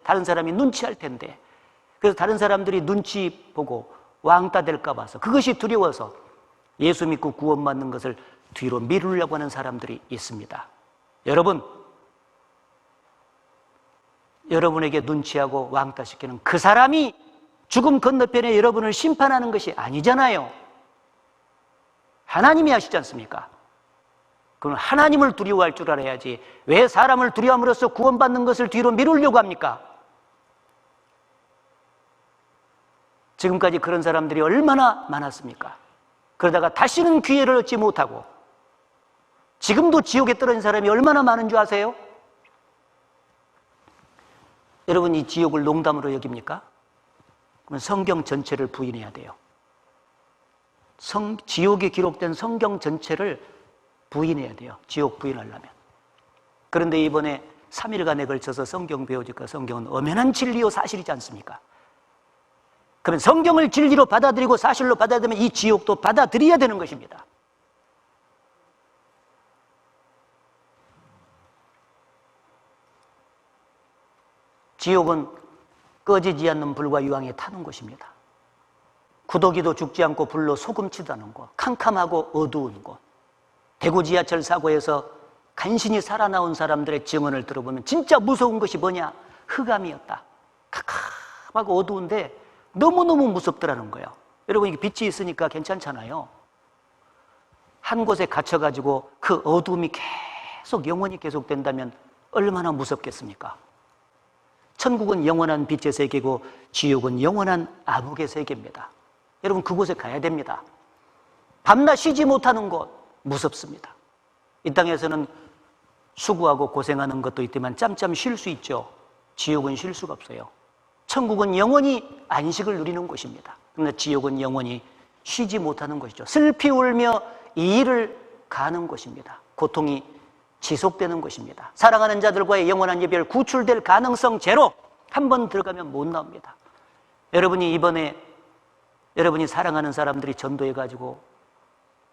다른 사람이 눈치할 텐데 그래서 다른 사람들이 눈치 보고 왕따 될까 봐서 그것이 두려워서 예수 믿고 구원받는 것을 뒤로 미루려고 하는 사람들이 있습니다. 여러분에게 눈치하고 왕따시키는 그 사람이 죽음 건너편에 여러분을 심판하는 것이 아니잖아요. 하나님이 하시지 않습니까? 그럼 하나님을 두려워할 줄 알아야지 왜 사람을 두려움으로써 구원받는 것을 뒤로 미루려고 합니까? 지금까지 그런 사람들이 얼마나 많았습니까? 그러다가 다시는 기회를 얻지 못하고 지금도 지옥에 떨어진 사람이 얼마나 많은 줄 아세요? 여러분, 이 지옥을 농담으로 여깁니까? 그러면 성경 전체를 부인해야 돼요. 지옥에 기록된 성경 전체를 부인해야 돼요. 지옥 부인하려면. 그런데 이번에 3일간에 걸쳐서 성경 배우니까 성경은 엄연한 진리요 사실이지 않습니까? 그러면 성경을 진리로 받아들이고 사실로 받아들이면 이 지옥도 받아들여야 되는 것입니다. 지옥은 꺼지지 않는 불과 유황에 타는 곳입니다. 구더기도 죽지 않고 불로 소금치도 않은 곳, 캄캄하고 어두운 곳. 대구 지하철 사고에서 간신히 살아나온 사람들의 증언을 들어보면 진짜 무서운 것이 뭐냐? 흑암이었다. 캄캄하고 어두운데 너무너무 무섭더라는 거예요. 여러분, 이게 빛이 있으니까 괜찮잖아요. 한 곳에 갇혀가지고 그 어두움이 계속 영원히 계속된다면 얼마나 무섭겠습니까? 천국은 영원한 빛의 세계고 지옥은 영원한 암흑의 세계입니다. 여러분, 그곳에 가야 됩니다. 밤낮 쉬지 못하는 곳, 무섭습니다. 이 땅에서는 수고하고 고생하는 것도 있지만 짬짬 쉴 수 있죠. 지옥은 쉴 수가 없어요. 천국은 영원히 안식을 누리는 곳입니다. 그러나 지옥은 영원히 쉬지 못하는 곳이죠. 슬피 울며 이 일을 가는 곳입니다. 고통이 지속되는 곳입니다. 사랑하는 자들과의 영원한 이별, 구출될 가능성 제로. 한번 들어가면 못 나옵니다. 여러분이 이번에 여러분이 사랑하는 사람들이 전도해가지고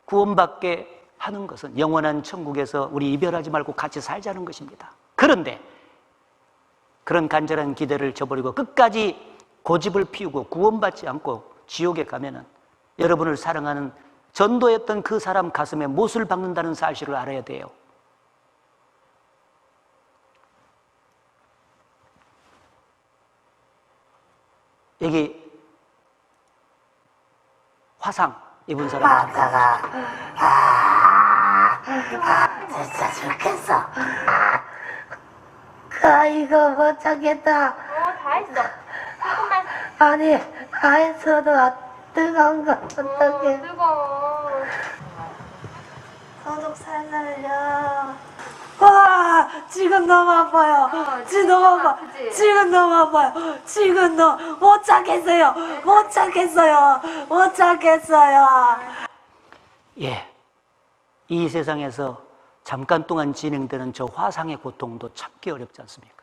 구원받게 하는 것은 영원한 천국에서 우리 이별하지 말고 같이 살자는 것입니다. 그런데 그런 간절한 기대를 저버리고 끝까지 고집을 피우고 구원받지 않고 지옥에 가면은 여러분을 사랑하는 전도했던 그 사람 가슴에 못을 박는다는 사실을 알아야 돼요. 여기 화상 입은 사람 진짜 죽겠어. 이거 못 참겠다. 다 했어. 조금만. 아니, 다 했어도 뜨거운 거 어떡해. 뜨거워. 소독 살살려. 와, 지금 너무 아파요. 지금 너무 아파. 아프지? 지금 너무 아파요. 지금 못 참겠어요. 못 참겠어요. 못 참겠어요. 예, 이 세상에서 잠깐 동안 진행되는 저 화상의 고통도 참기 어렵지 않습니까?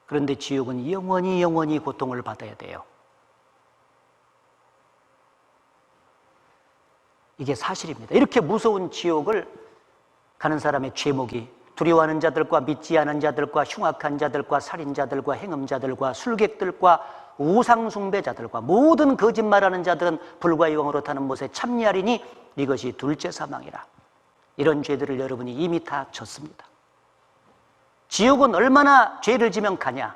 그런데 지옥은 영원히 고통을 받아야 돼요. 이게 사실입니다. 이렇게 무서운 지옥을 가는 사람의 죄목이 두려워하는 자들과 믿지 않은 자들과 흉악한 자들과 살인자들과 행음자들과 술객들과 우상숭배자들과 모든 거짓말하는 자들은 불과 유황으로 타는 못에 참리하리니 이것이 둘째 사망이라. 이런 죄들을 여러분이 이미 다 졌습니다. 지옥은 얼마나 죄를 지면 가냐?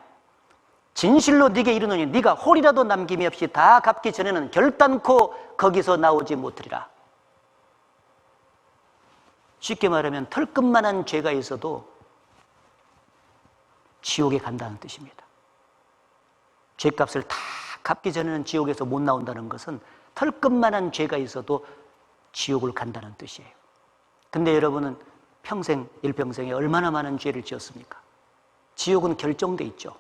진실로 네게 이르노니 네가 홀이라도 남김이 없이 다 갚기 전에는 결단코 거기서 나오지 못하리라. 쉽게 말하면 털끝만한 죄가 있어도 지옥에 간다는 뜻입니다. 죄값을 다 갚기 전에는 지옥에서 못 나온다는 것은 털끝만한 죄가 있어도 지옥을 간다는 뜻이에요. 근데 여러분은 평생, 일평생에 얼마나 많은 죄를 지었습니까? 지옥은 결정돼 있죠.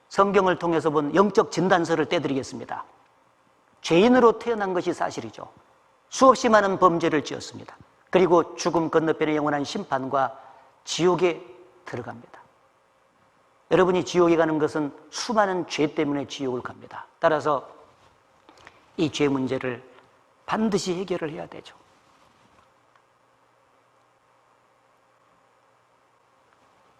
성경을 통해서 본 영적 진단서를 떼드리겠습니다. 죄인으로 태어난 것이 사실이죠. 수없이 많은 범죄를 지었습니다. 그리고 죽음 건너편의 영원한 심판과 지옥에 들어갑니다. 여러분이 지옥에 가는 것은 수많은 죄 때문에 지옥을 갑니다. 따라서 이 죄 문제를 반드시 해결을 해야 되죠.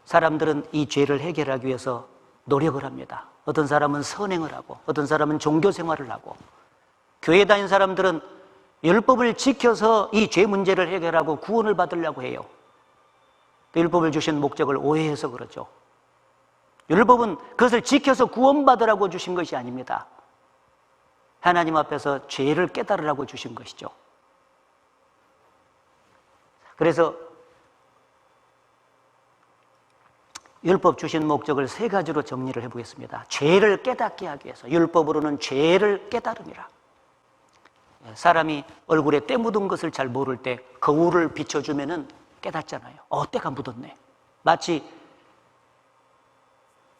사람들은 이 죄를 해결하기 위해서 노력을 합니다. 어떤 사람은 선행을 하고, 어떤 사람은 종교 생활을 하고, 교회 다닌 사람들은 율법을 지켜서 이 죄 문제를 해결하고 구원을 받으려고 해요. 율법을 주신 목적을 오해해서 그러죠. 율법은 그것을 지켜서 구원받으라고 주신 것이 아닙니다. 하나님 앞에서 죄를 깨달으라고 주신 것이죠. 그래서 율법 주신 목적을 세 가지로 정리를 해보겠습니다. 죄를 깨닫게 하기 위해서. 율법으로는 죄를 깨달음이라. 사람이 얼굴에 때 묻은 것을 잘 모를 때 거울을 비춰주면은 깨닫잖아요. 때가 묻었네. 마치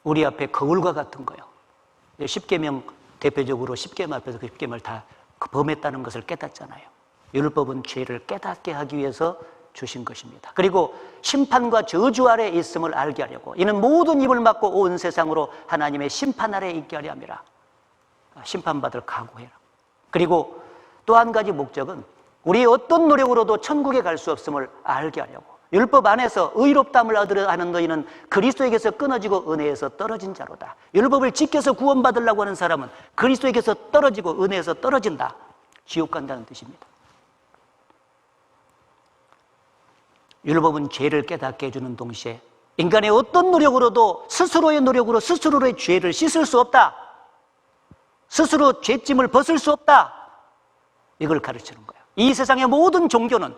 우리 앞에 거울과 같은 거예요. 십계명 대표적으로 십계명 앞에서 그 십계명을 다 범했다는 것을 깨닫잖아요. 율법은 죄를 깨닫게 하기 위해서 주신 것입니다. 그리고 심판과 저주 아래에 있음을 알게 하려고, 이는 모든 입을 막고 온 세상으로 하나님의 심판 아래에 있게 하려 함이라. 심판받을 각오해라. 그리고 또 한 가지 목적은 우리의 어떤 노력으로도 천국에 갈 수 없음을 알게 하려고. 율법 안에서 의롭다함을 얻으려 하는 너희는 그리스도에게서 끊어지고 은혜에서 떨어진 자로다. 율법을 지켜서 구원받으려고 하는 사람은 그리스도에게서 떨어지고 은혜에서 떨어진다. 지옥 간다는 뜻입니다. 율법은 죄를 깨닫게 해주는 동시에 인간의 어떤 노력으로도 스스로의 노력으로 스스로의 죄를 씻을 수 없다. 스스로 죄짐을 벗을 수 없다. 이걸 가르치는 거예요. 이 세상의 모든 종교는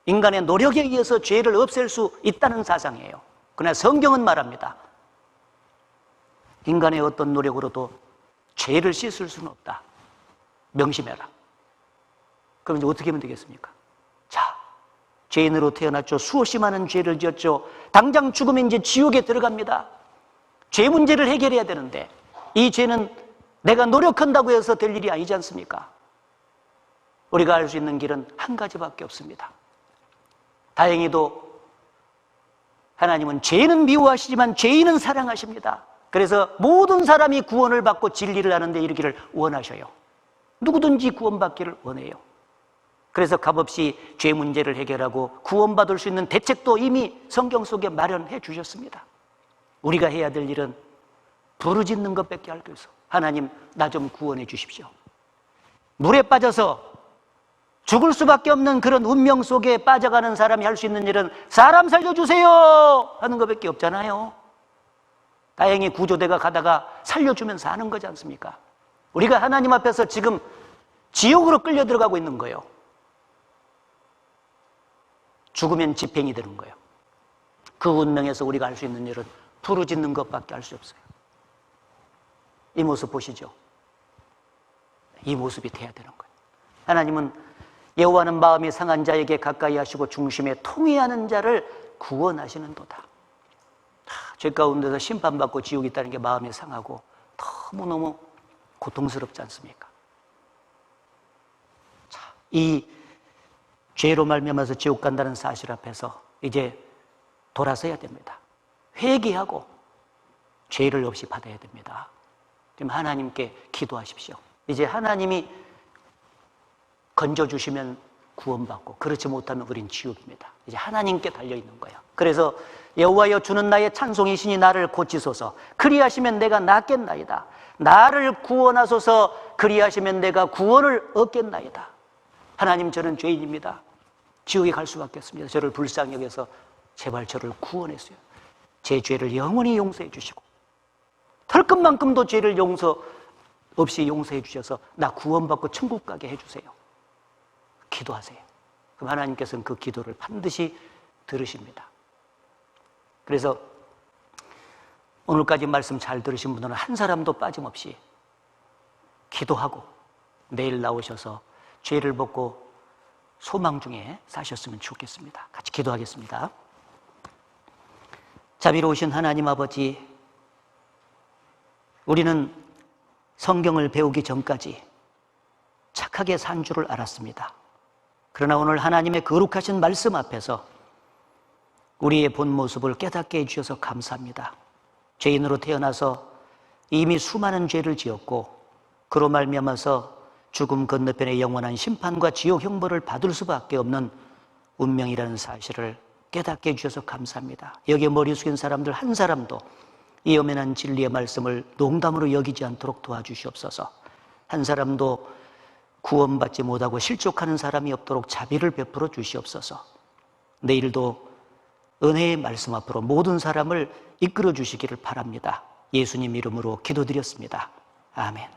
인간의 노력에 의해서 죄를 없앨 수 있다는 사상이에요. 그러나 성경은 말합니다. 인간의 어떤 노력으로도 죄를 씻을 수는 없다. 명심해라. 그럼 이제 어떻게 하면 되겠습니까? 자, 죄인으로 태어났죠. 수없이 많은 죄를 지었죠. 당장 죽으면 이제 지옥에 들어갑니다. 죄 문제를 해결해야 되는데 이 죄는 내가 노력한다고 해서 될 일이 아니지 않습니까? 우리가 알 수 있는 길은 한 가지밖에 없습니다. 다행히도 하나님은 죄인은 미워하시지만 죄인은 사랑하십니다. 그래서 모든 사람이 구원을 받고 진리를 아는데 이르기를 원하셔요. 누구든지 구원받기를 원해요. 그래서 값없이 죄 문제를 해결하고 구원받을 수 있는 대책도 이미 성경 속에 마련해 주셨습니다. 우리가 해야 될 일은 부르짖는 것밖에 할 게 없어. 하나님, 나 좀 구원해 주십시오. 물에 빠져서 죽을 수밖에 없는 그런 운명 속에 빠져가는 사람이 할 수 있는 일은 사람 살려주세요 하는 것밖에 없잖아요. 다행히 구조대가 가다가 살려주면서 하는 거지 않습니까? 우리가 하나님 앞에서 지금 지옥으로 끌려 들어가고 있는 거예요. 죽으면 집행이 되는 거예요. 그 운명에서 우리가 할 수 있는 일은 부르짖는 것밖에 할 수 없어요. 이 모습 보시죠. 이 모습이 돼야 되는 거예요. 하나님은 여호와는 마음이 상한 자에게 가까이 하시고 중심에 통회하는 자를 구원하시는도다. 죄 가운데서 심판받고 지옥이 있다는 게 마음이 상하고 너무너무 고통스럽지 않습니까? 자, 이 죄로 말미암아서 지옥 간다는 사실 앞에서 이제 돌아서야 됩니다. 회개하고 죄를 없이 받아야 됩니다. 지금 하나님께 기도하십시오. 이제 하나님이 건져주시면 구원받고 그렇지 못하면 우린 지옥입니다. 이제 하나님께 달려있는 거예요. 그래서 여호와여 주는 나의 찬송이시니 나를 고치소서. 그리하시면 내가 낫겠나이다. 나를 구원하소서. 그리하시면 내가 구원을 얻겠나이다. 하나님, 저는 죄인입니다. 지옥에 갈 수밖에 없습니다. 저를 불쌍히 여겨서 제발 저를 구원했어요. 제 죄를 영원히 용서해 주시고 털끝만큼도 죄를 용서 없이 용서해 주셔서 나 구원받고 천국 가게 해주세요. 기도하세요. 그럼 하나님께서는 그 기도를 반드시 들으십니다. 그래서 오늘까지 말씀 잘 들으신 분들은 한 사람도 빠짐없이 기도하고 내일 나오셔서 죄를 벗고 소망 중에 사셨으면 좋겠습니다. 같이 기도하겠습니다. 자비로우신 하나님 아버지, 우리는 성경을 배우기 전까지 착하게 산 줄을 알았습니다. 그러나 오늘 하나님의 거룩하신 말씀 앞에서 우리의 본 모습을 깨닫게 해주셔서 감사합니다. 죄인으로 태어나서 이미 수많은 죄를 지었고 그로 말미암아서 죽음 건너편의 영원한 심판과 지옥 형벌을 받을 수밖에 없는 운명이라는 사실을 깨닫게 해주셔서 감사합니다. 여기에 머리 숙인 사람들 한 사람도 이 엄연한 진리의 말씀을 농담으로 여기지 않도록 도와주시옵소서. 한 사람도 구원받지 못하고 실족하는 사람이 없도록 자비를 베풀어 주시옵소서. 내일도 은혜의 말씀 앞으로 모든 사람을 이끌어 주시기를 바랍니다. 예수님 이름으로 기도드렸습니다. 아멘.